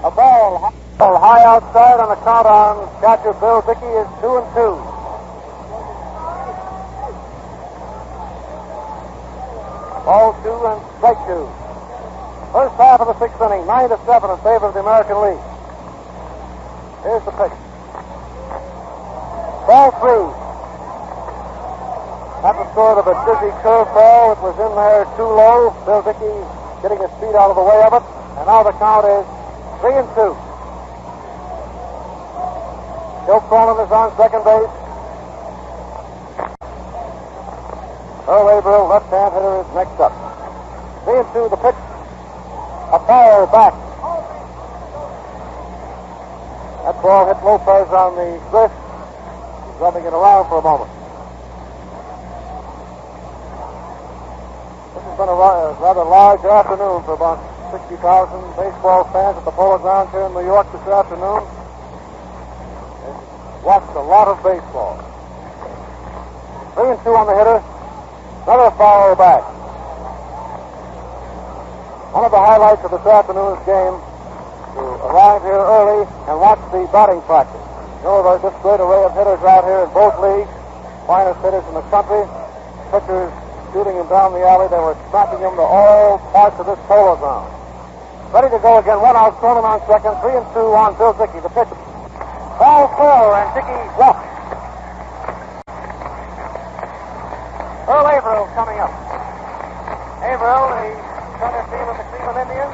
A ball High outside on the count on catcher Bill Dickey is 2-2. Ball 2 and strike 2. First half of the sixth inning, 9-7 in favor of the American League. Here's the pitch. Ball 3. That's a sort of a dizzy curveball. It was in there too low. Bill Dickey getting his feet out of the way of it. And now the count is 3-2. Joe Cronin is on second base. Earl Averill, left-hand hitter, is next up. 3-2, the pitch. A foul back. That ball hit Lopez on the wrist. He's rubbing it around for a moment. This has been a rather large afternoon for about 60,000 baseball fans at the Polo Grounds here in New York this afternoon. They've watched a lot of baseball. 3-2 on the hitter. Another foul back. One of the highlights of this afternoon's game to arrive here early and watch the batting practice. You know, there's this great array of hitters out here in both leagues, finest hitters in the country. Pitchers shooting them down the alley. They were smacking them to all parts of this Polo Ground. Ready to go again. One out, Cronin on second. 3-2 on Bill Dickey, the pitcher. Ball 4, and Dickey walks. Earl Averill coming up. Averill, the center field of the Cleveland Indians,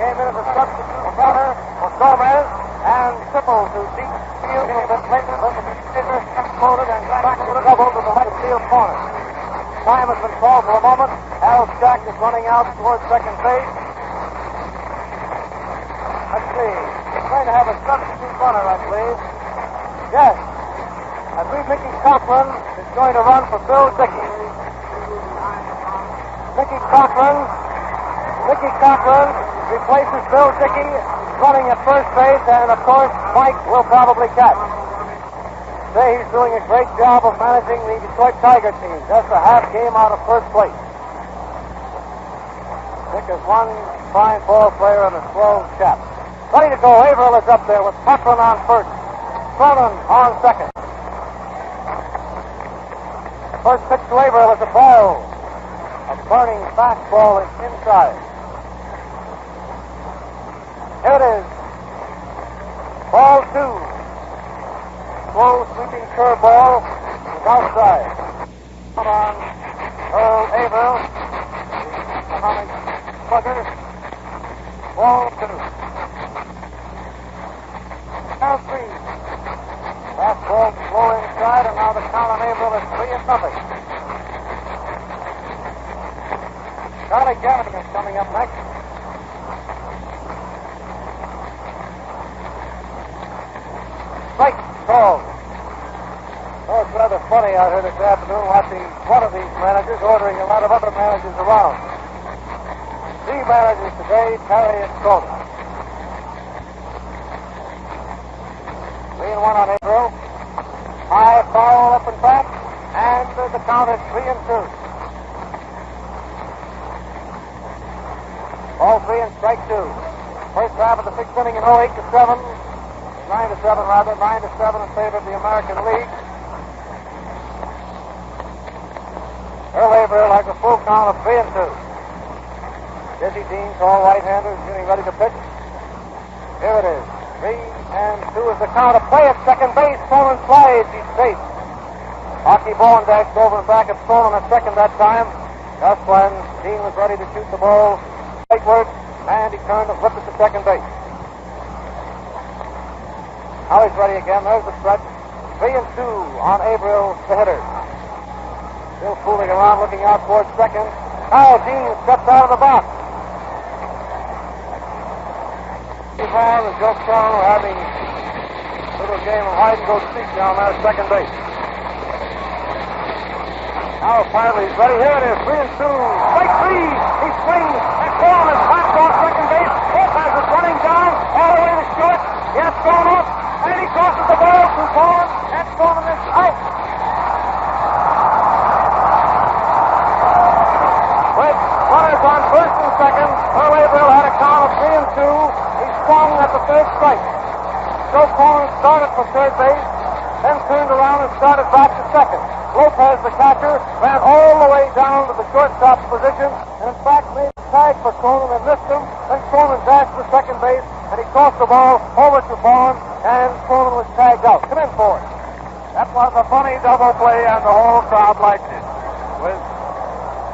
came in as a substitute runner for Gomez, and tripled to deep field a bit later, but the pitcher exploded and back to the double to the right field corner. Time has been called for a moment. Al Jack is running out towards second base. Let's see. He's going to have a substitute runner, I believe. Yes. I believe Mickey Cochran is going to run for Bill Dickey. Mickey Cochran replaces Bill Dickey running at first base, and of course Mike will probably catch. Say he's doing a great job of managing the Detroit Tiger team. Just a half game out of first place. Dick is one fine ball player and a slow chap. Ready to go. Averill is up there with Cochran on first. Cronin on second. First pitch to Averill is a ball. A burning fastball is inside. Here it is. Ball 2. Slow sweeping curveball is outside. Come on, Earl Averill. Economic slugger. Ball 2. Now 3. Fastball slow inside, and now the count on Averill is 3-0. Charlie Gehrig is coming up next. Strike called. Oh, it's rather funny out here this afternoon watching one of these managers ordering a lot of other managers around. 3 managers today, Terry and Cronin. 3-1 on Averill. High foul up and back, and the count is 3-2. Ball 3 and strike 2. First half of the sixth inning in 8-7. 9-7 rather. 9-7 in favor of the American League. Earl Averill has a full count of 3-2. Jesse Dean, tall right-hander, is getting ready to pitch. Here it is. 3-2 is the count. A play at second base. Cronin slides. He's safe. Hockey Bowendack over and back at Cronin at second that time. Just when Dean was ready to shoot the ball rightward, and he turned and flipped it to second base. Now he's ready again. There's the stretch. 3-2 on Averill, the hitter. Still fooling around, looking out towards second. Now Dean steps out of the box. Brown and Joe Cronin are having a little game of hide-and-go-seek down there at second base. Now finally he's ready. Here it is, 3-2. Strike 3. He swings, and Cronin is backed off second base. Lopez is running down all the way to short. He has thrown up, and he crosses the ball to Cronin, and Cronin is out. With runners on first and second, Earl Averill had a count of 3-2. He swung at the third strike. Joe Cronin started for third base, then turned around and started back to second. Lopez, the catcher, ran all the way down to the shortstop position and in fact made a tag for Cronin and missed him. Then Cronin dashed to second base and he tossed the ball over to Vaughn and Cronin was tagged out. Come in for it.
That was a funny double play and the whole crowd liked it. With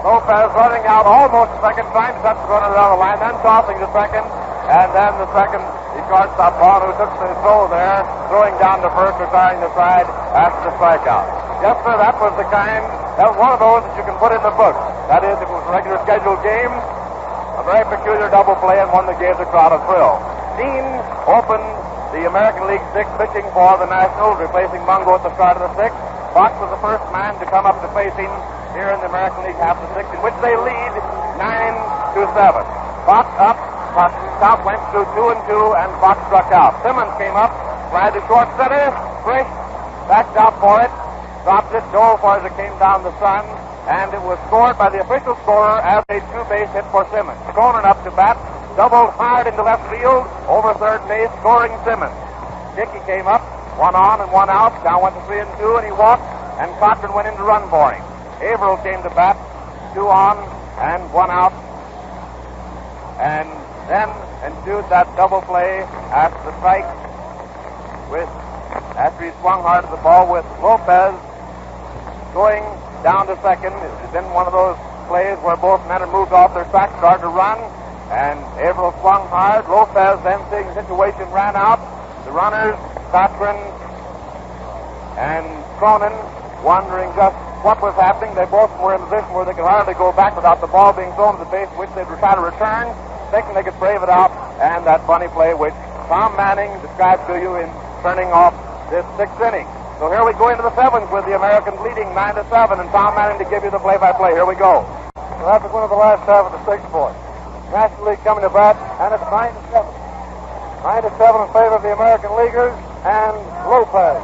Lopez running out almost to second, trying to touch the runner down the line, then tossing to second, and then the second, the shortstop Vaughn, who took the throw there, throwing down to first, retiring the side after the strikeout. Yes, sir, that was the kind, that was one of those that you can put in the book. That is, it was a regular scheduled game, a very peculiar double play, and one that gave the crowd a thrill. Dean opened the American League sixth, pitching for the Nationals, replacing Mungo at the start of the sixth. Fox was the first man to come up to face him here in the American League half the sixth, in which they lead 9-7. Fox up, count went to 2-2, and Fox struck out. Simmons came up, flied to short center, Frisch backed out for it, dropped it, dove far as it came down the sun, and it was scored by the official scorer as a two-base hit for Simmons. Cronin up to bat, doubled hard into left field, over third base, scoring Simmons. Dickey came up, one on and one out, down went to 3-2, and he walked, and Cochran went in to run for him. Averill came to bat, 2 on and 1 out, and then ensued that double play after the strike after he swung hard at the ball with Lopez going down to second. It had been one of those plays where both men had moved off their tracks, started to run, and Averill swung hard. Lopez, then seeing the situation, ran out. The runners, Cochran and Cronin, wondering just what was happening. They both were in a position where they could hardly go back without the ball being thrown to the base, which they'd try to return, thinking they could brave it out, and that funny play which Tom Manning described to you in turning off this sixth inning. So here we go into the seventh with the Americans leading 9-7, and Tom Manning to give you the play-by-play. Here we go.
So that was one of the last half of the sixth boys. National League coming to bat, and it's 9-7. 9-7 in favor of the American Leaguers, and Lopez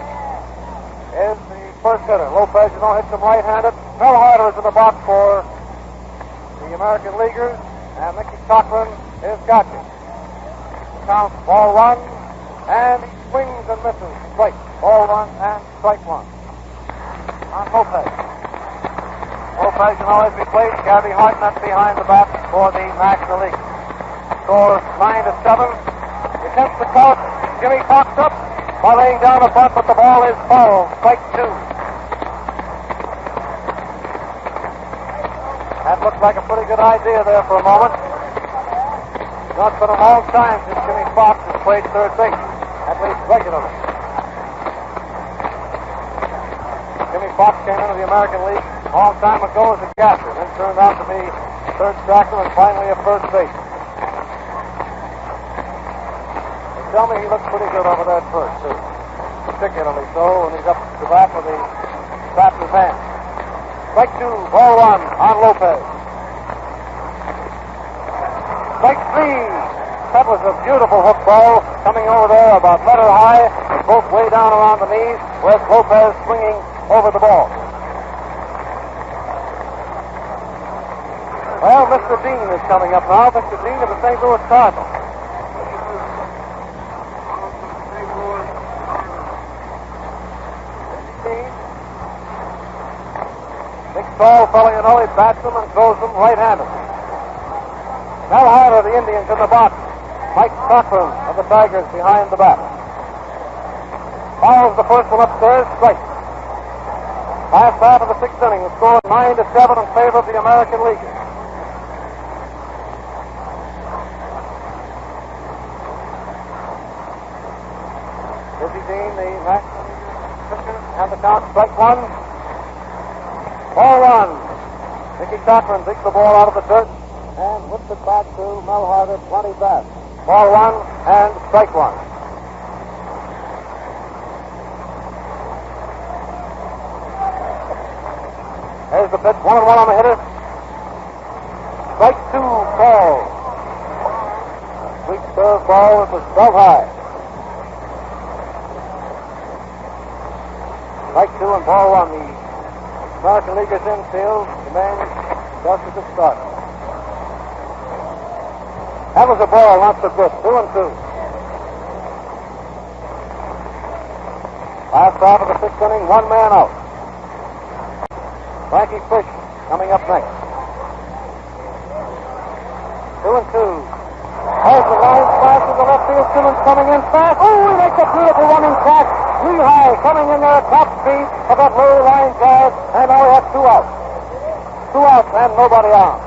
is the first hitter. Lopez, you know, hits him right-handed. Mel Harder is in the box for the American Leaguers, and Mickey Cochran is catching. Count ball 1, and he swings and misses. Strike. Ball 1 and strike 1. On Lopez. Lopez can always be played. Gary Hartnett behind the bat for the National League. Score 9-7. He attempts to cross. Jimmie Foxx up by laying down the bunt, but the ball is fouled. Strike 2. That looked like a pretty good idea there for a moment. It's not been a long time since Jimmie Foxx has played third base, at least regularly. Jimmie Foxx came into the American League a long time ago as a catcher, then turned out to be third baseman and finally a first baseman. They tell me he looks pretty good over that first, too. Particularly so when he's up to the bat with the bat in his hand. Strike 2, ball 1 on Lopez. Strike 3. That was a beautiful hook ball coming over there about letter high, both way down around the knees, with Lopez swinging over the ball. Well, Mr. Dean is coming up now. Mr. Dean of the St. Louis Cardinals. Big tall fellow, you know, he bats them and throws them right-handed. Mel Harder, the Indians in the box. Mike Cochran of the Tigers behind the bat. Fouls the first one upstairs, strike. Last half of the sixth inning, the score 9-7 in favor of the American League. Dizzy Dean, the National League pitcher, and the count, strike 1. Ball 1. Mickey Cochran digs the ball out of the dirt and whips it back to Mel Harder, 20 bat. Ball 1 and strike 1. There's the pitch, 1-1 on the hitter. Strike 2, ball. Sweet serve ball, it was belt high. Strike 2 and ball 1. The American Leaguers infield remains just as it started. That was a ball, not so good. 2-2. Last half of the sixth inning, one man out. Frankie Fish coming up next. 2-2. As the line flashes the left field, Simmons coming in fast. Oh, he makes a beautiful running catch. Gehrig coming in there at top speed of that low line drive, and now we have 2 outs. 2 outs and nobody on.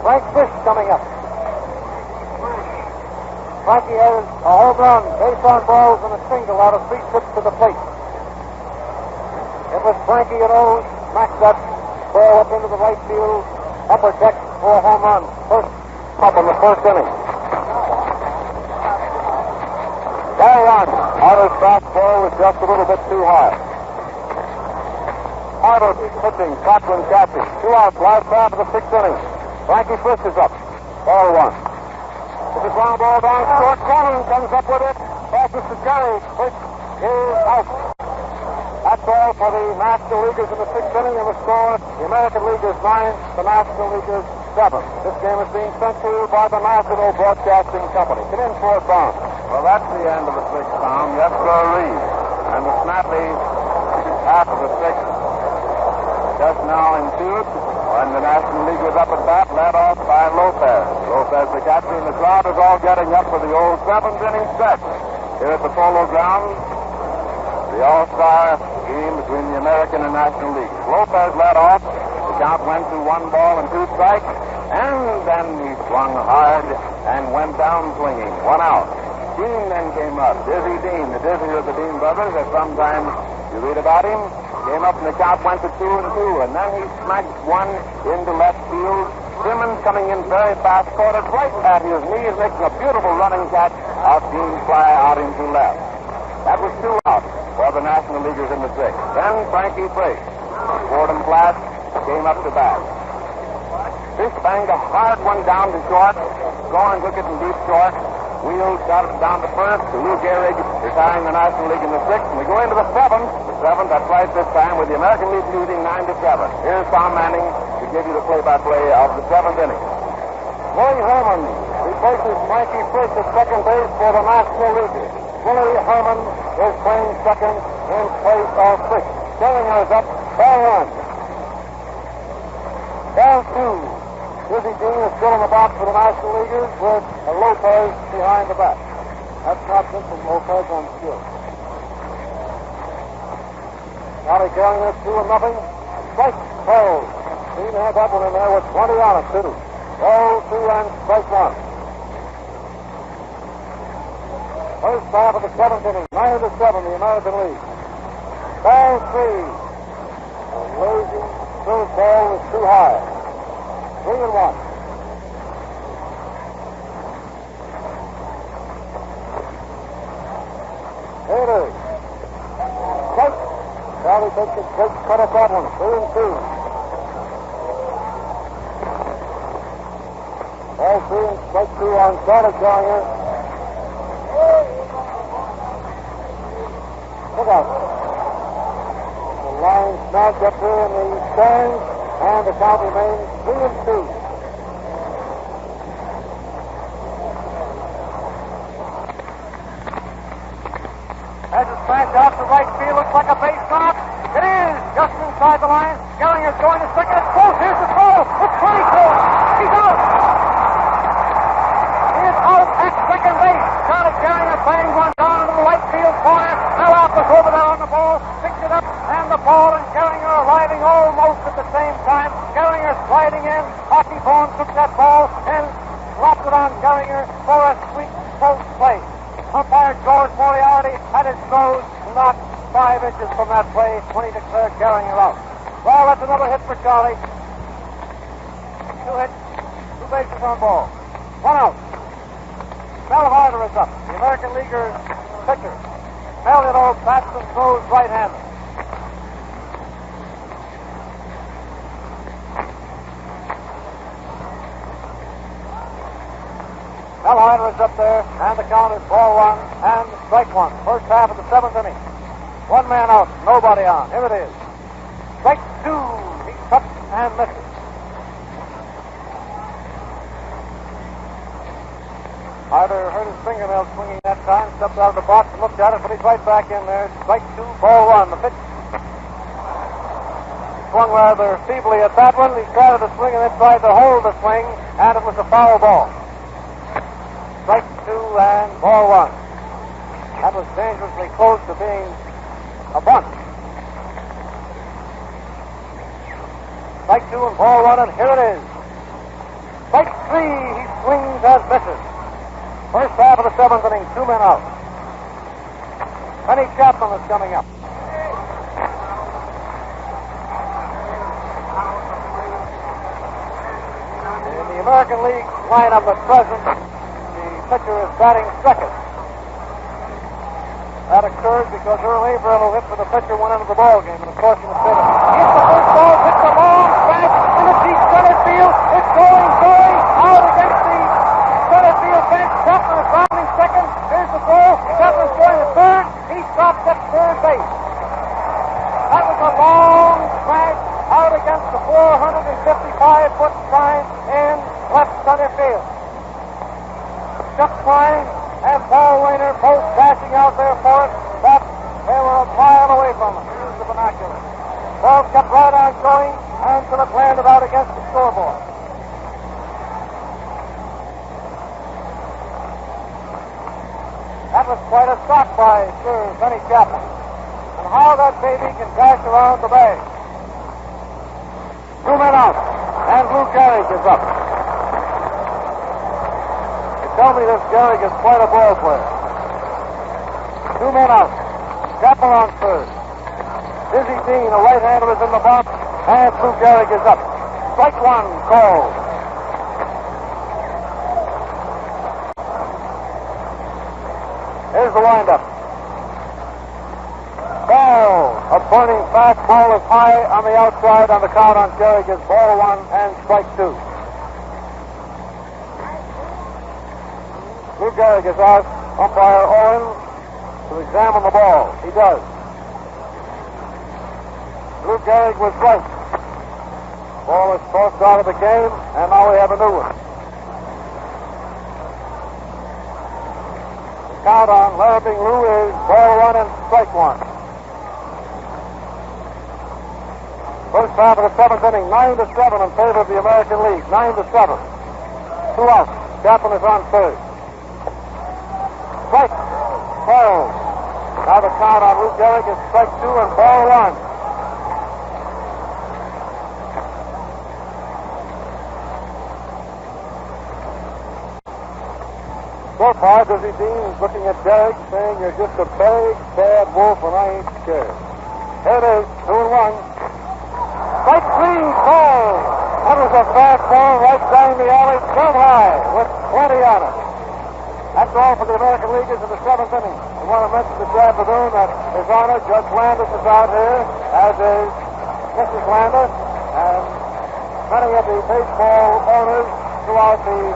Frank Fish coming up. Frankie has a home run, base on balls, and a single out of 3 trips to the plate. It was Frankie and O's smacked that ball up into the right field upper deck for a home run. First up in the first inning. Carry on. Otter's fastball was just a little bit too high. Otter pitching, Cochran catching. 2 outs, last half of the sixth inning. Frankie Fish is up. Ball 1. It's a ground ball down short. Cronin comes up with it. Passes to Gehrig. Fish is out. That's all for the National Leaguers in the sixth inning. And the score, the American Leaguers 9, the National Leaguers 7. This game is being sent to you by the National Broadcasting Company. Come in for it, Bound.
Well, that's the end of the sixth, Tom. Yes, sir, Reed. And the snappy half of the sixth just now ensued when the National League was up at bat, led off by Lopez. Lopez, the catcher, and the crowd is all getting up for the old seventh inning stretch here at the Polo Grounds. The All-Star game between the American and National League. Lopez led off. The count went to 1 ball and 2 strikes. And then he swung hard and went down swinging. 1 out. Dean then came up. Dizzy Dean, the dizzier of the Dean brothers, as sometimes you read about him, came up and the count went to 2-2. And then he smacked one into left field. Simmons coming in very fast, caught it right at his knees, making a beautiful running catch. Out Dean fly out into left. That was 2 outs for the National Leaguers in the sixth. Then Frankie Fish, Fordham Flash, came up to bat. Fish banged a hard one down to short, going hook it in deep short. Wheels got it down to first. To Lou Gehrig, retiring the National League in the sixth. And we go into the seventh. The seventh, that's right this time, with the American League leading 9-7. Here's Tom Manning to give you the play-by-play of the seventh inning.
Willie Herman replaces Frankie Fish at second base for the National League. Willie Herman is playing second in place of Fish. Gehrig is up, ball 1. Ball 2. Dizzy Dean is still in the box for the National Leaguers with Lopez behind the bat. That's not Vincent Lopez on skill. Johnny Gehrig is 2-0. Strike 12. Dean had that one in there with 20 on it, too. Ball 2 and strike 1. First half of the seventh inning, 9-7, the American League. Ball 3. A lazy third ball was too high. 3-1. There it is. Strike. Charlie takes a great cut at that one. 3-2. Ball 3 and strike 2 on Johnny Gehrig. Look out. The line snagged up here in the stands, and the count remains 3-2. As it's smashed out to right field, looks like a base knock. It is just inside the line. Gehrig is going to second. It's close. Here's the throw. It's 24. He's out. He is out at second base. Charlie Gehrig is playing one down into the right field corner. Now Alpha's over there on the ball. Picks it up, and the ball and Gehrig are arriving almost at the same time. Gehrig is sliding in. Hockey Bourne took that ball and dropped it on Gehrig for a sweet close play. Umpire George Moriarty had his nose knocked 5 inches from that play when he declared Gehrig out. Well, that's another hit for Charlie. 2 hits, 2 bases on ball. 1 out. Mel Harder is up, the American Leaguer's pitcher. Mel, you know, bats and throws right-handed. Mel Harder is up there, and the count is ball 1 and strike 1. First half of the seventh inning. 1 man out, nobody on. Here it is. Strike 2. He cuts and misses. Either hurt his fingernail swinging that time, stepped out of the box and looked at it, but he's right back in there. Strike 2, ball 1. The pitch swung rather feebly at that one. He started to swing and then tried to hold the swing, and it was a foul ball. Strike 2 and ball 1. That was dangerously close to being a bunt. Strike 2 and ball 1, and here it is. Strike 3, he swings and misses. First half of the 7th inning, 2 men out. Penny Chapman is coming up. In the American League lineup at present, the pitcher is batting second. That occurred because Earl Averill hit for the pitcher went into the ball game, and of course in the fifth. He hits the first ball, hits the long back in the deep center field. It's going out against the center field fence. Chapman is rounding second. Here's the throw. Chapman's going to third. He stops at third base. That was a long smash out against the 455-foot sign in left center field. Chuck Klein and Paul Wainer both dashing out there for it, but they were a mile away from it. Here's the binoculars. Ball kept right on going until it landed out against the scoreboard. That was quite a shot by Sir Benny Chapman. And how that baby can dash around the bag. 2 men out, and Lou Gehrig is up. Tell me this Gehrig is quite a ball player. 2 men out. Chapman on third. Dizzy Dean, a right-hander, is in the box, and Lou Gehrig is up. Strike 1 called. Here's the windup. Ball. A burning fastball is high on the outside on the count on Gehrig is ball 1 and strike 2. Lou Gehrig is out. Umpire Owens to examine the ball. He does. Lou Gehrig was right. Ball is tossed out of the game, and now we have a new one. The count on Larrabing Lou is ball 1 and strike 1. First half of the 7th inning, 9-7 in favor of the American League. 9-7. 2 outs. Chapman is on third. Strike. Ball. Now the count on Lou Gehrig is strike 2 and ball 1. So far, Dizzy Dean is looking at Gehrig, saying, "You're just a big, bad wolf, and I ain't scared." Here it is, 2-1. Strike 3, ball. That was a fastball right down the alley, so high, with plenty on it. That's all for the American Leaguers in the 7th inning. I want to mention this afternoon that His Honor Judge Landis is out here, as is Mrs. Landis, and many of the baseball owners throughout the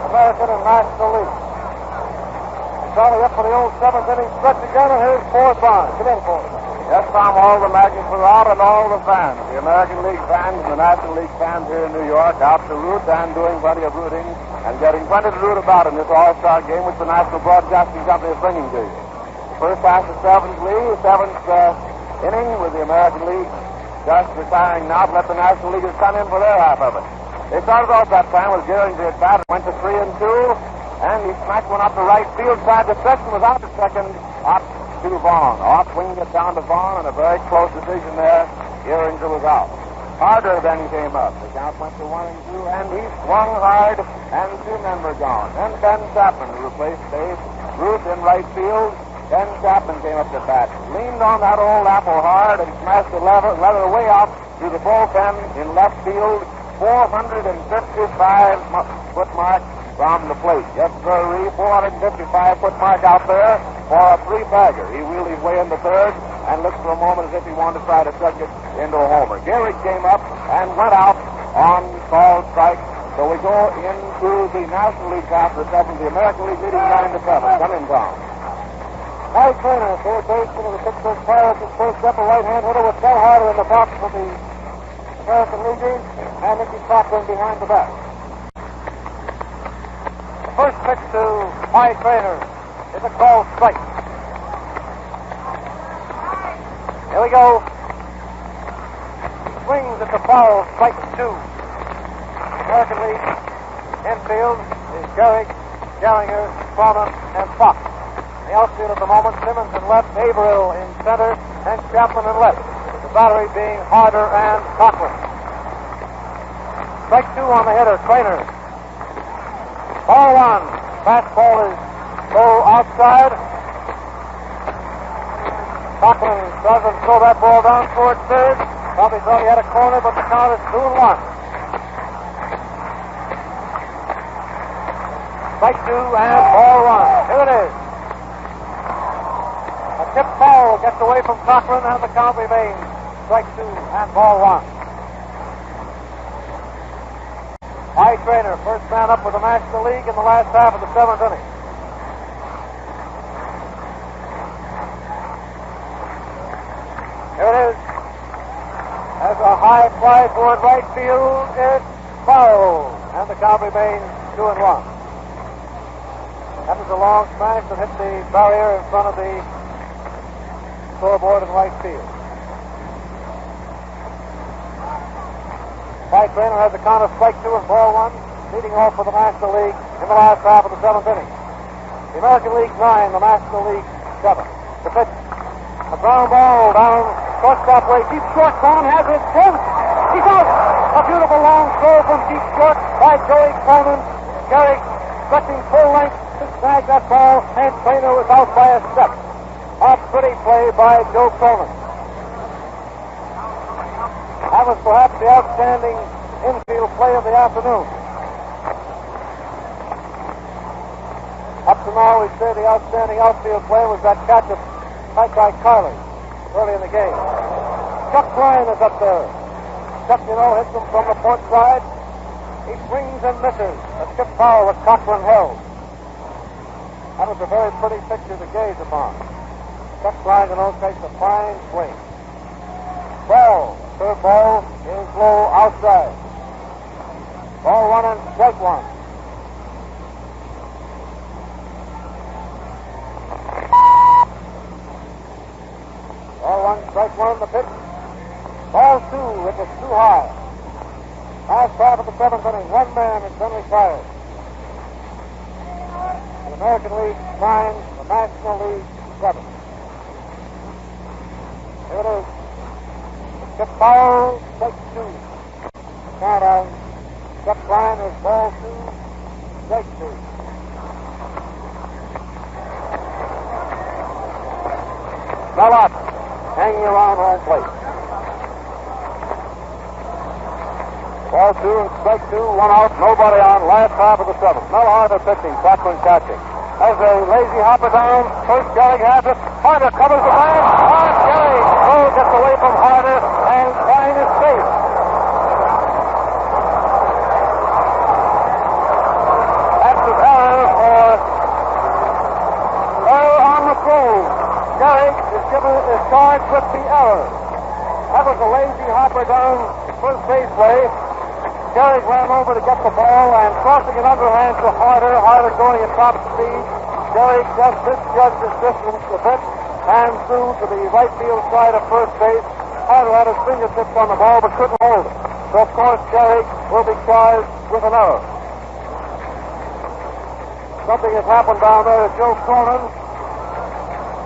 American and National League. Charlie up for the old 7th inning stretch again, and here's Forrest Barnes. Come in, Forrest.
Yes, Tom, all the Magnets are out and all the fans. The American League fans and the National League fans here in New York out to root and doing plenty of rooting and getting plenty to root about in this All-Star game which the National Broadcasting Company is bringing to you. The first half of 7th inning with the American League just retiring now to let the National Leaguers come in for their half of it. They started off that time with Gehrig at bat, went to 3-2, and he smacked one up to right field side. The second was out to second, up to Vaughn. Off swinging it down to Vaughn, and a very close decision there. Gehrig was out. Harder then came up. The count went to 1-2, and he swung hard, and 2 men were gone. Then Ben Chapman replaced Babe Ruth in right field. Ben Chapman came up to bat, leaned on that old apple hard, and smashed the leather way out to the bullpen in left field, 455-foot mark from the plate. Yes, sir, 455-foot mark out there for a 3-bagger. He wheeled his way into third and looked for a moment as if he wanted to try to tuck it into a homer. Gehrig came up and went out on called strike. So we go into the National League half of the 7th, the American League leading 9-7. Come in, Tom.
Mike Turner, third baseman of the Pittsburgh Pirates, is first up. A right-hand hitter with Del Harder in the box for the American Leaguers, and Nicky Cochran behind the bat. First pitch to High trainer. It's a called strike. Here we go. Swings at the foul. Strike two. American League infield is Gehrig, Gallagher, Cronin, and Fox. In the outfield at the moment, Simmons in left, Averill in center, and Chapman in left. The battery being Harder and Cochran. Strike two on the hitter, Trainer. Ball one. Fastball is low outside. Cochran doesn't throw that ball down towards third. Probably thought he had a corner, but the count is 2-1. Strike two and ball one. Here it is. A tip foul gets away from Cochran, and the count remains strike two and ball one. High Trainer, first man up with the National League in the last half of the seventh inning. Here it is. As a high fly toward right field, it's foul, and the count remains 2-1. That was a long smash that hit the barrier in front of the scoreboard in right field. High Trainer has a count of strike two and ball one, leading off for the National League in the last half of the seventh inning. The American League 9, the National League 7. The pitch. A ground ball down shortstop way. Deep short. Cronin has it. 10. He's out. A beautiful long throw from deep short by Joey Cronin. Gehrig stretching full length to snag that ball, and Trainer was out by a step. A pretty play by Joe Cronin. That was perhaps the outstanding infield play of the afternoon. Up to now, we say the outstanding outfield play was that catch of by Carly early in the game. Chuck Klein is up there. Chuck, hits him from the port side. He swings and misses. A skip foul with Cochran held. That was a very pretty picture to gaze upon. Chuck Klein, takes a fine swing. Ball. Third ball is low outside. Ball one and strike one. Ball one, strike one, the pitch. Ball two, it was too high. Last half of the seventh inning, one man has been retired. The American League 9, the National League 7. Here it is. Skip foul, strike two. Count on Chuck Klein is ball two, strike two. Bellot hanging around home plate. Ball two and strike two, one out, nobody on, last half of the seventh. Mel Harder pitching, Cochran catching. Has a lazy hopper down, first Gehrig has it, Harder covers the man, hard Gehrig, gets away from Harder, and Klein is safe. That's an error on the throw. Gehrig is charged with the error. That was a lazy hopper down first base way. Gehrig ran over to get the ball and crossing an underhand to Harder. Harder going at top speed. Gehrig just misjudged his distance a bit and threw to the right field side of first base. Harder had his fingertips on the ball but couldn't hold it. So, of course, Gehrig will be charged with an error. Something has happened down there to Joe Cronin.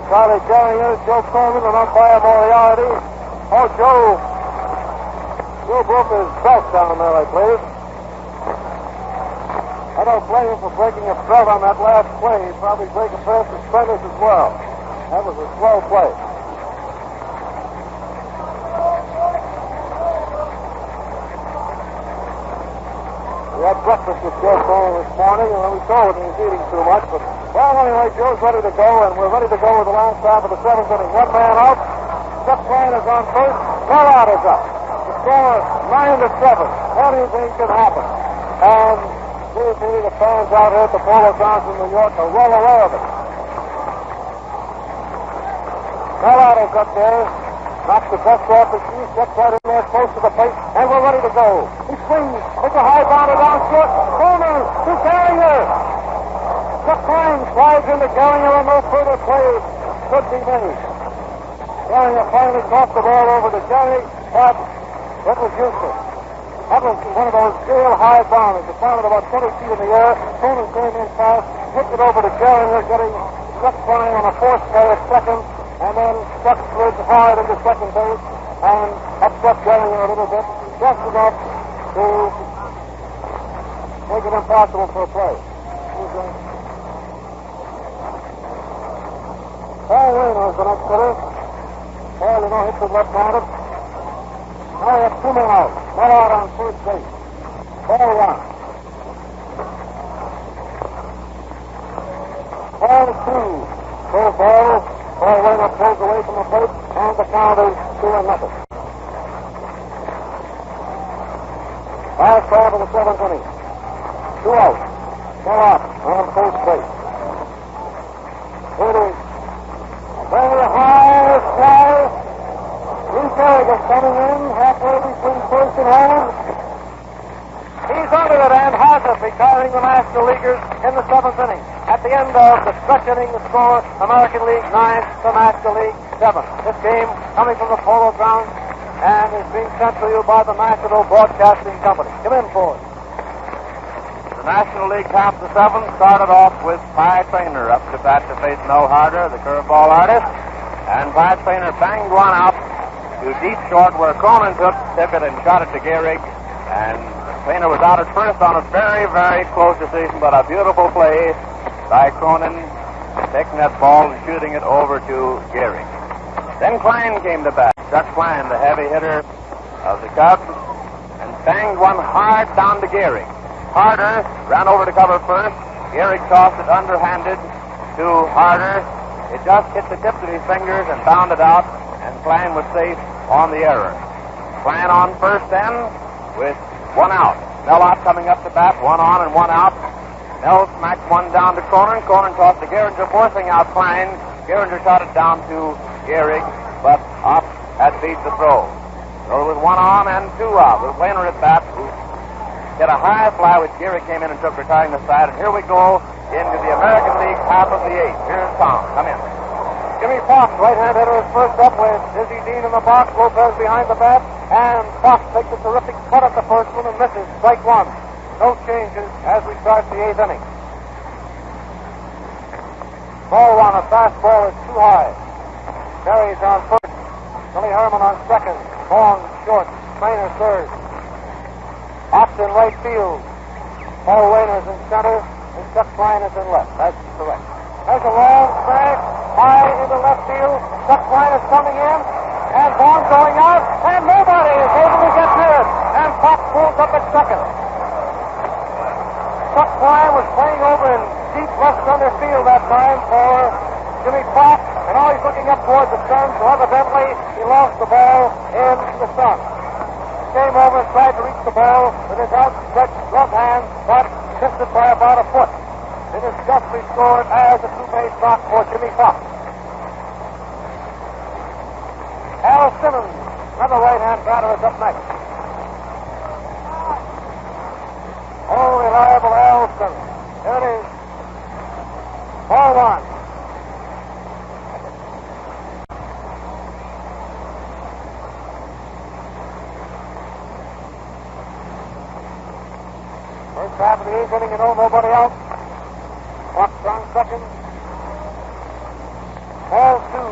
Charlie Gehrig, Joe Cronin, and umpire Moriarty. Oh, Joe broke his belt down there, I believe. I don't blame him for breaking a belt on that last play. He'd probably break a pair of suspenders as well. That was a slow play. We had breakfast with Joe Cronin this morning, and we saw he was eating too much. But, well, anyway, Joe's ready to go, and we're ready to go with the last half of the seventh inning. One man out. Chuck Klein is on first. Bellot is up. The score 9-7. What do you think can happen? And seriously, the fans out here at the Polo Grounds in New York are well aware of it. Bellot is up there. Knocks the dust off his shoes, gets right in there close to the plate, and we're ready to go. He swings. It's a high bounder down short. Corner to Gallagher. Chuck Klein slides into Gehrig, and no further play could be made. Gehrig finally tossed the ball over to Gehrig, but it was useless. That was one of those real high bombers. It sounded about 20 feet in the air. Cronin came in fast, hit it over to Gehrig, getting Chuck Klein on a force play at second, and then Chuck slid hard into second base and upset Gehrig a little bit, just enough to make it impossible for a play. Paul Rayner is the next hitter. Paul, hits it left-handed. Now we have two men out. One out on first base. Ball one. Ball two. Full ball. Paul Rayner pulls away from the plate, and the count is 2-0. Last ball to the seventh inning. 2 out. One out on first base. Here it is. Very high fly. Gehrig is coming in halfway between first and home. He's under it and has it, retiring the National Leaguers in the seventh inning. At the end of the stretch inning, the score, American League 9 to National League 7. This game coming from the Polo Grounds and is being sent to you by the National Broadcasting Company. Come in for it.
The National League half the seventh started off with Pat Trainer up to bat to face Mel Harder, the curveball artist. And Pat Trainer banged one out to deep short where Cronin took it and shot it to Gehrig. And Trainer was out at first on a very, very close decision, but a beautiful play by Cronin, taking that ball and shooting it over to Gehrig. Then Klein came to bat. Chuck Klein, the heavy hitter of the Cubs, and banged one hard down to Gehrig. Harder ran over to cover first. Gehrig tossed it underhanded to Harder. It just hit the tips of his fingers and bounded out, and Klein was safe on the error. Klein on first then with one out. Mellott coming up to bat, one on and one out. Mel smacked one down to Cronin. Cronin tossed to Gehringer, forcing out Klein. Gehringer shot it down to Gehrig, but off had beat the throw. So with one on and two out, with Wainer at bat, who hit a high fly which Gehrig came in and took, retiring the side. And here we go into the American League half of the eighth. Here's Tom. Come in.
Jimmie Foxx, right-hand hitter, is first up with Dizzy Dean in the box. Lopez behind the bat. And Foxx takes a terrific cut at the first one and misses. Strike one. No changes as we start the eighth inning. Ball one, a fastball is too high. Carries on first. Billy Herman on second. Long, short. Trainer third. Ox in right field. Paul Rayner's in center. And Chuck Klein is in left. That's correct. There's a long smash high into left field. Chuck Klein is coming in. And Vaughn going out. And nobody is able to get near it. And Fox pulls up at second. Chuck Klein was playing over in deep left center field that time for Jimmie Foxx. And now he's looking up towards the sun. So evidently he lost the ball in the sun. Came over and tried to reach the ball with his outstretched left hand, but missed it by about a foot. It is justly scored as a two-base knock for Jimmie Foxx. Al Simmons, another right-hand batter, is up next. Oh, reliable Al Simmons. Here it is. Ball one. First half of the eighth inning, nobody else. Fox on second. Ball two.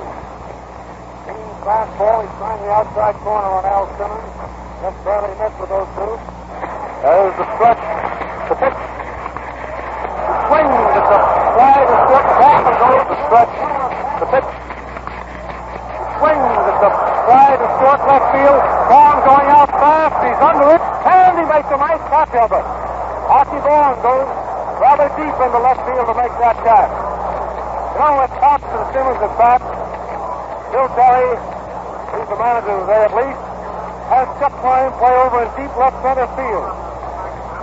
Clean fastball. He's trying the outside corner on Al Simmons. Just barely missed with those two. There's the stretch. The pitch. The swing. It's a fly to short. Back and goes the stretch. The pitch. The swing. It's a fly to short left field. Vaughn going out fast. He's under it. And he makes a nice catch of it. Archie Vaughn goes rather deep into left field to make that catch. You know, with Fox and Simmons at bat, Bill Terry, who's the manager there at least, has Chuck Klein play over in deep left center field.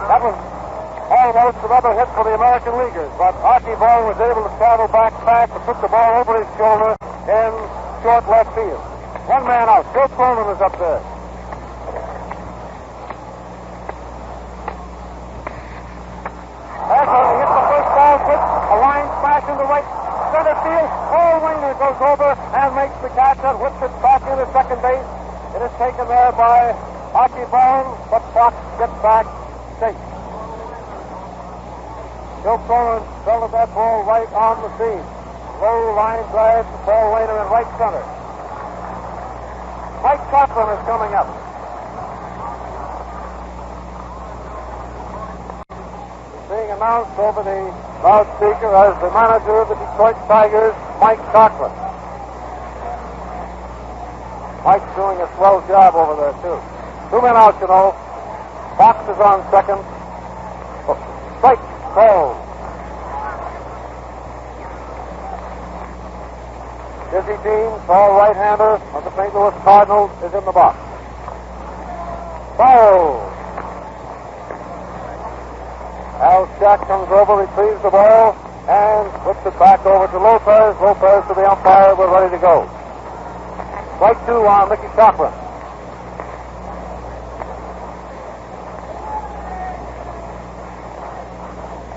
That was almost another hit for the American Leaguers, but Archie Vaughn was able to travel back fast and put the ball over his shoulder in short left field. One man out. Joe Cronin is up there. That's when he hit the first ball pitch. A line goes over and makes the catch and whips it back into second base. It is taken there by Hockey Bone, but Fox gets back safe. Joe Cronin fell that ball right on the seam. Low line drive to Paul Wainer in right center. Mike Cochran is coming up. Being announced over the loudspeaker as the manager of the Detroit Tigers, Mike Cochran. Mike's doing a swell job over there, too. 2 men out, you know. Fox is on second. Strike called. Dizzy Dean, tall right-hander of the St. Louis Cardinals, is in the box. Foul. Al Shack comes over, retrieves the ball, and whips it back over to Lopez. Lopez to the umpire. We're ready to go. Strike 2 on Mickey Cochran.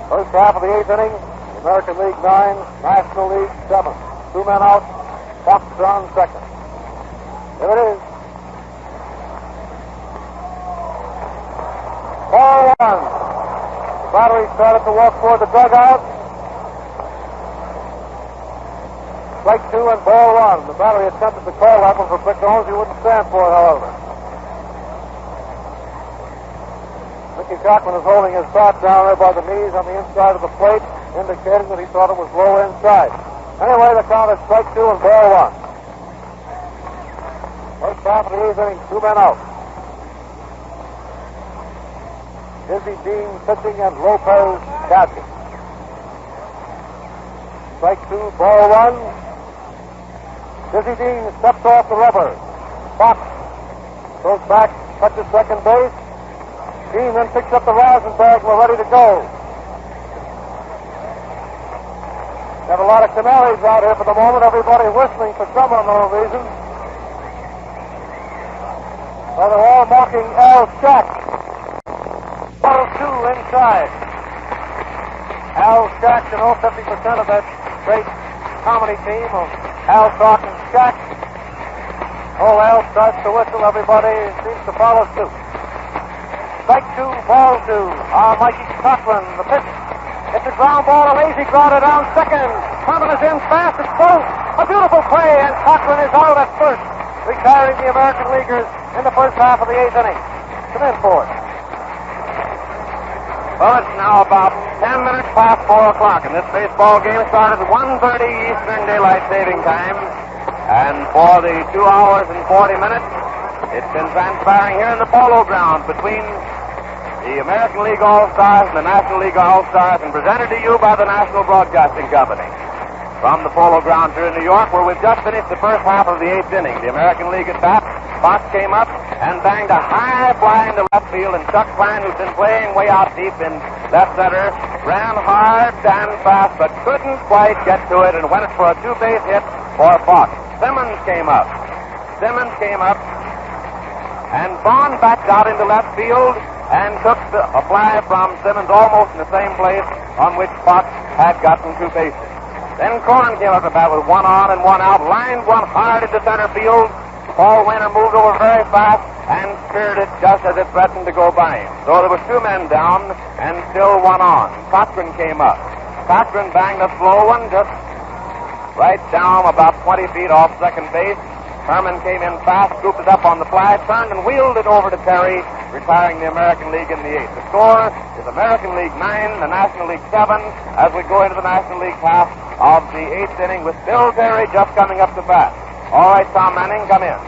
First half of the 8th inning, the American League 9, National League 7. 2 men out, Fox on second. Here it is. Ball 1. The battery started to walk toward the dugout. Strike 2 and ball 1. The battery attempted to call that one for Vic Owens. He wouldn't stand for it, however. Mickey Cochran is holding his bat down there by the knees on the inside of the plate, indicating that he thought it was low inside. Anyway, the count is strike 2 and ball 1. First half of the 8th inning, 2 men out. Dizzy Dean pitching and Lopez catching. Strike 2, ball 1. Dizzy Dean steps off the rubber. Fox goes back, touches second base. Dean then picks up the rosin bag. We're ready to go. We have a lot of canaries out here for the moment. Everybody whistling for some unknown reason. Well, they're all mocking Al Shack. Ball 2 inside. Al Shack, you know, 50% of that great comedy team of Al Talk and Shack. Oh, Al starts to whistle. Everybody seems to follow suit. Strike 2, ball 2. Mikey Cochran, the pitch. It's a ground ball, a lazy grounder down second. Cochran is in fast, it's close. A beautiful play, and Cochran is out at first, retiring the American Leaguers in the first half of the 8th inning. Come in for it.
Well, it's now about 10 minutes past 4 o'clock, and this baseball game started at 1:30 Eastern Daylight Saving Time. And for the 2 hours and 40 minutes, it's been transpiring here in the Polo Grounds between the American League All-Stars and the National League All-Stars, and presented to you by the National Broadcasting Company. From the Polo Grounds here in New York, where we've just finished the first half of the 8th inning. The American League at bat. Fox came up and banged a high fly into left field, and Chuck Klein, who's been playing way out deep in left center, ran hard and fast, but couldn't quite get to it, and went for a 2-base hit for Fox. Simmons came up, and Vaughn backed out into left field and took a fly from Simmons almost in the same place on which Fox had gotten 2 bases. Then Cronin came up to bat with 1 on and 1 out, lined one hard into center field. Paul Wainer moved over very fast and speared it just as it threatened to go by him. So there were 2 men down and still 1 on. Cochran came up. Cochran banged a slow one just right down about 20 feet off second base. Herman came in fast, scooped it up on the fly, turned and wheeled it over to Terry, retiring the American League in the 8th. The score is American League 9, the National League 7, as we go into the National League half of the 8th inning with Bill Terry just coming up to bat. All right, Tom Manning, come in.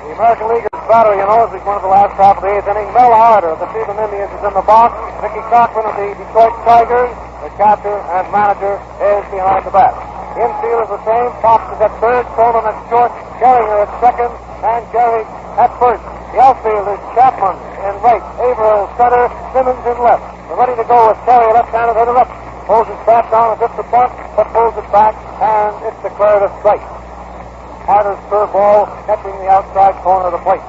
The American League battery, you know, as we go into the last half of the 8th inning. Mel Harder of the Cleveland Indians is in the box. Mickey Cochran of the Detroit Tigers, the catcher and manager, is behind the bat. Infield is the same. Fox is at third, Cronin at short, Gehrig at second, and Gehrig at first. The outfield is Chapman in right, Averill center, Simmons in left. We're ready to go with Terry, left-handed hitter up. Pulls his bat down and hits the bunt, but pulls it back, and it's declared a strike. Harder's curveball catching the outside corner of the plate.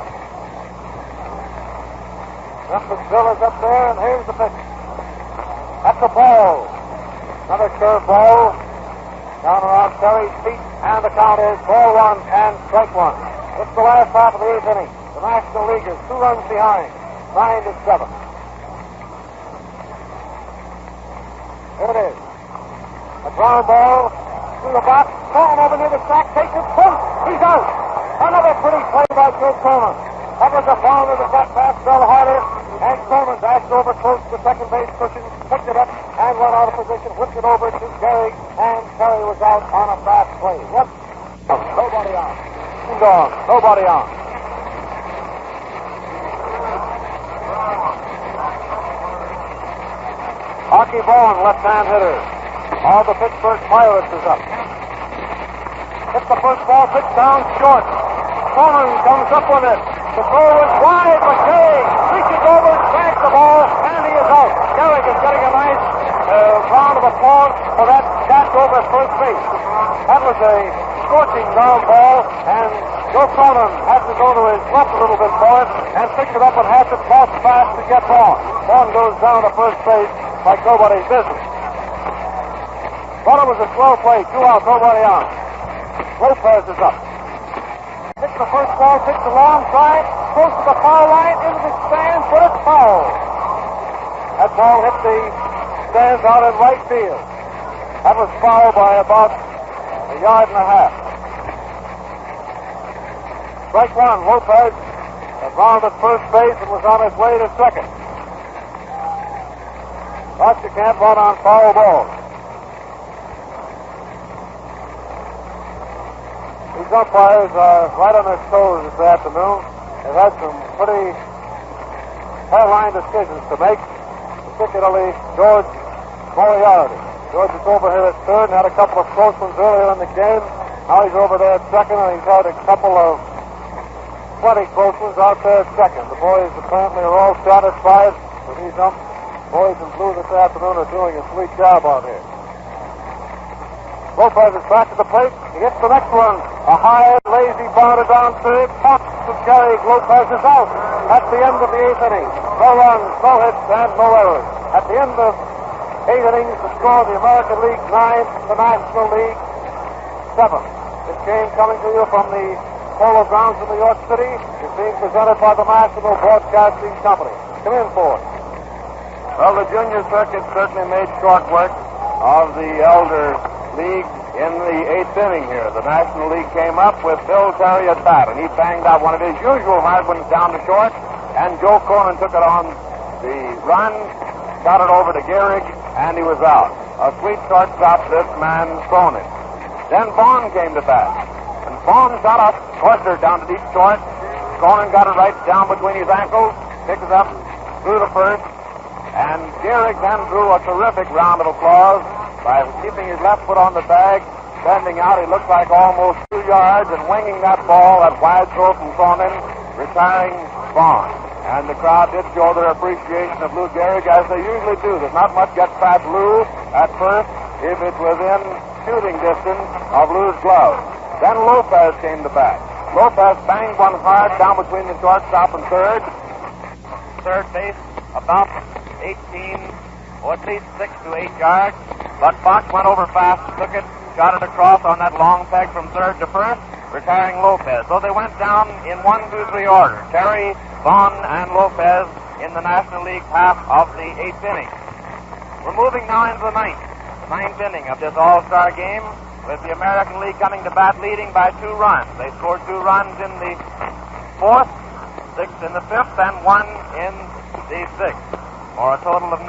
Memphis Bill is up there, and here's the pitch. That's the ball. Another curveball. Down around Terry's feet, and the count is ball one and strike one. It's the last half of the eighth inning. The National Leaguers 2 runs behind, 9-7. Here it is. A ground ball through the box. Cronin over near the sack, takes it, boom, he's out. Another pretty play by Joe Cronin. That was a founder that got past Bell Harder, and Cronin dashed over close to the second base cushion, picked it up, and went out of position, whipped it over to Gehrig, and Terry was out on a fast play. Yep. Nobody on. Gone. Nobody on. Archie Vaughan, left-hand hitter. All the Pittsburgh Pirates is up. Hits the first ball, pitch down short. Cronin comes up with it. The throw is wide, but Gehrig reaches over, snags the ball, and he is out. Gehrig is getting a nice round of applause for that catch over first base. That was a scorching ground ball, and Joe Cronin had to go to his left a little bit for it, and picked it up and has to toss fast to get Vaughan. Vaughan goes down to first base like nobody's business. But it was a slow play, 2 out, nobody on. Lopez is up. Hits the first ball, takes a long drive, close to the foul line, into the stands, but it's foul. That ball hit the stands out in right field. That was fouled by about a yard and a half. Strike one, Lopez had rounded first base and was on his way to second. But you can't run on foul balls. These umpires are right on their toes this afternoon. They've had some pretty hard-line decisions to make, particularly George Moriarty. George is over here at third and had a couple of close ones earlier in the game. Now he's over there at second, and he's had a couple of plenty close ones out there at second. The boys apparently are all satisfied with these boys in blue this afternoon are doing a sweet job out here. Lopez is back to the plate. He hits the next one. A high, lazy bounder down third. Fox to Gehrig. Lopez is out. At the end of the eighth inning. No runs, no hits, and no errors. At the end of 8 innings, the score of the American League 9, the National League 7. This game coming to you from the Polo Grounds in New York City is being presented by the National Broadcasting Company. Come in, Ford.
Well, the junior circuit certainly made short work of the elder league in the 8th inning here. The National League came up with Bill Terry at bat, and he banged out one of his usual hard ones down to short, and Joe Cronin took it on the run, got it over to Gehrig, and he was out. A sweet shortstop, this man, Cronin. Then Vaughn came to bat, and Vaughn shot up, Corser down to deep short. Cronin got it right down between his ankles, picked it up, threw to first, and Gehrig then drew a terrific round of applause by keeping his left foot on the bag, bending out. He looked like almost 2 yards and winging that ball, that wide throw from Cronin, retiring Vaughn. And the crowd did show their appreciation of Lou Gehrig, as they usually do. There's not much gets past Lou at first if it's within shooting distance of Lou's glove. Then Lopez came to bat. Lopez banged one hard down between the shortstop and third. Third base about 18, or at least 6 to 8 yards. But Fox went over fast, took it, got it across on that long peg from third to first, retiring Lopez. So they went down in 1, 2, 3 order. Terry, Vaughn, and Lopez in the National League half of the 8th inning. We're moving now into the 9th inning of this All-Star game, with the American League coming to bat leading by 2 runs. They scored 2 runs in the 4th, 6 in the 5th, and 1 in the 6th, for a total of 9,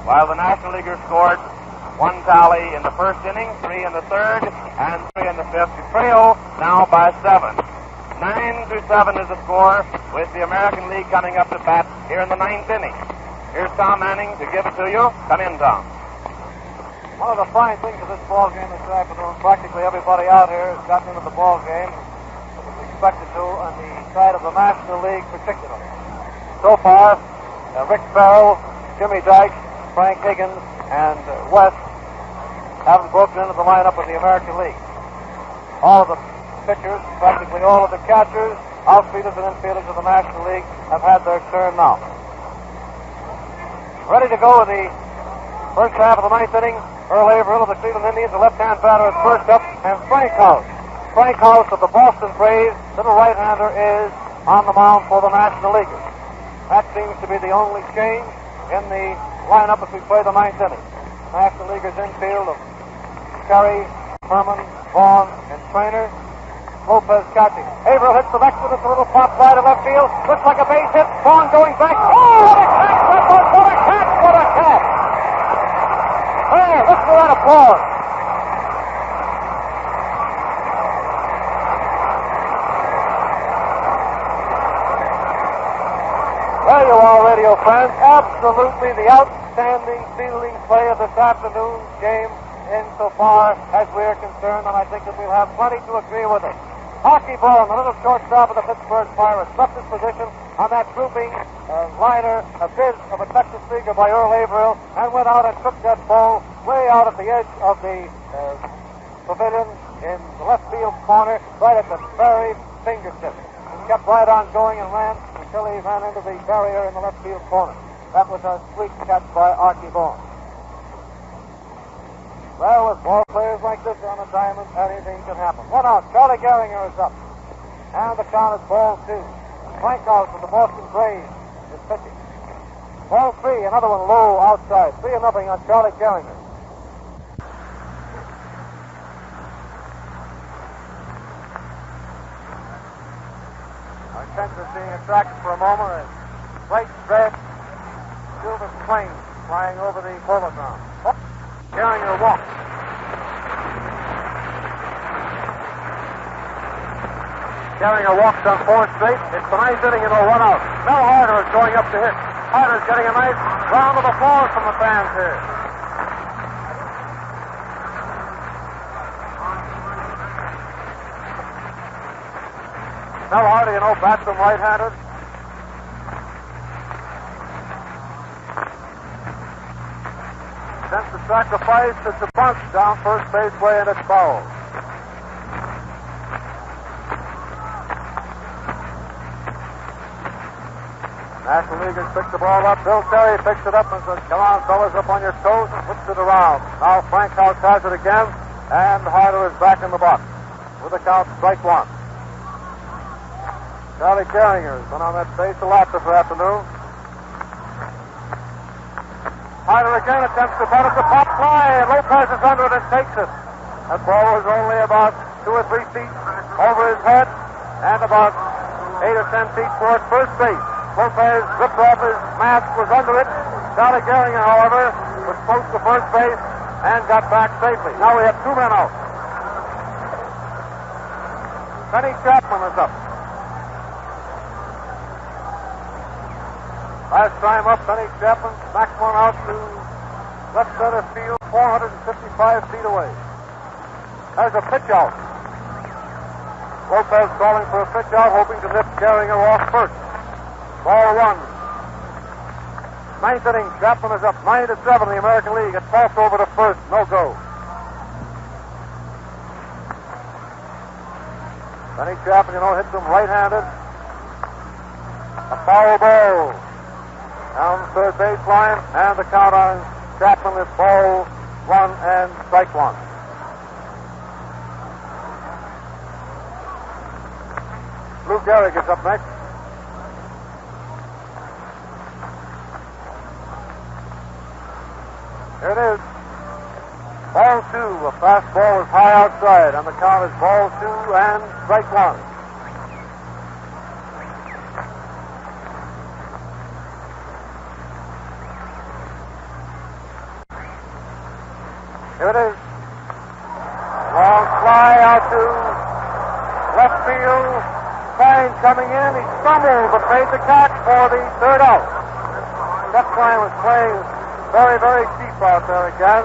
while the National Leaguers scored 1 tally in the 1st inning, 3 in the 3rd, and 3 in the 5th. To trail now by 7. 9-7 is the score, with the American League coming up to bat here in the 9th inning. Here's Tom Manning to give it to you. Come in, Tom.
One of the fine things of this ball game this afternoon, practically everybody out here has gotten into the ball game that was expected to on the side of the National League particularly. So far, Rick Farrell, Jimmy Dykes, Frank Higgins, and West haven't broken into the lineup of the American League. All of the pitchers, practically all of the catchers, outfielders, and infielders of the National League have had their turn now. Ready to go with the first half of the 9th inning. Earl Averill of the Cleveland Indians, the left-hand batter, is first up, and Frank House. Frank House of the Boston Braves, little right-hander, is on the mound for the National Leaguers. That seems to be the only change in the lineup as we play the ninth inning. National Leaguers infield of Carey, Herman, Vaughn, and Trainer. Lopez catching. Averill hits the next one. It's a little pop fly to left field. Looks like a base hit. Vaughn going back. Oh, what a catch! That was what a catch! What a catch! Hey, listen to that applause. There you are, radio friends. Absolutely the outstanding fielding play of this afternoon's game insofar as we're concerned, and I think that we'll have plenty to agree with it. Hockey Ball, the little shortstop of the Pittsburgh Pirates, left his position on that drooping liner, a bit of a Texas leaguer by Earl Averill, and went out and took that ball way out at the edge of the pavilion in the left field corner, right at the very fingertip. He kept right on going and ran until he ran into the barrier in the left field corner. That was a sweet catch by Archie Ball. Well, with ball players like this on the diamond, anything can happen. 1 out. Charlie Gehringer is up. And the count is ball 2. Frank House of the Boston Braves is pitching. Ball 3, another one low outside. 3-0 on Charlie Gehringer. Our attention is being attracted for a moment. A bright red silver plane flying over the Polo Grounds. Gehringer walks. Gehringer walks on 4th straight. It's the ninth inning and 1 out. Mel Harder is going up to hit. Harder's getting a nice round of applause from the fans here. Mel Harder, bats him right-handed. Sends the sacrifice. It's a bunt down first base way, and it's foul. National Leaguers pick the ball up. Bill Terry picks it up and says, "Come on, fellas, up on your toes," and puts it around. Now Frank House has it again, and Harder is back in the box with a count strike 1. Charlie Gehringer has been on that base a lot this afternoon. Harder again attempts to bunt. It's a pop fly, and Lopez is under it and takes it. That ball was only about 2 or 3 feet over his head and about 8 or 10 feet toward first base. Lopez ripped off his mask, was under it. Charlie Gehringer, however, was close to first base and got back safely. Now we have 2 men out. Penny Chapman is up. Last time up, Penny Chapman smacked one out to left center field, 455 feet away. There's a pitch out. Lopez calling for a pitch out, hoping to nip Gehringer off first. Ball 1. Ninth inning, Chapman is up 9-7 in the American League. It's tossed over to first, no go. Penny Chapman, hits him right-handed. A foul ball. Down the third baseline, and the count on Chapman is ball 1 and strike 1. Lou Gehrig is up next. Here it is. Ball 2. A fastball is high outside, and the count is ball 2 and strike 1. Here it is. Long fly out to left field. Klein coming in. He stumbled but made the catch for the 3rd out. Jeff Klein was playing very, very deep out there again.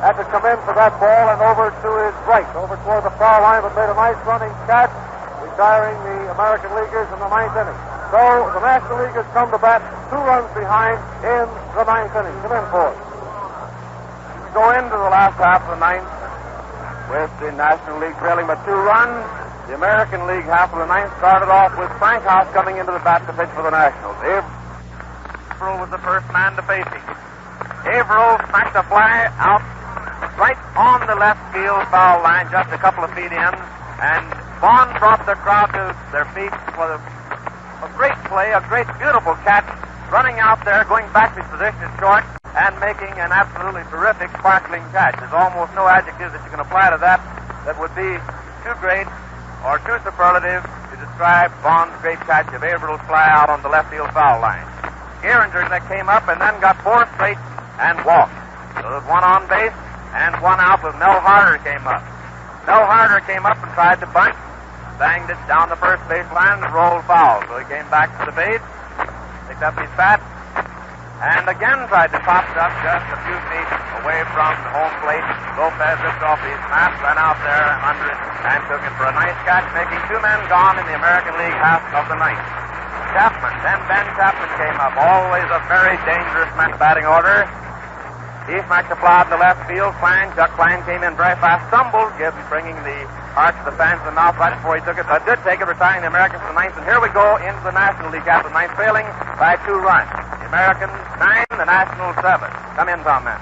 Had to come in for that ball and over to his right, over toward the foul line, but made a nice running catch, retiring the American Leaguers in the 9th inning. So the National Leaguers come to bat 2 runs behind in the 9th inning. Come in for it.
Go into the last half of the 9th with the National League trailing by 2 runs. The American League half of the 9th started off with Frank House coming into the bat to pitch for the Nationals. Averill was the first man to face him. Averill smacked a fly out
right on the left field foul line, just a couple of feet in, and Vaughn brought the crowd to their feet for a great play, a great, beautiful catch, running out there, going back to his position at short, and making an absolutely terrific, sparkling catch. There's almost no adjectives that you can apply to that would be too great or too superlative to describe Vaughn's great catch of Averill's fly out on the left field foul line. Gehringer that came up and then got 4 straight and walked. So there's one on base and one out with Mel Harder came up. Mel Harder came up and tried to bunt, banged it down the first baseline and rolled foul. So he came back to the base, picked up his bat, and again tried to pop it up just a few feet away from the home plate. Lopez ripped off his mask, ran out there under it, and took it for a nice catch, making 2 men gone in the American League half of the ninth. Chapman, then Ben Chapman came up, always a very dangerous man batting order. Keith McSaplod in the left field. Chuck Kline came in very fast, stumbled, bringing the arch of the fans in the mouth right before he took it, but did take it, retiring the Americans to the ninth. And here we go into the National League after the ninth, trailing by 2 runs. The Americans 9, the Nationals 7. Come in, Tom, man.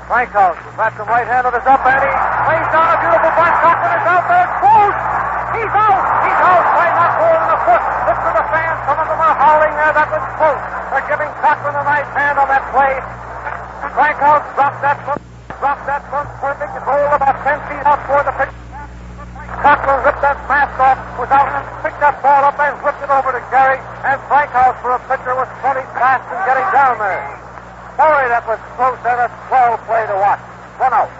Frankhouse, that's the right hand of his up, and he lays down a beautiful bunt. Cochran is out there. Close. He's out. He's out by not more than a foot. Look for the fans. Some of them are howling there. That was close. They're giving Cochran a nice hand on that play. Frankhouse dropped that bunt. Perfect. It rolled about 10 feet out toward the pitch. Cochran ripped that mask off, was out and picked that ball up and whipped it over to Gehrig. And Frankhouse, for a pitcher, was plenty fast in getting down there. Boy, that was close and a swell play to watch. 1 out.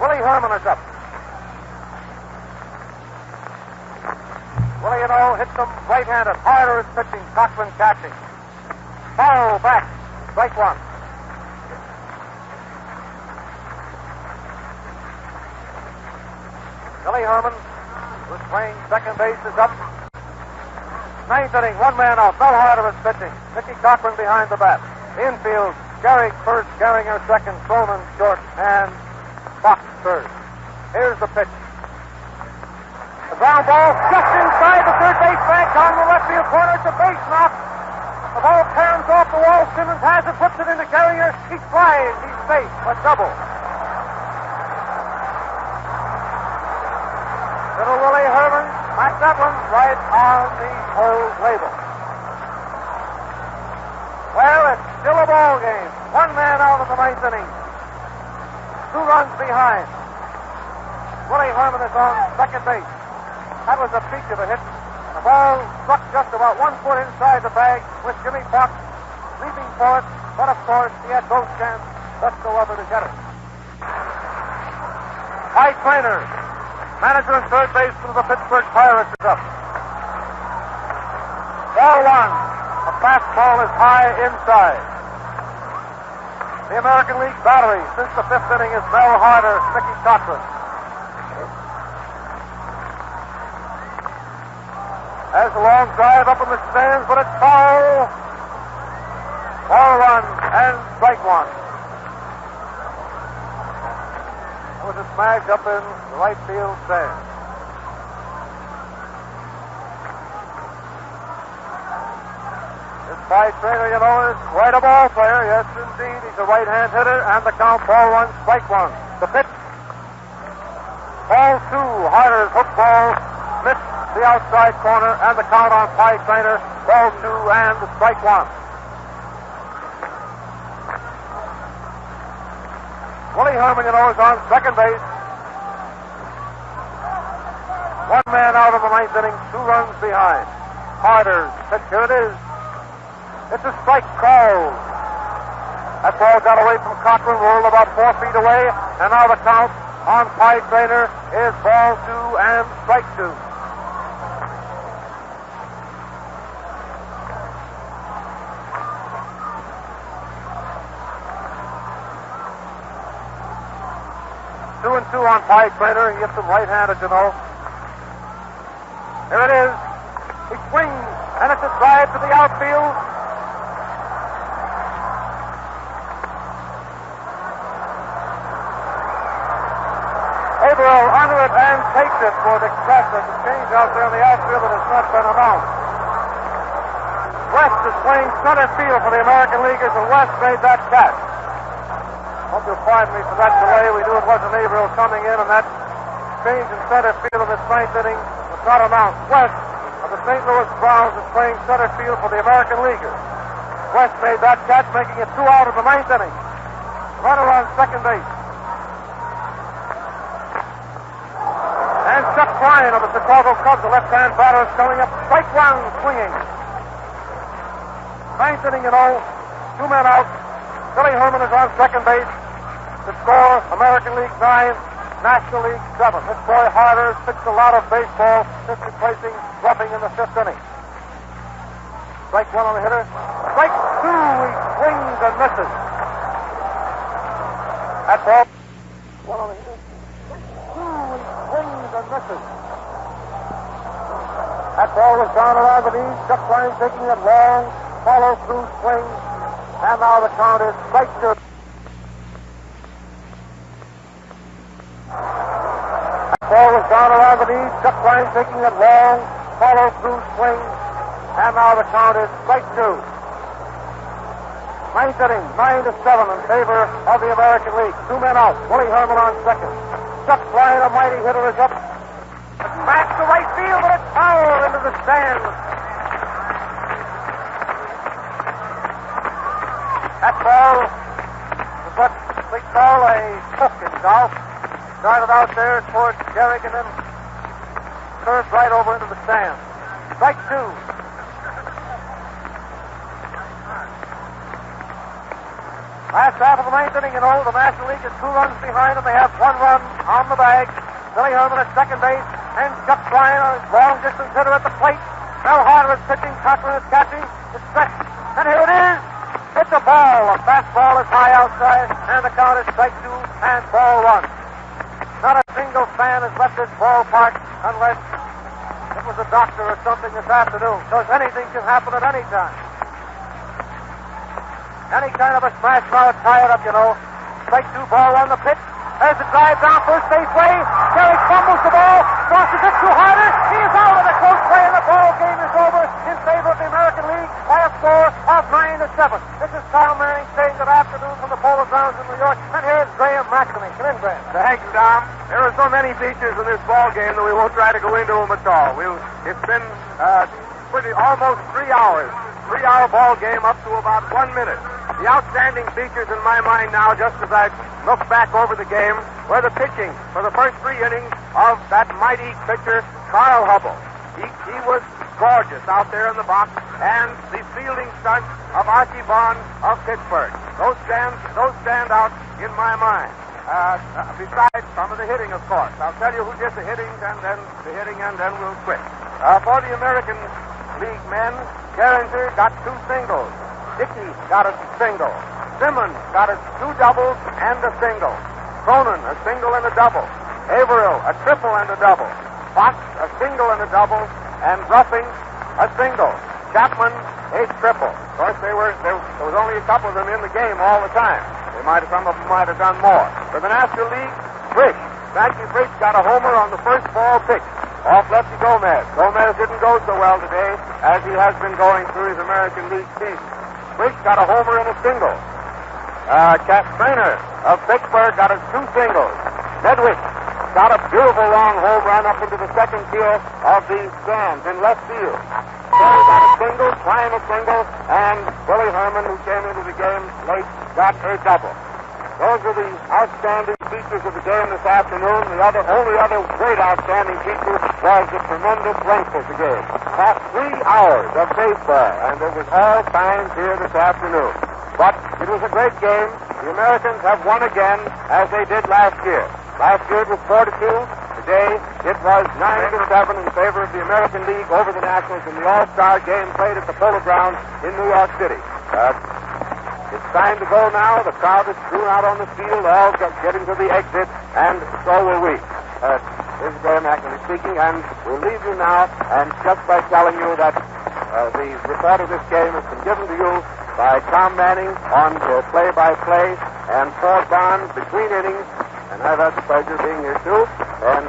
Willie Herman is up. Willie, hits him right-handed. Harder is pitching. Cochran catching. Foul back. Strike 1. Willie Herman, who's playing second base, is up. 9th inning, 1 man out. Mel Harder is pitching. Mickey Cochran behind the bat. Infield, Gehrig first, Gehringer second, Cronin short, and Fox third. Here's the pitch. The ground ball just inside the third base bag down the left field corner. It's a base knock. The ball turns off the wall. Simmons has it, puts it into Gehringer. He flies. He's safe. A double. Little Willie Herman, Matt Devlin, right on the old label. Well, it's still a ball game. 1 man out of the 9th inning. 2 runs behind. Willie Herman is on second base. That was a peach of a hit. The ball struck just about 1 foot inside the bag with Jimmie Foxx leaping for it, but of course he had both chances whatsoever to get it. Mike Trainer, manager and third baseman of the Pittsburgh Pirates, is up. Ball 1. A fastball is high inside. The American League battery since the 5th inning is Mel Harder, Mickey Cochran. There's a long drive up in the stands, but it's foul. Ball 1 and strike 1. There was a smash up in the right field stand. This Pie Trainer, is quite a ball player. Yes, indeed. He's a right-hand hitter, and the count, ball 1, strike 1. The pitch. Ball 2, Harder's hook ball, missed the outside corner, and the count on Pie Trainer, ball 2 and strike 1. Willie Herman, is on second base. 1 man out of the 9th inning, 2 runs behind. Harder's pitch, here it is. It's a strike call. That ball got away from Cochran, rolled about 4 feet away, and now the count on Pie Trainer is ball 2 and strike 2. Two and 2 on Pie Trainer. He hits him right-handed, Here it is. He swings, and it's a drive to the outfield. Averill under it and takes it for the express. There's a change out there in the outfield that has not been announced. Well, West is playing center field for the American Leaguers, and West made that catch. Hope you'll pardon me for that delay. We knew it wasn't Averill coming in, and that change in center field in this ninth inning was not announced. West of the St. Louis Browns is playing center field for the American Leaguers. West made that catch, making it 2 out in the ninth inning. Runner on second base. And Chuck Klein of the Chicago Cubs, the left-hand batter, is coming up. Strike one, swinging. Ninth inning, 2 men out. Billy Herman is on second base. The score, American League 9, National League 7. This boy Harder has pitched a lot of baseball since replacing Ruffing in the 5th inning. Strike one on the hitter. Strike two, he swings and misses. That ball. One on the hitter. Two, he swings and misses. That ball was down around the knees. Chuck Klein taking it long. Follow through swing, and now the count is strike two. That ball was down around the knees. Chuck Klein taking it long, follow through swing, and now the count is strike two. Ninth inning, 9-7 in favor of the American League. 2 men out. Willie Herman on second. Chuck Klein, a mighty hitter, is up. It's back to right field, but it's foul into the stands. That ball is what we call a hook in golf. Started out there towards Gehrig and then curved right over into the stands. Strike two. Last half of the ninth inning, the National League is 2 runs behind them. They have 1 run on the bag. Billy Herman at second base, and Chuck Klein on his long distance hitter at the plate. Mel Harder is pitching, Cochran is catching. It's stretched, and here it is. It's a ball. A fastball is high outside, and the count is strike two and ball one. Not a single fan has left this ballpark unless it was a doctor or something this afternoon, because anything can happen at any time. Any kind of a smash now, tie it up, Strike two, ball on the pitch. There's a drive down first base way. Gehrig fumbles the ball, crosses it to Harder. He is out of the close play, and the ball game is over in favor of the American League by a score of 9-7. This is Carl Manning saying good afternoon from the Polo Grounds in New York, and here's Graham McNamee. Come in, Graham.
Thanks, Tom. There are so many features in this ball game that we won't try to go into them at all. It's been almost 3 hours. 3-hour ball game up to about 1 minute. The outstanding features in my mind now, just as I look back over the game, were the pitching for the first 3 innings of that mighty pitcher, Carl Hubbell. He was gorgeous out there in the box, and the fielding stunts of Archie Bond of Pittsburgh. Those stand out in my mind. Besides some of the hitting, of course. I'll tell you who did the hitting, and then we'll quit. For the American League men, Gehrig got 2 singles. Dickey got a single. Simmons got 2 doubles and a single. Cronin, a single and a double. Averill, a triple and a double. Fox, a single and a double. And Ruffing, a single. Chapman, a triple. Of course, there was only a couple of them in the game all the time. Some of them might have done more. For the National League, Frisch. Frankie Frisch got a homer on the first ball pitch off Lefty Gomez. Gomez didn't go so well today as he has been going through his American League season. Frisch got a homer and a single. Trainer of Pittsburgh got 2 singles. Nedwick got a beautiful long home run up into the second tier of the stands in left field. Terry got a single, Klein a single, and Willie Herman, who came into the game late, got a double. Those are the outstanding features of the game this afternoon. The only other great outstanding feature was the tremendous length of the game. Past 3 hours of baseball, and it was all times here this afternoon. But it was a great game. The Americans have won again, as they did last year. Last year it was 4-2. Today it was 9-7 in favor of the American League over the Nationals in the All-Star game played at the Polo Grounds in New York City. It's time to go now. The crowd is strewn out on the field, all getting to the exit, and so will we. This is Graham McNamee speaking, and we'll leave you now, and just by telling you that the report of this game has been given to you by Tom Manning on the play-by-play, and Ford Barnes between innings, and I've had the pleasure of being here too, and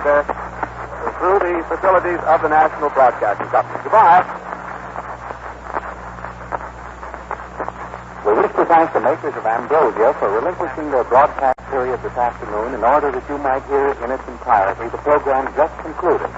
through the facilities of the National Broadcasting Company. Goodbye.
to thank the makers of Ambrosia for relinquishing their broadcast period this afternoon in order that you might hear in its entirety the program just concluded.